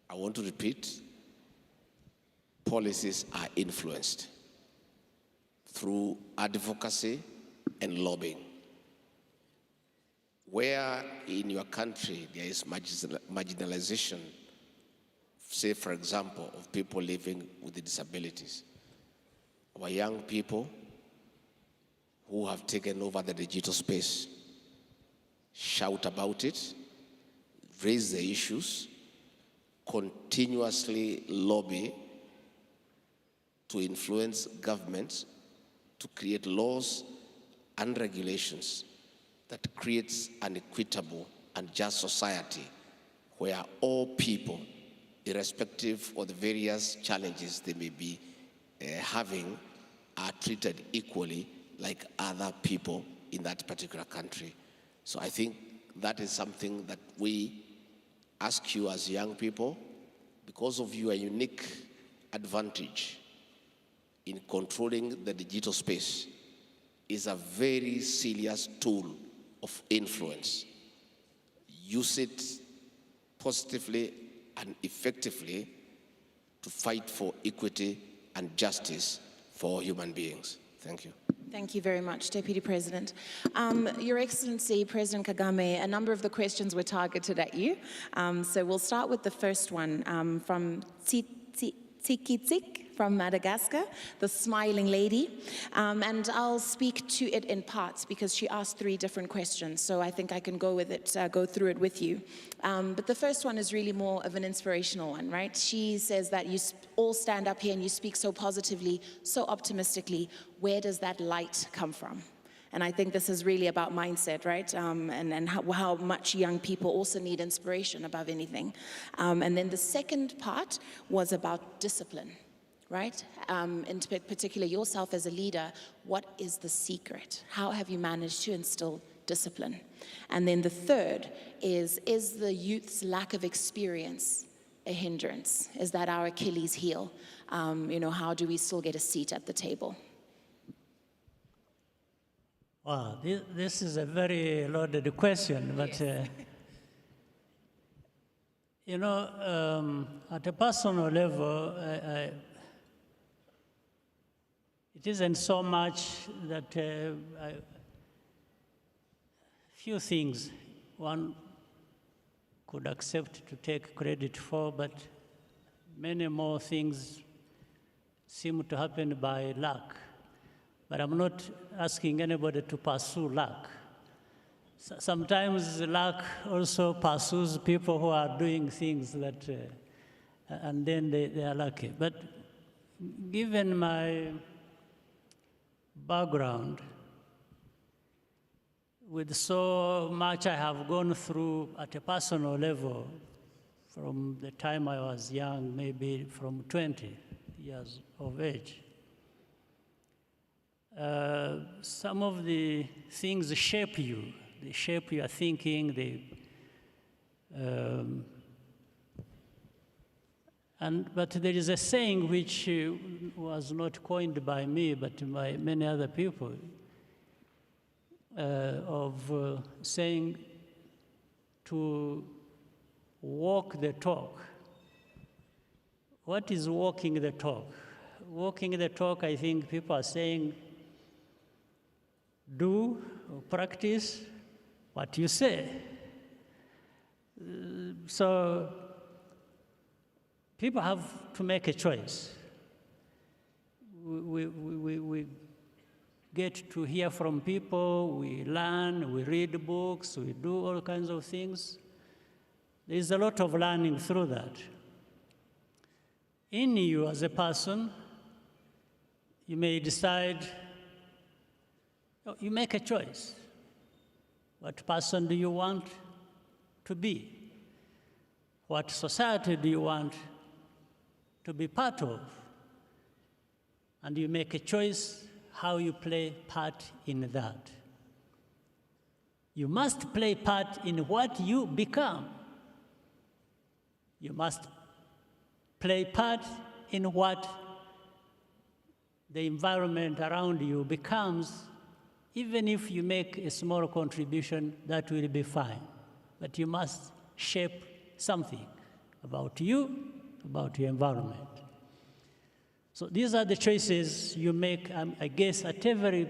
I want to repeat, policies are influenced through advocacy and lobbying. Where in your country there is marginalization, say for example, of people living with disabilities, our young people who have taken over the digital space shout about it, raise the issues, continuously lobby to influence governments to create laws and regulations that creates an equitable and just society where all people, irrespective of the various challenges they may be having, are treated equally like other people in that particular country. So I think that is something that we ask you as young people, because of your unique advantage in controlling the digital space, is a very serious tool of influence. Use it positively and effectively to fight for equity and justice for all human beings. Thank you. Thank you very much, Deputy President. Your Excellency, President Kagame, a number of the questions were targeted at you. So we'll start with the first one from Tiki from Madagascar, the smiling lady. And I'll speak to it in parts because she asked 3 different questions. So I think I can go through it with you. But the first one is really more of an inspirational one, right? She says that you all stand up here and you speak so positively, so optimistically. Where does that light come from? And I think this is really about mindset, right? And how much young people also need inspiration above anything. And then the second part was about discipline, right? In particular, yourself as a leader, what is the secret? How have you managed to instill discipline? And then the third is the youth's lack of experience a hindrance? Is that our Achilles heel? How do we still get a seat at the table? Wow, this is a very loaded question, but Yes. At a personal level, it isn't so much that few things one could accept to take credit for, but many more things seem to happen by luck. But I'm not asking anybody to pursue luck. Sometimes luck also pursues people who are doing things that, and then they are lucky. But given my background, with so much I have gone through at a personal level from the time I was young, maybe from 20 years of age, some of the things shape you. They shape your thinking. But there is a saying which was not coined by me, but by many other people, of saying to walk the talk. What is walking the talk? Walking the talk, I think people are saying, do or practice what you say. So people have to make a choice. We get to hear from people, we learn, we read books, we do all kinds of things. There's a lot of learning through that. in you as a person, you may decide, you make a choice. What person do you want to be? What society do you want to be part of? And you make a choice how you play part in that. You must play part in what you become. You must play part in what the environment around you becomes. Even if you make a small contribution, that will be fine. But you must shape something about you, about your environment. So these are the choices you make, I guess, at every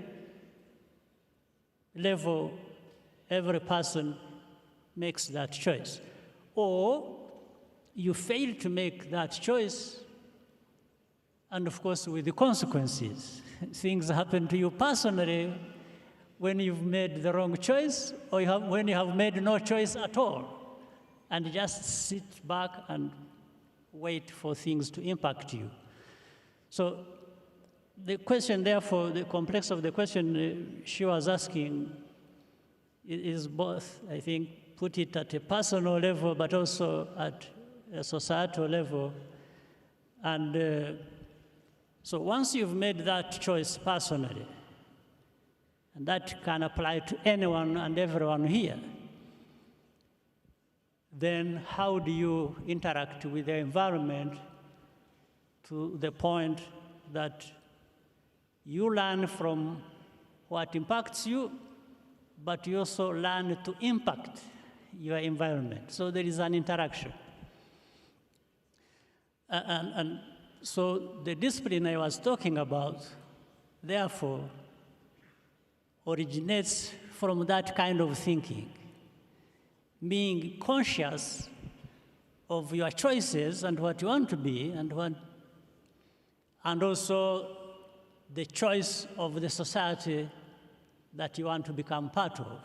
level. Every person makes that choice. Or you fail to make that choice, and of course with the consequences. Things happen to you personally when you've made the wrong choice, or when you have made no choice at all, and just sit back and wait for things to impact you. So the question, therefore, the complex of the question she was asking is both, I think, put it at a personal level, but also at a societal level. And so once you've made that choice personally, and that can apply to anyone and everyone here, then how do you interact with the environment to the point that you learn from what impacts you, but you also learn to impact your environment. So there is an interaction. And so the discipline I was talking about, therefore, originates from that kind of thinking, being conscious of your choices and what you want to be, and also the choice of the society that you want to become part of.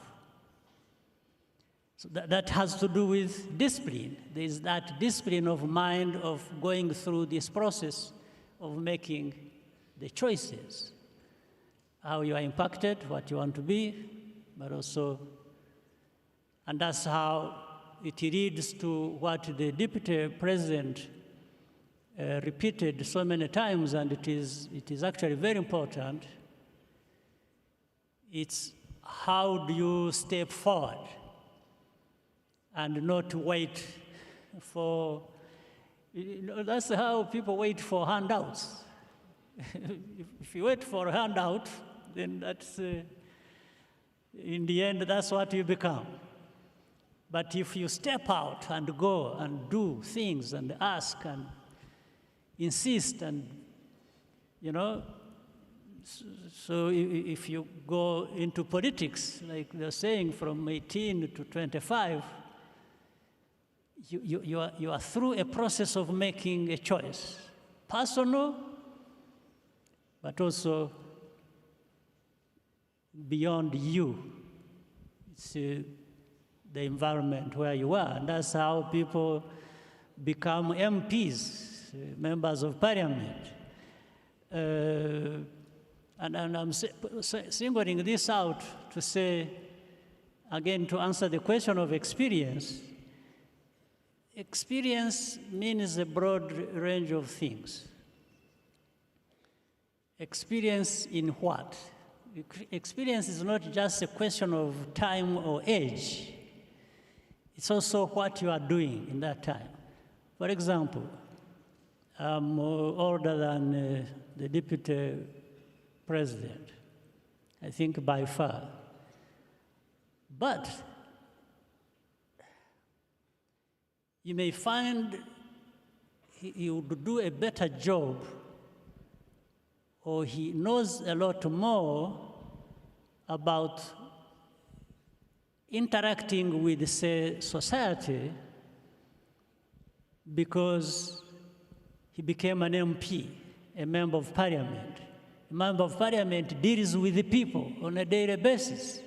So that has to do with discipline. There is that discipline of mind of going through this process of making the choices, how you are impacted, what you want to be, but also, and that's how it leads to what the Deputy President repeated so many times, and it is actually very important. It's how do you step forward and not wait for, that's how people wait for handouts. If you wait for a handout, then that's, in the end, that's what you become. But if you step out and go and do things and ask and insist and, so if you go into politics, like they're saying, from 18 to 25, you are through a process of making a choice, personal, but also beyond you. It's the environment where you are, and that's how people become MPs, members of parliament. And I'm singling this out to say, again, to answer the question of experience. Experience means a broad range of things. Experience in what? Experience is not just a question of time or age. It's also what you are doing in that time. For example, I'm older than the Deputy President, I think by far. But you may find he would do a better job, or he knows a lot more about interacting with, say, society, because he became an MP, a member of parliament. A member of parliament deals with the people on a daily basis.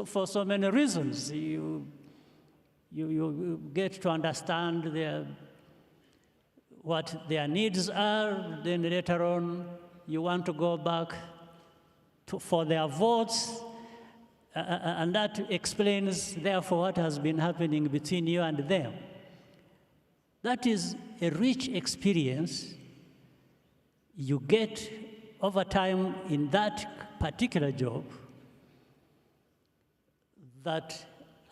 For so many reasons, you get to understand what their needs are, then later on you want to go back for their votes, and that explains, therefore, what has been happening between you and them. That is a rich experience you get over time in that particular job that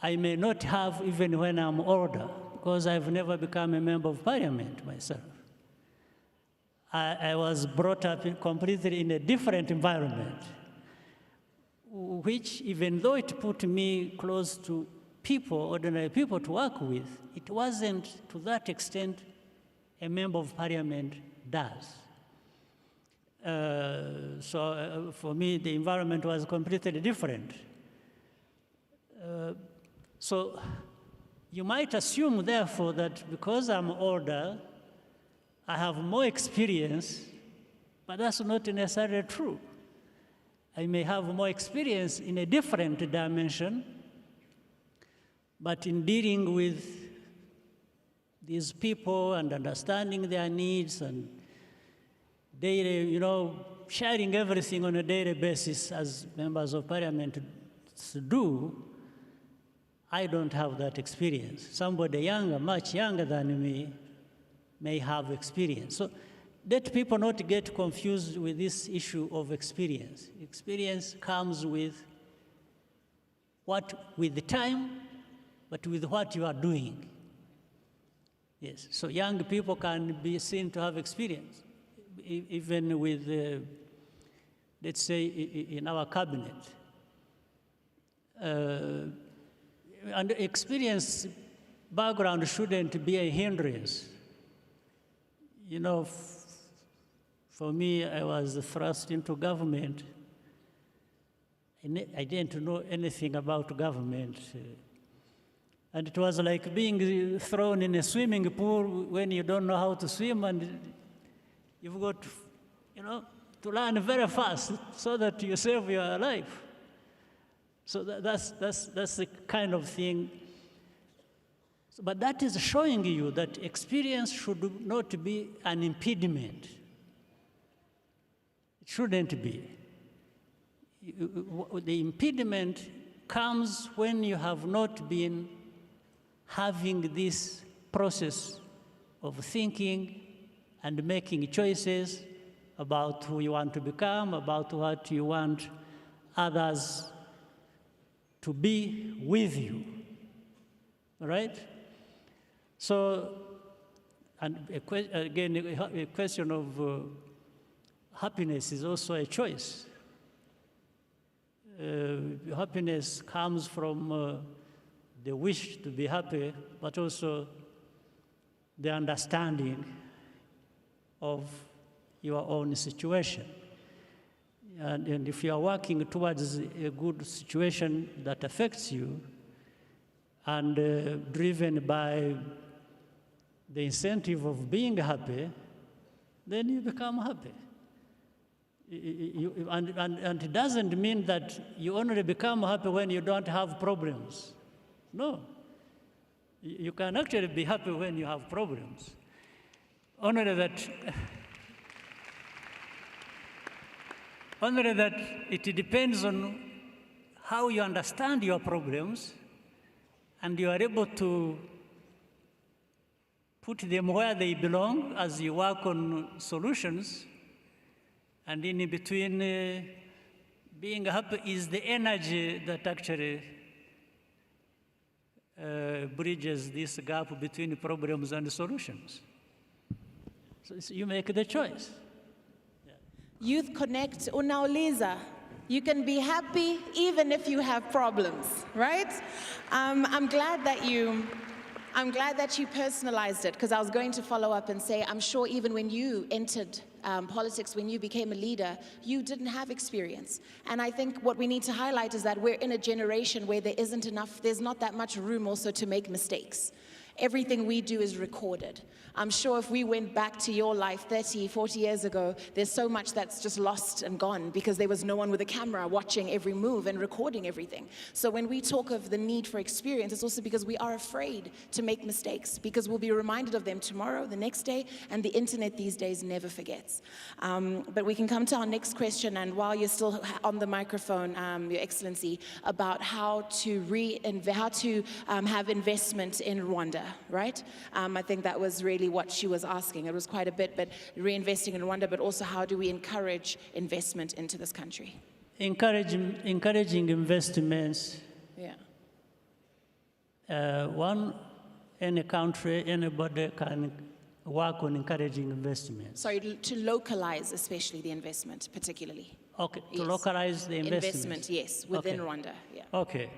I may not have even when I'm older, because I've never become a member of parliament myself. I was brought up completely in a different environment, which, even though it put me close to people, ordinary people to work with, it wasn't to that extent a member of parliament does. For me, the environment was completely different. So you might assume, therefore, that because I'm older, I have more experience, but that's not necessarily true. I may have more experience in a different dimension, but in dealing with these people and understanding their needs and daily, sharing everything on a daily basis as members of parliament do, I don't have that experience. Somebody younger, much younger than me, may have experience. So let people not get confused with this issue of experience. Experience comes with the time, but with what you are doing. Yes, so young people can be seen to have experience, even with, let's say, in our cabinet. And experience background shouldn't be a hindrance. For me, I was thrust into government. I didn't know anything about government. And it was like being thrown in a swimming pool when you don't know how to swim, and you've got, to learn very fast so that you save your life. So that's the kind of thing. But that is showing you that experience should not be an impediment. It shouldn't be. The impediment comes when you have not been having this process of thinking and making choices about who you want to become, about what you want others to be with you, right? So, and again, a question of happiness is also a choice. Happiness comes from the wish to be happy, but also the understanding of your own situation. And if you are working towards a good situation that affects you and driven by the incentive of being happy, then you become happy. And it doesn't mean that you only become happy when you don't have problems. No. You can actually be happy when you have problems. Only that it depends on how you understand your problems, and you are able to put them where they belong as you work on solutions. And in between, being happy is the energy that actually bridges this gap between problems and solutions. So you make the choice. YouthConnekt unauliza. You can be happy even if you have problems, right? I'm glad that you personalized it, because I was going to follow up and say, I'm sure even when you entered politics, when you became a leader, you didn't have experience. And I think what we need to highlight is that we're in a generation where there's not that much room also to make mistakes. Everything we do is recorded. I'm sure if we went back to your life 30, 40 years ago, there's so much that's just lost and gone because there was no one with a camera watching every move and recording everything. So when we talk of the need for experience, it's also because we are afraid to make mistakes because we'll be reminded of them tomorrow, the next day, and the internet these days never forgets. But we can come to our next question, and while you're still on the microphone, Your Excellency, about how to have investment in Rwanda, right? I think that was really what she was asking. It was quite a bit, but reinvesting in Rwanda, but also how do we encourage investment into this country? Encouraging investments. Yeah. Any country, anybody can work on encouraging investments. Sorry, to localize especially the investment, particularly. Okay, to Yes. localize the investment. Investment, yes, within Okay. Rwanda, yeah. Okay.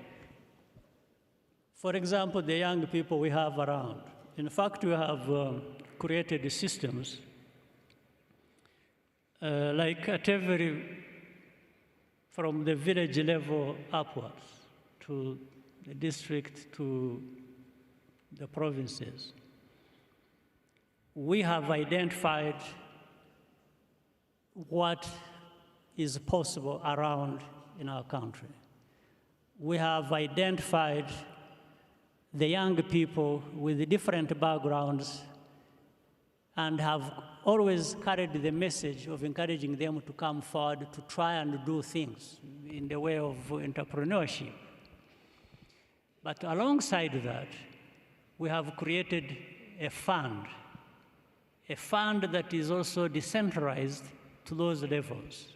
For example, the young people we have around. In fact, we have created systems like at from the village level upwards to the district to the provinces. We have identified what is possible around in our country. We have identified the young people with different backgrounds and have always carried the message of encouraging them to come forward to try and do things in the way of entrepreneurship. But alongside that, we have created a fund that is also decentralized to those levels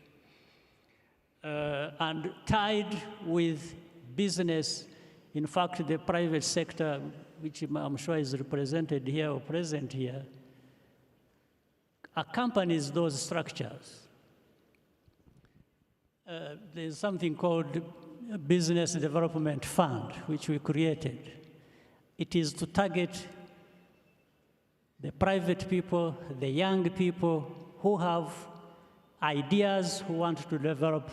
and tied with business. In fact, the private sector, which I'm sure is represented here or present here, accompanies those structures. There's something called a Business Development Fund, which we created. It is to target the private people, the young people who have ideas, who want to develop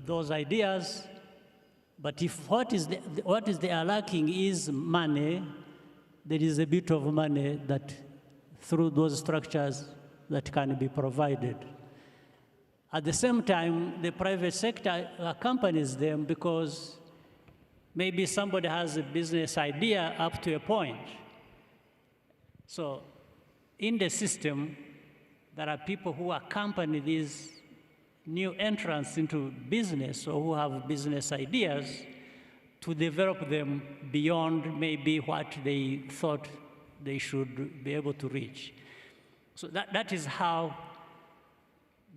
those ideas. But if what is they are lacking is money, there is a bit of money that through those structures that can be provided. At the same time, the private sector accompanies them because maybe somebody has a business idea up to a point. So in the system, there are people who accompany these new entrants into business or who have business ideas to develop them beyond maybe what they thought they should be able to reach. So that is how,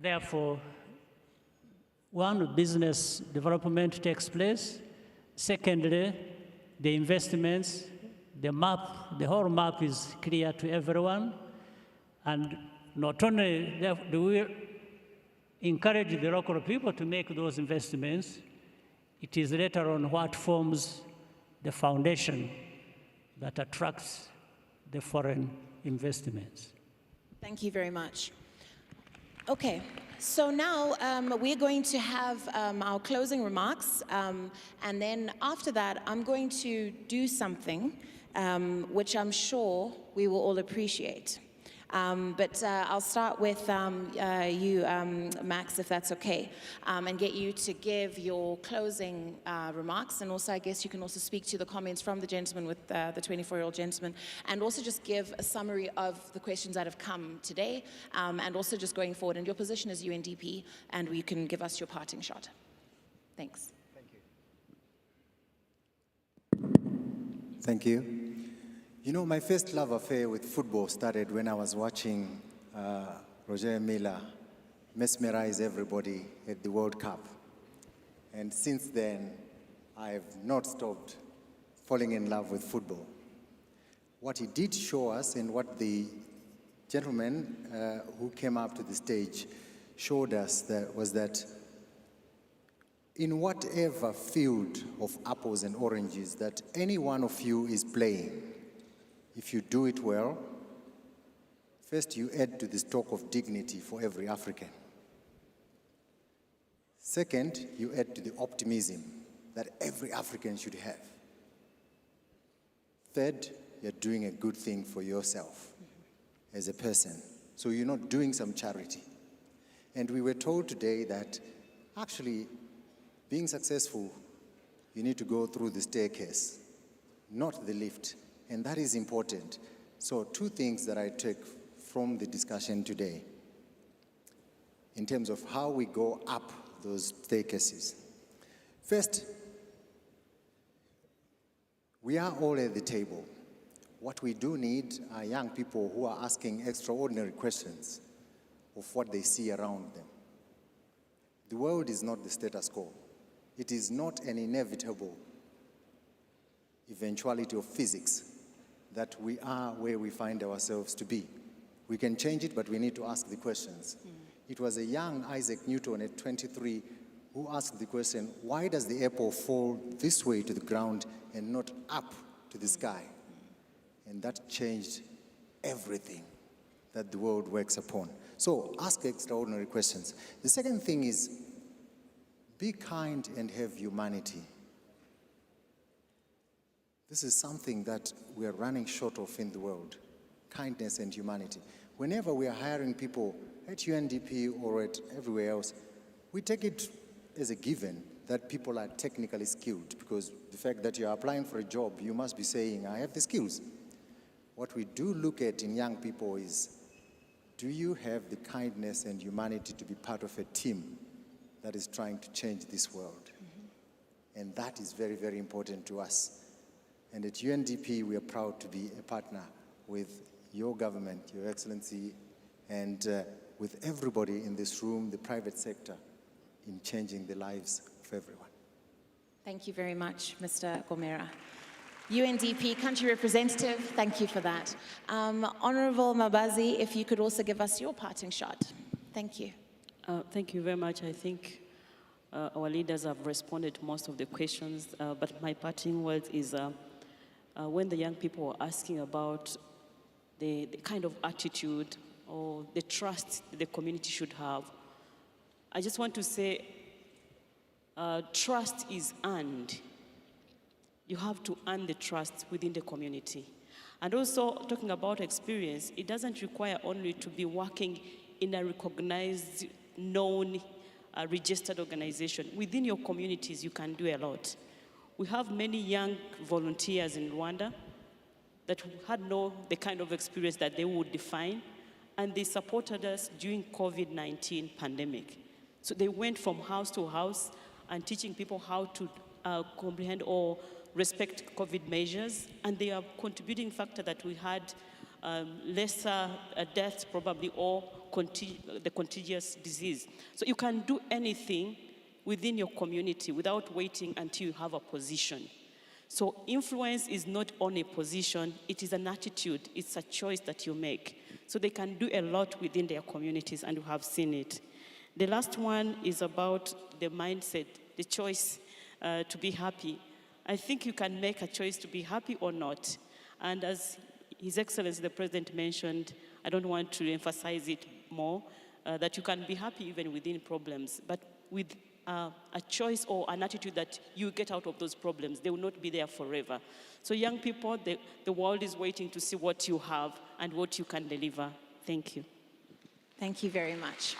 therefore, one, business development takes place. Secondly, the investments, the map, the whole map is clear to everyone. And not only do we encourage the local people to make those investments, it is later on what forms the foundation that attracts the foreign investments. Thank you very much. Okay, so now we're going to have our closing remarks, and then after that, I'm going to do something which I'm sure we will all appreciate. But I'll start with you, Max, if that's okay, and get you to give your closing remarks. And also, I guess you can also speak to the comments from the gentleman with the 24-year-old gentleman, and also just give a summary of the questions that have come today, and also just going forward, and your position as UNDP, and you can give us your parting shot. Thanks. Thank you. You know, my first love affair with football started when I was watching Roger Milla mesmerize everybody at the World Cup. And since then, I have not stopped falling in love with football. What he did show us, and what the gentleman who came up to the stage showed us, was that in whatever field of apples and oranges that any one of you is playing, if you do it well, first you add to the stock of dignity for every African. Second, you add to the optimism that every African should have. Third, you're doing a good thing for yourself as a person. So you're not doing some charity. And we were told today that actually being successful, you need to go through the staircase, not the lift. And that is important. So 2 things that I took from the discussion today in terms of how we go up those staircases. First, we are all at the table. What we do need are young people who are asking extraordinary questions of what they see around them. The world is not the status quo. It is not an inevitable eventuality of physics that we are where we find ourselves to be. We can change it, but we need to ask the questions. It was a young Isaac Newton at 23 who asked the question, why does the apple fall this way to the ground and not up to the sky? And that changed everything that the world works upon. So ask extraordinary questions. The second thing is, be kind and have humanity. This is something that we are running short of in the world, kindness and humanity. Whenever we are hiring people at UNDP or at everywhere else, we take it as a given that people are technically skilled, because the fact that you're applying for a job, you must be saying, I have the skills. What we do look at in young people is, do you have the kindness and humanity to be part of a team that is trying to change this world? And that is very, very important to us. And at UNDP, we are proud to be a partner with your government, Your Excellency, and with everybody in this room, the private sector, in changing the lives of everyone. Thank you very much, Mr. Gomera. UNDP Country Representative, thank you for that. Honorable Mabazi, if you could also give us your parting shot. Thank you. Thank you very much. I think our leaders have responded to most of the questions, but my parting words is when the young people are asking about the kind of attitude or the trust the community should have, I just want to say trust is earned. You have to earn the trust within the community. And also, talking about experience, it doesn't require only to be working in a recognized, known, registered organization. Within your communities, you can do a lot. We have many young volunteers in Rwanda that had the kind of experience that they would define, and they supported us during COVID-19 pandemic. So they went from house to house and teaching people how to comprehend or respect COVID measures, and they are contributing factor that we had lesser deaths probably, or the contagious disease. So you can do anything within your community without waiting until you have a position. So influence is not on a position, it is an attitude, it's a choice that you make. So they can do a lot within their communities, and we have seen it. The last one is about the mindset, the choice to be happy. I think you can make a choice to be happy or not. And as His Excellency the President mentioned, I don't want to emphasize it more, that you can be happy even within problems, but with a choice or an attitude that you get out of those problems, they will not be there forever. So young people, the world is waiting to see what you have and what you can deliver. Thank you. Thank you very much.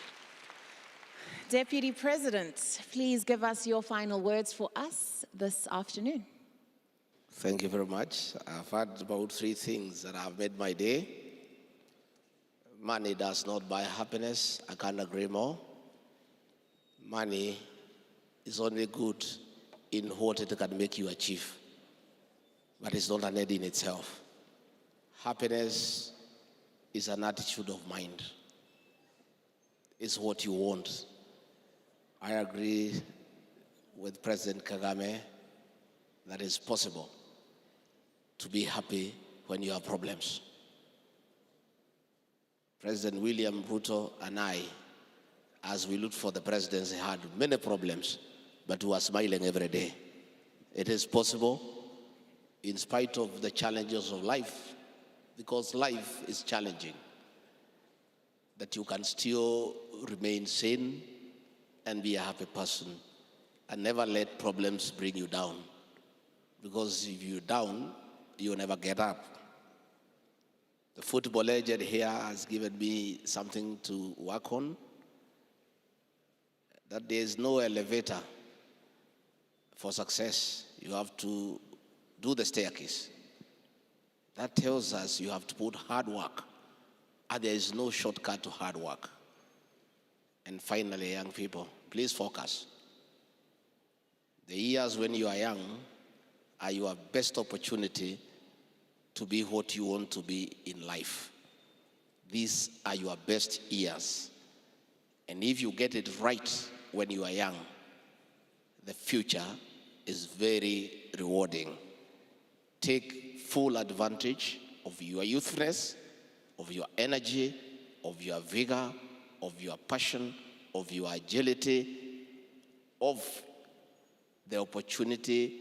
Deputy President, please give us your final words for us this afternoon. Thank you very much. I've had about 3 things that have made my day. Money does not buy happiness. I can't agree more. Money is only good in what it can make you achieve, but it's not an end in itself. Happiness is an attitude of mind. It's what you want. I agree with President Kagame that it's possible to be happy when you have problems. President William Ruto and I, as we looked for the presidency, had many problems, but we were smiling every day. It is possible, in spite of the challenges of life, because life is challenging, that you can still remain sane and be a happy person and never let problems bring you down. Because if you're down, you never get up. The football legend here has given me something to work on, that there is no elevator for success. You have to do the staircase. That tells us you have to put hard work, and there is no shortcut to hard work. And finally, young people, please focus. The years when you are young are your best opportunity to be what you want to be in life. These are your best years. And if you get it right when you are young, the future is very rewarding. Take full advantage of your youthfulness, of your energy, of your vigor, of your passion, of your agility, of the opportunity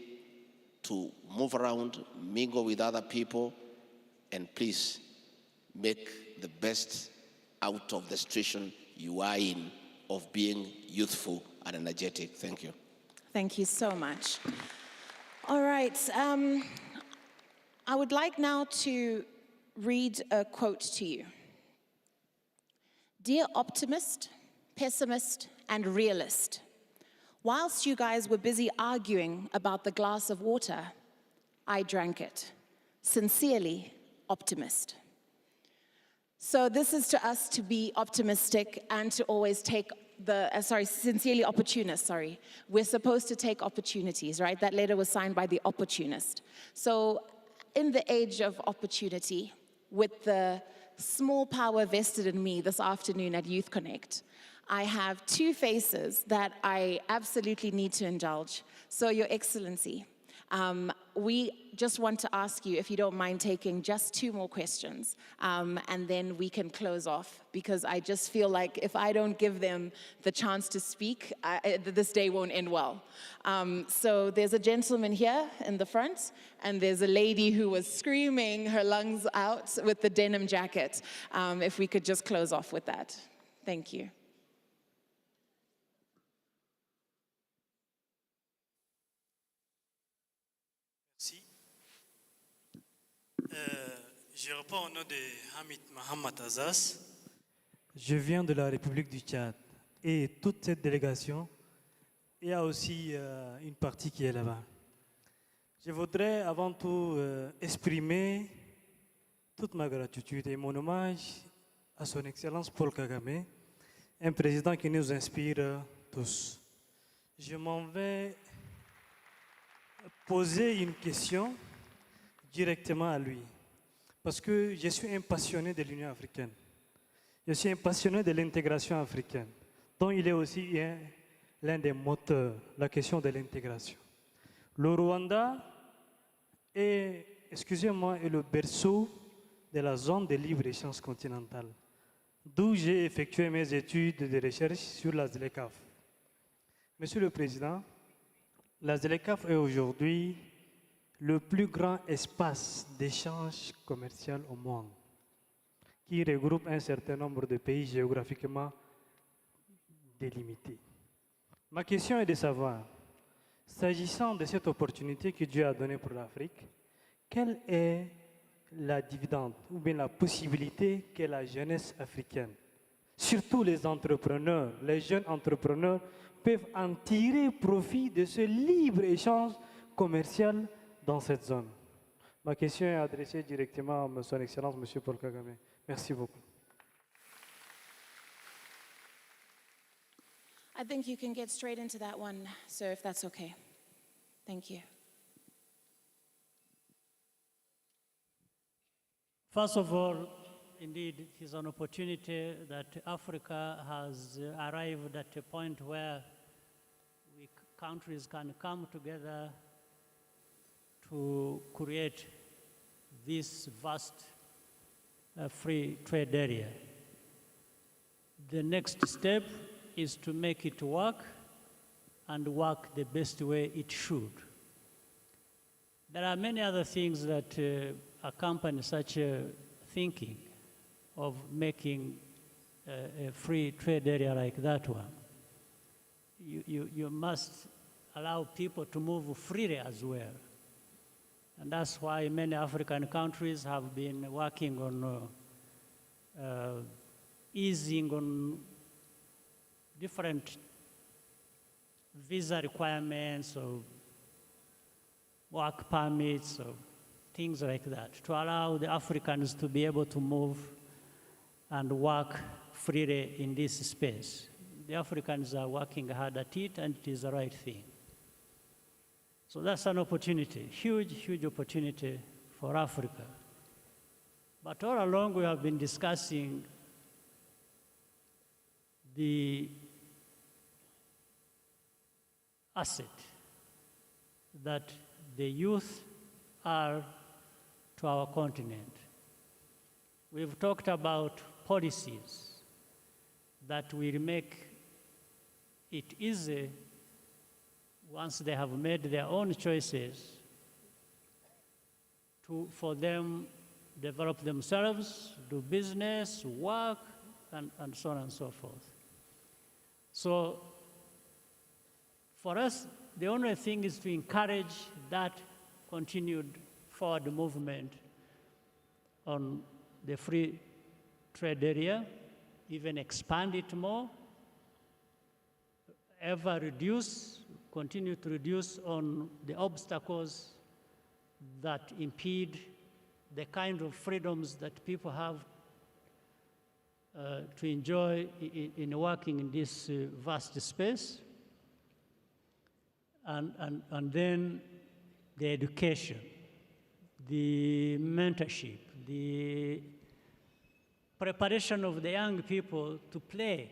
to move around, mingle with other people, and please make the best out of the situation you are in of being youthful and energetic. Thank you. Thank you so much. All right. I would like now to read a quote to you. Dear optimist, pessimist, and realist, whilst you guys were busy arguing about the glass of water, I drank it. Sincerely, optimist. So this is to us to be optimistic and to always take sincerely opportunist, sorry. We're supposed to take opportunities, right? That letter was signed by the opportunist. So in the age of opportunity, with the small power vested in me this afternoon at YouthConnekt, I have two faces that I absolutely need to indulge. So, Your Excellency, we just want to ask you if you don't mind taking just two more questions, and then we can close off, because I just feel like if I don't give them the chance to speak, this day won't end well. So there's a gentleman here in the front, and there's a lady who was screaming her lungs out with the denim jacket. If we could just close off with that. Thank you. Je réponds au nom de Hamid Mohamed Azaz. Je viens de la République du Tchad. Et toute cette délégation, il y a aussi une partie qui est là-bas. Je voudrais avant tout exprimer toute ma gratitude et mon hommage à son Excellence Paul Kagame, un président qui nous inspire tous. Je m'en vais poser une question directement à lui, parce que je suis un passionné de l'Union africaine. Je suis un passionné de l'intégration africaine, dont il est aussi l'un des moteurs, la question de l'intégration. Le Rwanda est, excusez-moi, est le berceau de la zone de libre-échange continentale, d'où j'ai effectué mes études de recherche sur la ZLECAf. Monsieur le Président, la ZLECAf est aujourd'hui le plus grand espace d'échange commercial au monde, qui regroupe un certain nombre de pays géographiquement délimités. Ma question est de savoir, s'agissant de cette opportunité que Dieu a donnée pour l'Afrique, quelle est la dividende ou bien la possibilité que la jeunesse africaine, surtout les entrepreneurs, les jeunes entrepreneurs, peuvent en tirer profit de ce libre-échange commercial dans cette zone? Ma question est adressée directement à Son Excellence, M. Paul Kagame. Merci beaucoup. I think you can get straight into that one, sir, if that's okay. Thank you. First of all, indeed, it is an opportunity that Africa has arrived at a point where countries can come together to create this vast free trade area. The next step is to make it work and work the best way it should. There are many other things that accompany such thinking of making a free trade area like that one. You must allow people to move freely as well. And that's why many African countries have been working on easing on different visa requirements or work permits or things like that to allow the Africans to be able to move and work freely in this space. The Africans are working hard at it, and it is the right thing. So that's an opportunity, huge, huge opportunity for Africa. But all along we have been discussing the asset that the youth are to our continent. We've talked about policies that will make it easy once they have made their own choices for them develop themselves, do business, work, and so on and so forth. So for us, the only thing is to encourage that continued forward movement on the free trade area, even expand it more, continue to reduce on the obstacles that impede the kind of freedoms that people have to enjoy in working in this vast space. And then the education, the mentorship, the preparation of the young people to play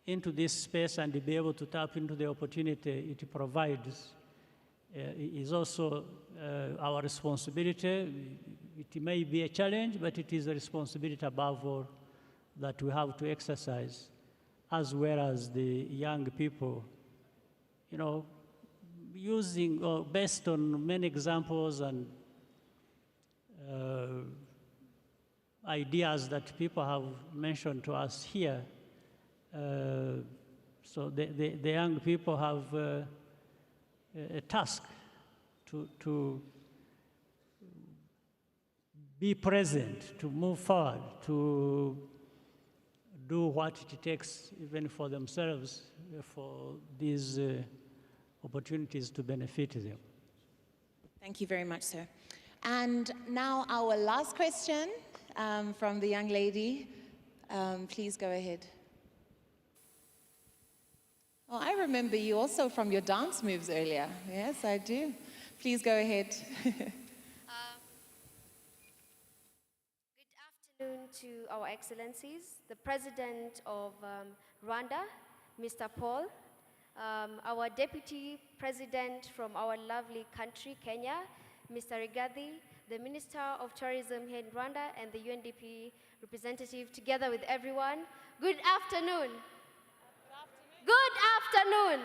into this space and to be able to tap into the opportunity it provides is also our responsibility. It may be a challenge, but it is a responsibility above all that we have to exercise, as well as the young people, using or based on many examples and ideas that people have mentioned to us here. So the young people have a task to be present, to move forward, to do what it takes even for themselves, for these opportunities to benefit them. Thank you very much, sir. And now our last question from the young lady. Please go ahead. Oh, I remember you also from your dance moves earlier. Yes, I do. Please go ahead. Good afternoon to our excellencies, the President of Rwanda, Mr. Paul, our Deputy President from our lovely country, Kenya, Mr. Rigathi, the Minister of Tourism here in Rwanda, and the UNDP representative, together with everyone. Good afternoon. Good afternoon.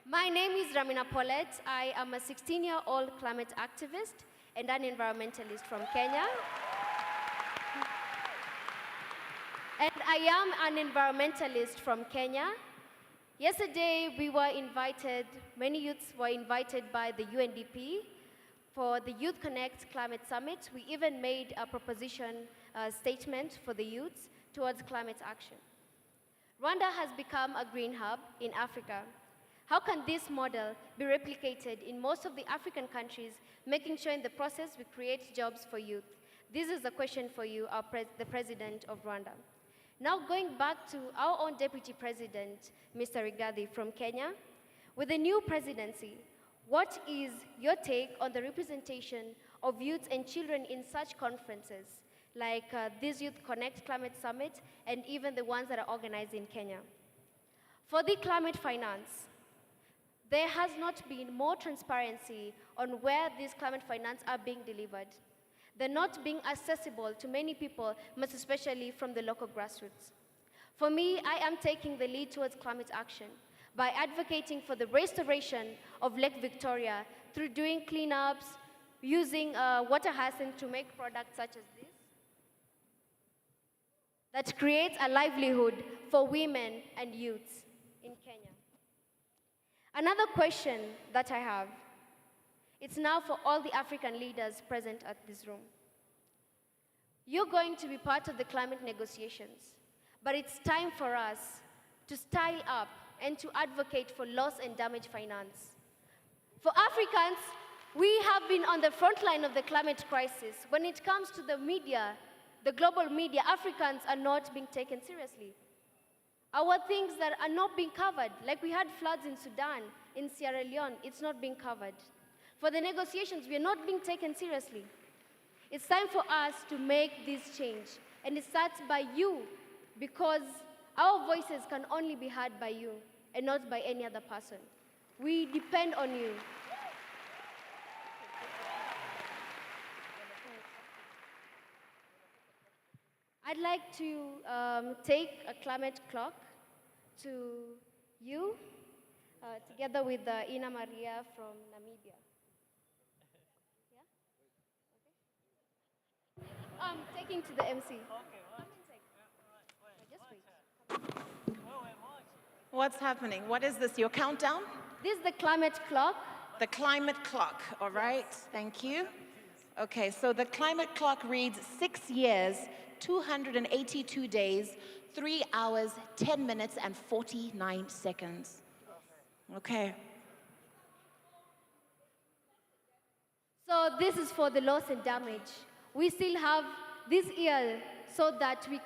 My name is Ramina Paulette. I am a 16-year-old climate activist and an environmentalist from Kenya. And I am an environmentalist from Kenya. Yesterday, we were invited, many youths were invited by the UNDP for the YouthConnekt Climate Summit. We even made a proposition statement for the youths towards climate action. Rwanda has become a green hub in Africa. How can this model be replicated in most of the African countries, making sure in the process we create jobs for youth? This is a question for you, the President of Rwanda. Now going back to our own Deputy President, Mr. Rigathi from Kenya, with the new presidency, what is your take on the representation of youth and children in such conferences, like this YouthConnekt Climate Summit, and even the ones that are organized in Kenya? For the climate finance, there has not been more transparency on where these climate finance are being delivered. They're not being accessible to many people, most especially from the local grassroots. For me, I am taking the lead towards climate action by advocating for the restoration of Lake Victoria through doing cleanups, using water hyacinth to make products such as this, that creates a livelihood for women and youths in Kenya. Another question that I have, it's now for all the African leaders present at this room. You're going to be part of the climate negotiations, but it's time for us to style up and to advocate for loss and damage finance. For Africans, we have been on the front line of the climate crisis. When it comes to the media, the global media, Africans are not being taken seriously. Our things that are not being covered, like we had floods in Sudan, in Sierra Leone, it's not being covered. For the negotiations, we are not being taken seriously. It's time for us to make this change. And it starts by you, because our voices can only be heard by you and not by any other person. We depend on you. I'd like to take a climate clock to you, together with Ina Maria from Namibia. Yeah? Okay. Taking to the MC. Just wait. What's happening? What is this, your countdown? This is the climate clock. The climate clock, all right, thank you. Okay, so the climate clock reads 6 years, 282 days, 3 hours, 10 minutes, and 49 seconds. Okay. So this is for the loss and damage. We still have this year so that we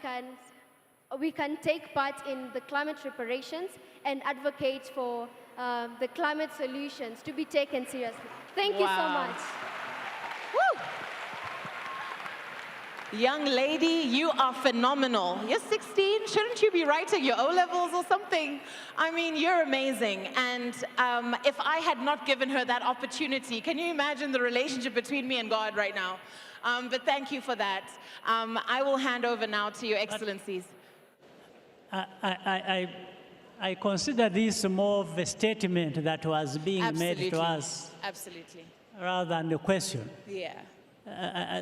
can take part in the climate reparations and advocate for the climate solutions to be taken seriously. Thank you so much. Woo! Young lady, you are phenomenal. You're 16, shouldn't you be writing your O-levels or something? I mean, you're amazing. And if I had not given her that opportunity, can you imagine the relationship between me and God right now? But thank you for that. I will hand over now to your excellencies. I consider this more of a statement that was being made to us. Absolutely. Rather than a question. Yeah.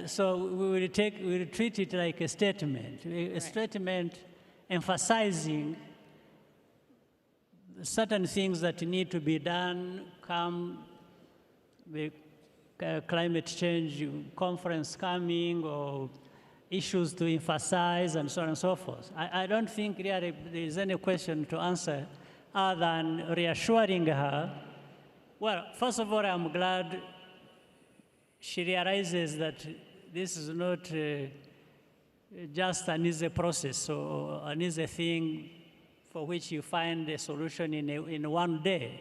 So we will treat it like a statement. A statement emphasizing certain things that need to be done, come the climate change conference coming, or issues to emphasize, and so on and so forth. I don't think really there is any question to answer other than reassuring her. Well, first of all, I'm glad she realizes that this is not just an easy process or an easy thing for which you find a solution in one day.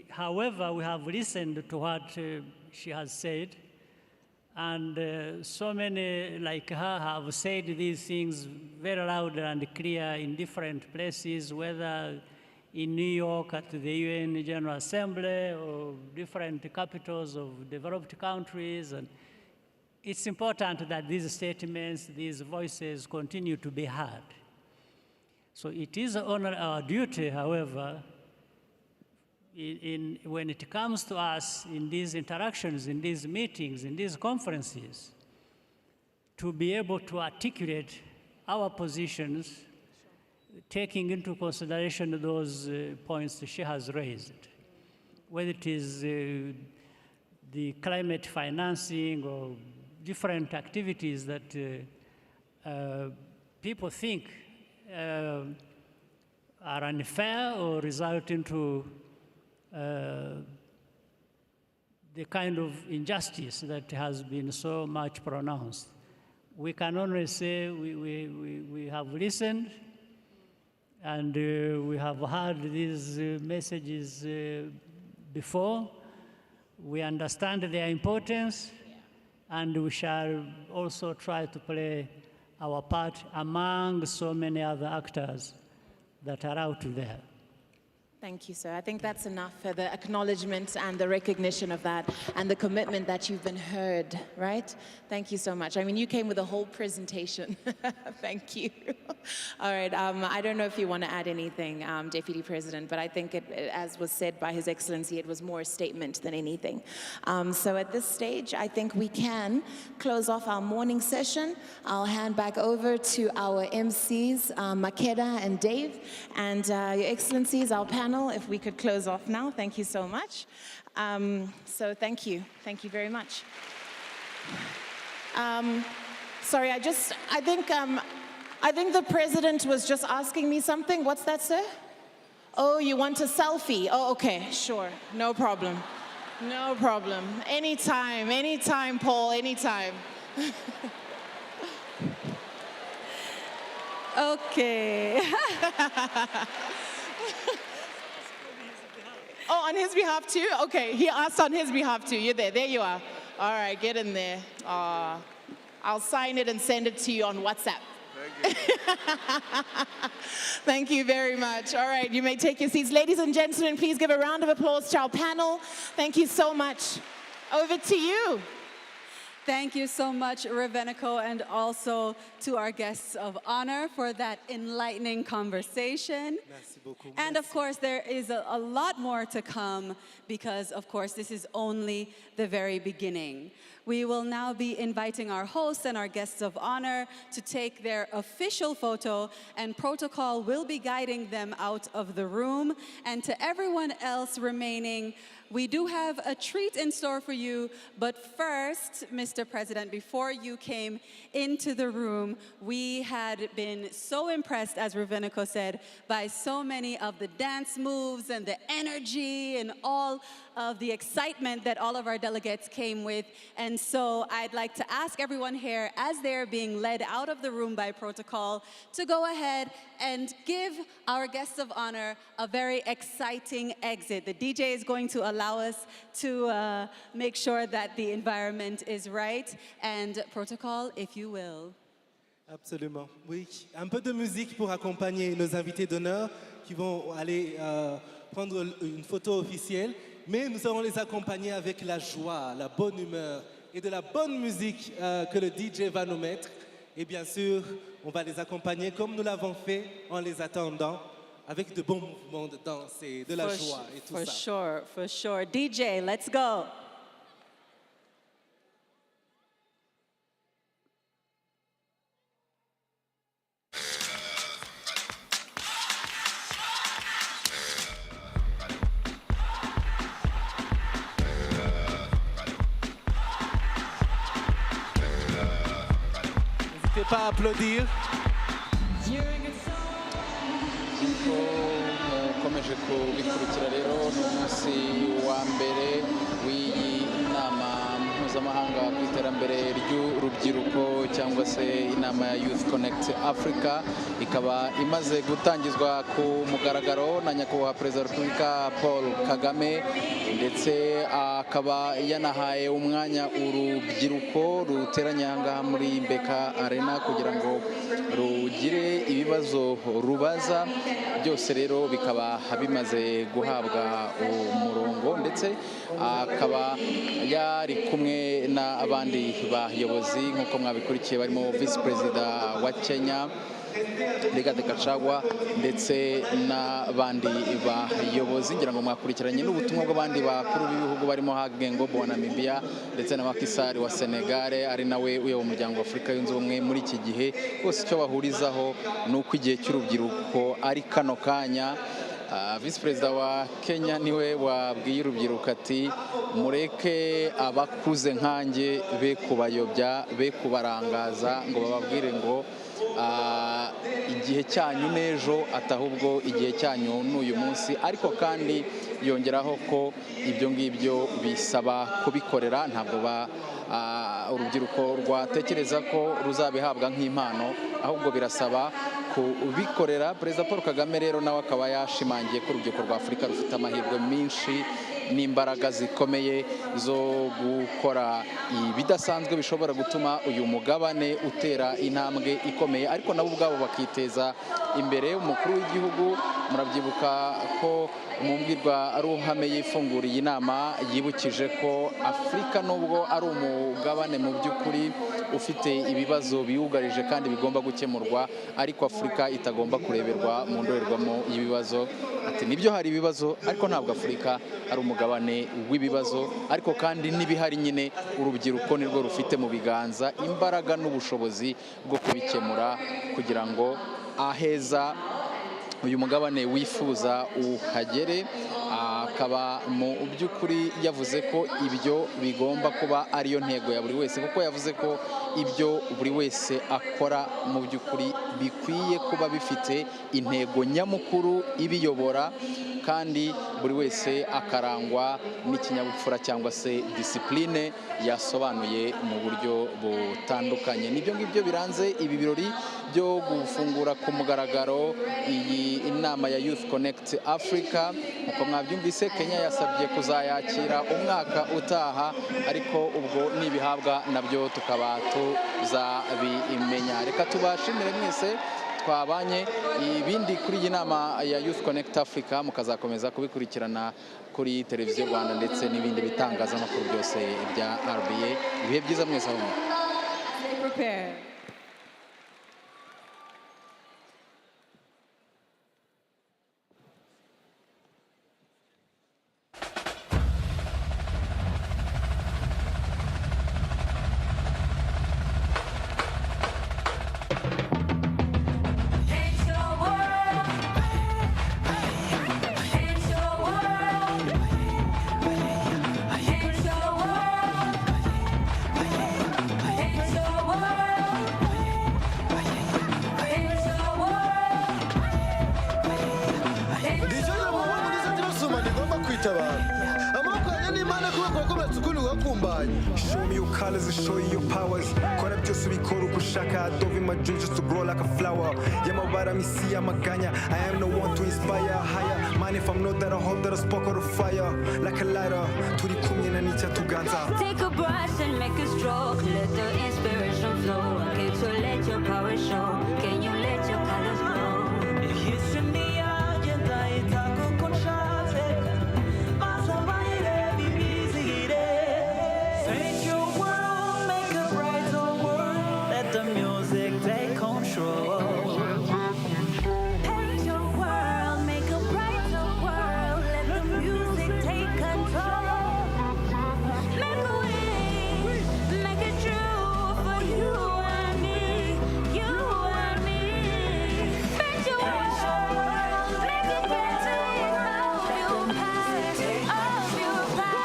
However, we have listened to what she has said, and so many like her have said these things very loud and clear in different places, whether in New York at the UN General Assembly or different capitals of developed countries. And it's important that these statements, these voices continue to be heard. So it is our duty, however, when it comes to us in these interactions, in these meetings, in these conferences, to be able to articulate our positions, taking into consideration those points she has raised, whether it is the climate financing or different activities that people think are unfair or result into the kind of injustice that has been so much pronounced. We can only say we have listened, and we have heard these messages before. We understand their importance, and we shall also try to play our part among so many other actors that are out there. Thank you, sir. I think that's enough for the acknowledgement and the recognition of that and the commitment that you've been heard, right? Thank you so much. I mean, you came with a whole presentation. Thank you. All right, I don't know if you want to add anything, Deputy President, but I think as was said by His Excellency, it was more a statement than anything. So at this stage, I think we can close off our morning session. I'll hand back over to our MCs, Makeda and Dave, and Your Excellencies, I'll pass panel, if we could close off now. Thank you so much. So thank you very much. Sorry, I think the president was just asking me something. What's that, sir? Oh, you want a selfie? Oh, okay, sure, no problem. No problem. Anytime, Paul, anytime. Okay. Oh, on his behalf too? Okay, he asked on his behalf too. You're there. There you are. All right, get in there. I'll sign it and send it to you on WhatsApp. Thank you. Thank you very much. All right, you may take your seats. Ladies and gentlemen, please give a round of applause to our panel. Thank you so much. Over to you. Thank you so much, Raveniko, and also to our guests of honor for that enlightening conversation. Merci beaucoup. And of course, there is a lot more to come because, of course, this is only the very beginning. We will now be inviting our hosts and our guests of honor to take their official photo, and protocol will be guiding them out of the room. And to everyone else remaining, we do have a treat in store for you, but first, Mr. President, before you came into the room, we had been so impressed, as Raveniko said, by so many of the dance moves and the energy and all of the excitement that all of our delegates came with. And so I'd like to ask everyone here, as they're being led out of the room by protocol, to go ahead and give our guests of honor a very exciting exit. The DJ is going to allow us to make sure that the environment is right. And protocol, if you will. Absolument, oui. Un peu de musique pour accompagner nos invités d'honneur qui vont aller prendre une photo officielle. Mais nous allons les accompagner avec la joie, la bonne humeur et de la bonne musique que le DJ va nous mettre. Et bien sûr, on va les accompagner comme nous l'avons fait en les attendant, avec de bons mouvements de danse et de la joie et tout ça. For sure. DJ, let's go. N'hésitez pas à applaudir. Mukomeje kubikurikira rero n'umunsi wa mbere w'iyi nama mpuzamahanga ku iterambere ry'urubyiruko cyangwa se inama ya YouthConnekt Africa ikaba imaze gutangizwa ku mugaragaro na nyakubahwa perezida wa Repubulika Paul Kagame, ndetse akaba yanahaye umwanya urubyiruko ruteranye aha ngaha muri Beka Arena kugira ngo rugire ibibazo rubaza. Byose rero bikaba bimaze guhabwa umurongo, ndetse akaba yari kumwe n'abandi bayobozi nk'uko mwabikurikiye, barimo Vice Perezida wa Kenya Rigathi Gachagua, ndetse n'abandi bayobozi. Ngira ngo mwakurikiranye n'ubutumwa bw'abandi bakuru b'ibihugu barimo Hage Ngobo wa Namibia ndetse na Macky Sall wa Senegal, ari nawe uyoboye umuryango wa Afurika yunze ubumwe muri iki gihe. Bose icyo bahurizaho ni uko igihe cy'urubyiruko ari kano kanya. Vice Perezida wa Kenya niwe wabwiye urubyiruko ati mureke abakuze nkanjye be kubayobya, be kubarangaza, ngo bababwire ngo igihe cyanyu n'ejo, atahubwo igihe cyanyu n'uyu munsi. Ariko kandi yongeraho ko ibyo ngibyo bisaba kubikorera, ntabwo urubyiruko rwatekereza ko ruzabihabwa nk'impano, ahubwo birasaba kubikorera. Perezida Paul Kagame rero nawe akaba yashimangiye ko urubyiruko rwa Afurika rufite amahirwe menshi n'imbaraga zikomeye zo gukora ibidasanzwe bishobora gutuma uyu mugabane utera intambwe ikomeye, ariko nabo ubwabo bakiteza imbere. Umukuru w'igihugu murabyibuka ko mu mbwirwaruhame yifunguriye inama yibukije ko Afurika nubwo ari umugabane mu by'ukuri ufite ibibazo biwugarije kandi bigomba gukemurwa, ariko Afurika itagomba kureberwa mu ndorerwamo y'ibibazo. Ati nibyo hari ibibazo, ariko ntabwo Afurika ari umugabane w'ibibazo, ariko kandi n'ibihari nyine urubyiruko nirwo rufite mu biganza imbaraga n'ubushobozi bwo kubikemura kugira ngo aheza uyu mugabane wifuza uhagere. Akaba mu by'ukuri yavuze ko ibyo bigomba kuba ariyo ntego ya buri wese, kuko yavuze ko ibyo buri wese akora mu by'ukuri bikwiye kuba bifite intego nyamukuru ibiyobora, kandi buri wese akarangwa n'ikinyabupfura cyangwa se disipline yasobanuye mu buryo butandukanye. Nibyo ngibyo biranze ibi birori byo gufungura ku mugaragaro iyi inama ya YouthConnekt Africa. Uko mwabyumvise, Kenya yasabye kuzayakira umwaka utaha, ariko ubwo nibihabwa nabyo tukaba tuzabimenya. Reka tubashimire mwese twabanye. Ibindi kuri iyi nama ya YouthConnekt Africa mukazakomeza kubikurikirana kuri televiziyo Rwanda ndetse n'ibindi bitangazamakuru byose bya RBA. Ibihe byiza mwese aho muri. Show me your colors and show you your powers. Kora byose ubikora uko ushaka. I dove in my dreams just to grow like a flower. Yamabara misi yamaganya. I am the one to inspire higher. Man, if I'm not that, I hope that I spark out a fire like a lighter. Turi kumye na nicha tuganza. Take a brush and make a stroke. Let the inspiration flow. Okay, so let your power show. Can you let your colors grow? History me agenda itako konshate. Paint your world, make a brighter world. Let the music take control. Paint your world, make a brighter world. Let the music take control. Make a way, make it true for you and me, you and me. Paint your world, make it better of your past, of your past.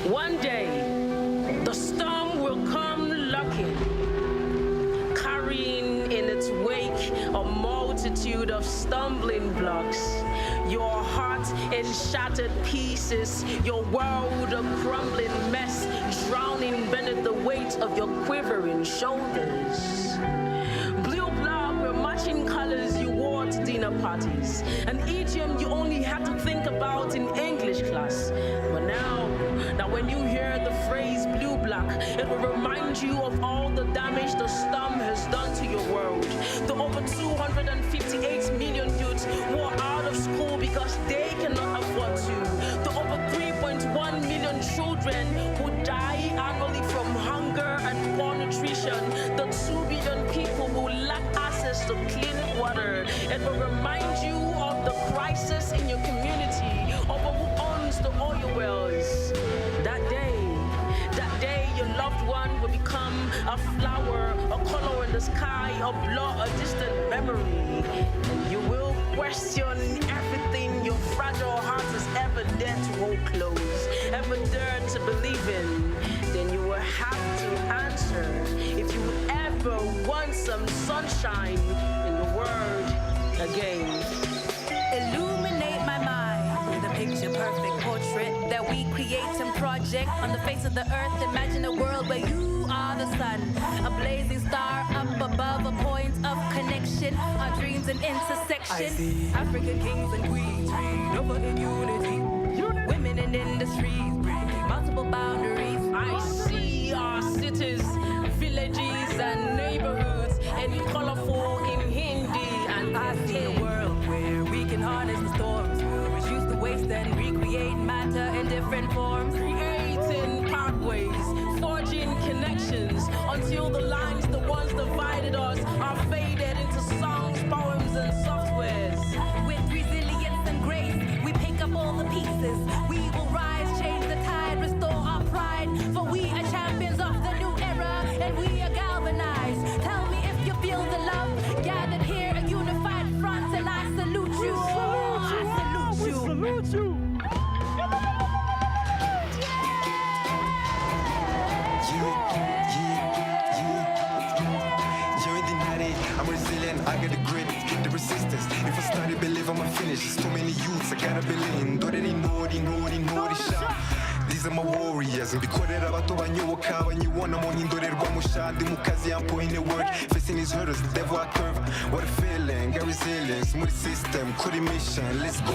One day, the storm will come looking, carrying in its wake a multitude of stumbling blocks. Your heart in shattered pieces, your world a crumbling mess, drowning beneath the weight of your quivering shoulders. Blue blood were matching colors you wore to dinner parties, an idiom you only had to think about in English class. But now when you hear the phrase blue black, it will remind you of all the damage the storm has done to your world. The over 258 million youths who are out of school because they cannot afford to. The over 3.1 million children who die annually from hunger and poor nutrition. The 2 billion people who lack access to clean water. It will remind you of the crisis in your community, over who owns the oil wells. That day your loved one will become a flower, a color in the sky, a blur, a distant memory. And you will question everything your fragile heart has ever dared to hold close, ever dared to believe in. Then you will have to answer if you ever want some sunshine in the world again. Illuminate my mind with a picture-perfect portrait that we create and project on the face of the earth. Imagine a world where you are the sun, a blazing star up above, a point of connection, our dreams and intersection. African kings and queens reign over in unity. Women in industries bring multiple boundaries. I see our cities, villages and neighborhoods in colorful in Hindi and I see a world where we can harness the storms, reduce the waste and recreate matter in different forms. Creating pathways, forging connections, voices. We will rise, change the tide, restore our pride. For we are champions of the new era, and we are galvanized. Tell me if you feel the love, gathered here, a unified front, and I salute you. I salute you. We salute you. I'm resilient, I got the grit, the resistance. If I started, believe I'ma finish. There's too many youths, I gotta believe. Do they know the shot? These are my warriors. Mbikorera abato banyoboka abanyibona mu nkindorerwa mushandi mu kazi I'm putting in work. Facing these hurdles, the devil I curve. What a feeling, got resilience, muri system, kuri mission, let's go.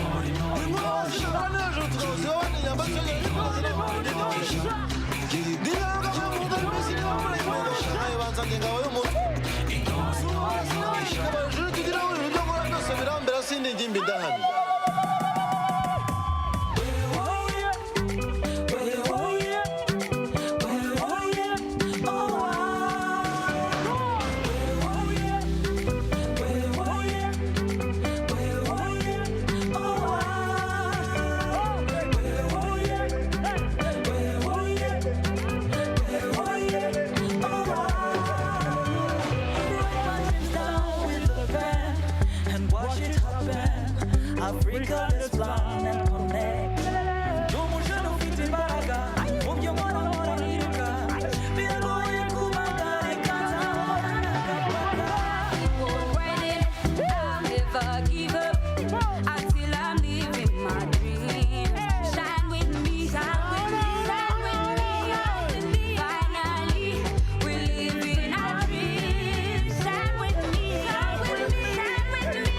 Africa is blind and connect. No more shadow fit in Baraga. Om your mona mona niruka. We are going to I'll never give up until I'm living my dream. Shine with me, shine with me, shine with me. Finally, we're living our dream. Shine with me, shine with me, shine with me, shine with me.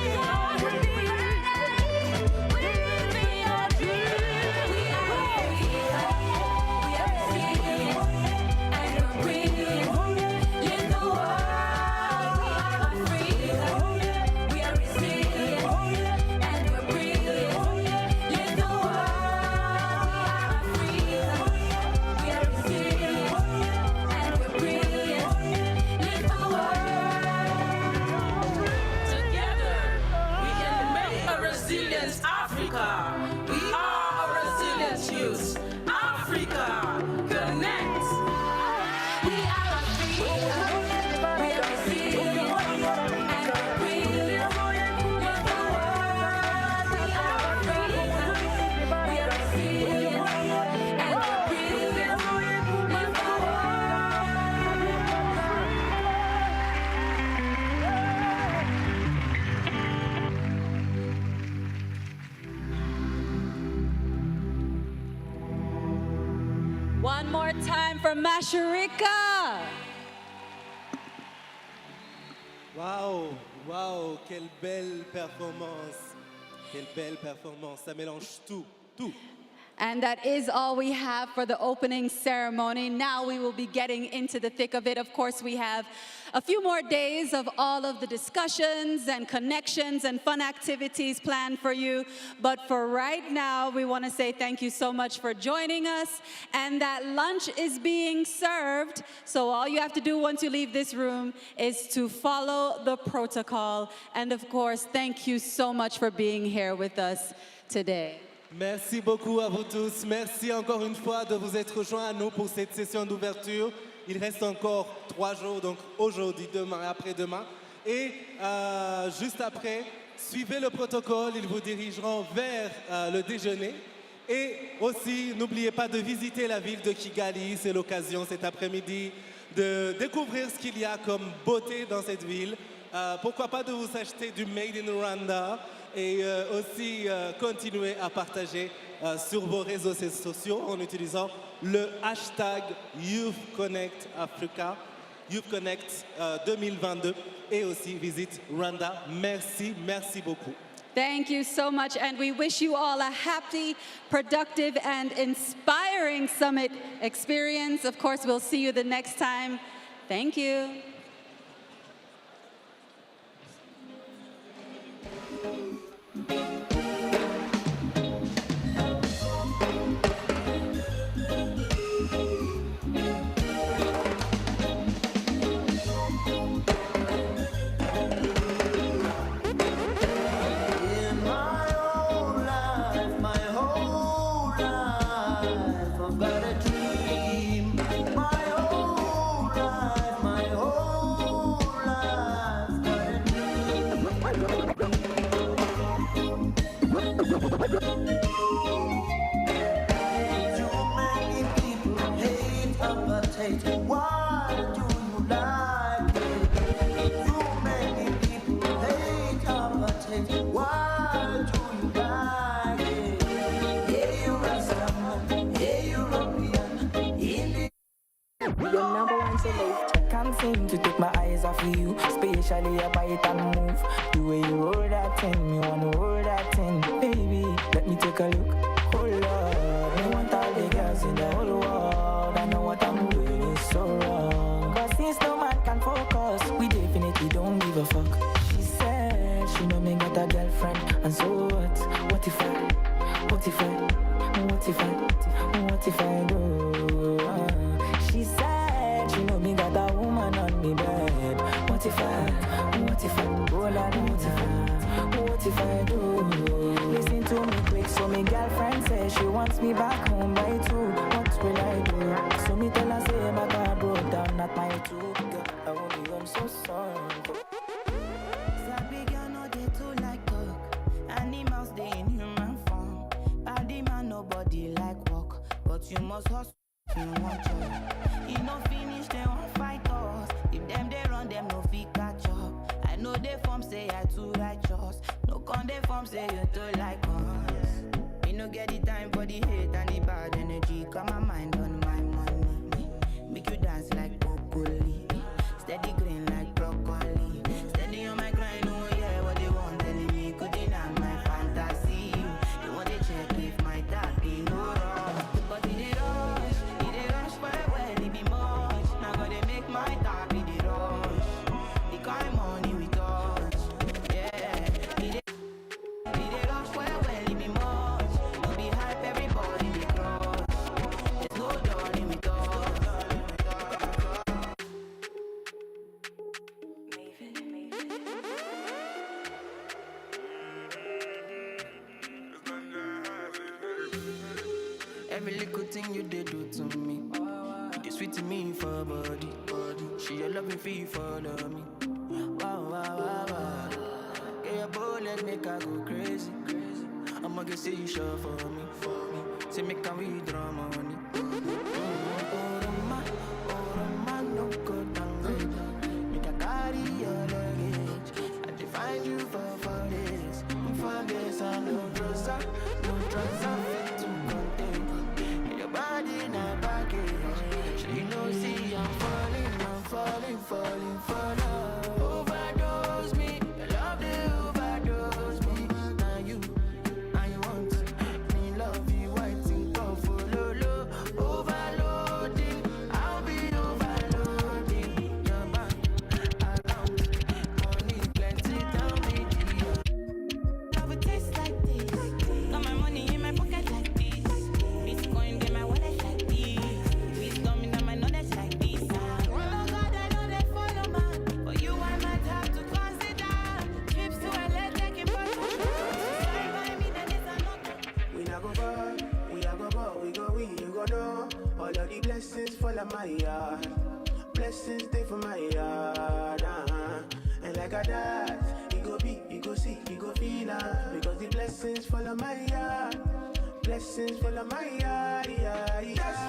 Africa, we are a resilient youth. Africa, connect. We are Africa, we are resilient, and we're brilliant. Lift the world. We are Africa, we are resilient, and we're brilliant. Lift the One more time for Mashirika. Waouh, waouh, quelle belle performance. Quelle belle performance. Ça mélange tout, tout. And that is all we have for the opening ceremony. Now we will be getting into the thick of it. Of course, we have a few more days of all of the discussions and connections and fun activities planned for you. But for right now, we want to say thank you so much for joining us. And that lunch is being served. So all you have to do once you leave this room is to follow the protocol. And of course, thank you so much for being here with us today. Merci beaucoup à vous tous. Merci encore une fois de vous être joints à nous pour cette session d'ouverture. Il reste encore 3 jours, donc aujourd'hui, demain et après-demain. Et juste après, suivez le protocole, ils vous dirigeront vers le déjeuner. Et aussi, n'oubliez pas de visiter la ville de Kigali. C'est l'occasion cet après-midi de découvrir ce qu'il y a comme beauté dans cette ville. Pourquoi pas de vous acheter du Made in Rwanda et aussi continuer à partager sur vos réseaux sociaux en utilisant le hashtag YouthConnekt Africa, YouthConnekt 2022 et aussi visite Rwanda. Merci, merci beaucoup. Thank you so much, and we wish you all a happy, productive, and inspiring summit experience. Of course, we'll see you the next time. Thank you. In my whole life, my whole hate? Why do you like it? Too many people hate apartheid. Why do you like it? Hey, you Rastaman, hey, European, Indian. Your number one selector. Can't seem to take my eyes off of you, especially a bite and move. The way you roll that thing, me wanna roll that thing. Baby, let me take a look. Oh Lord, me want all the girls in the whole world. I know what I'm doing is so wrong. Cause since no man can focus, we definitely don't give a fuck. She said she know me got a girlfriend, and so what? What if I do? She said she know me got a woman on me bed. What if I, oh Lord, what if I do? Listen to me quick, so my girlfriend says she wants me back home by 2. What will I do? So me tell her say my car broke down, not my too. Girl, I won't be home so sorry. Sabi girl no dey too like talk. Animals they in human form. Body man nobody like walk, but you must hustle. You want job. If no finish, they won't fight us. If them they run, them no fit catch up. I know they form say I too righteous. No con they form say you too like us. Me no get the time for the hate and the bad energy. Got my mind on my money. Make you dance like broccoli. Steady green like broccoli. Steady on my grind, oh yeah, what they want telling me. Could deny my fantasy. They want to check if my tap be no wrong. But it is my top in the rush, the kind money we touch, yeah. It rush well, it be much. No be hype, everybody be crush. There's no darling with us. Every little thing you did do to me, you sweet to me for body. She a loving fee follow me. Wow. Get your bullet, make her go crazy. I'ma get say you sure for me. Say make her withdraw money. Oh, no good down. Make her carry your luggage. I define you for this. For this, I no trust, I fit to contain. Your body in a package. You know, see, I'm falling for love. Overdose me, love the overdose me. Now you, I want me love you, I think of low. Overloading, I'll be overloading. Your bank account, money plenty, tell me love it tastes like this. Got my money in my pocket like this. Bitcoin in my wallet like this. Wisdom in my knowledge like this. All of the blessings fall on my yard. Blessings stay for my yard. And like I died, you go be, you go see, you go feel because the blessings fall on my yard. Blessings fall on my yard. Yeah.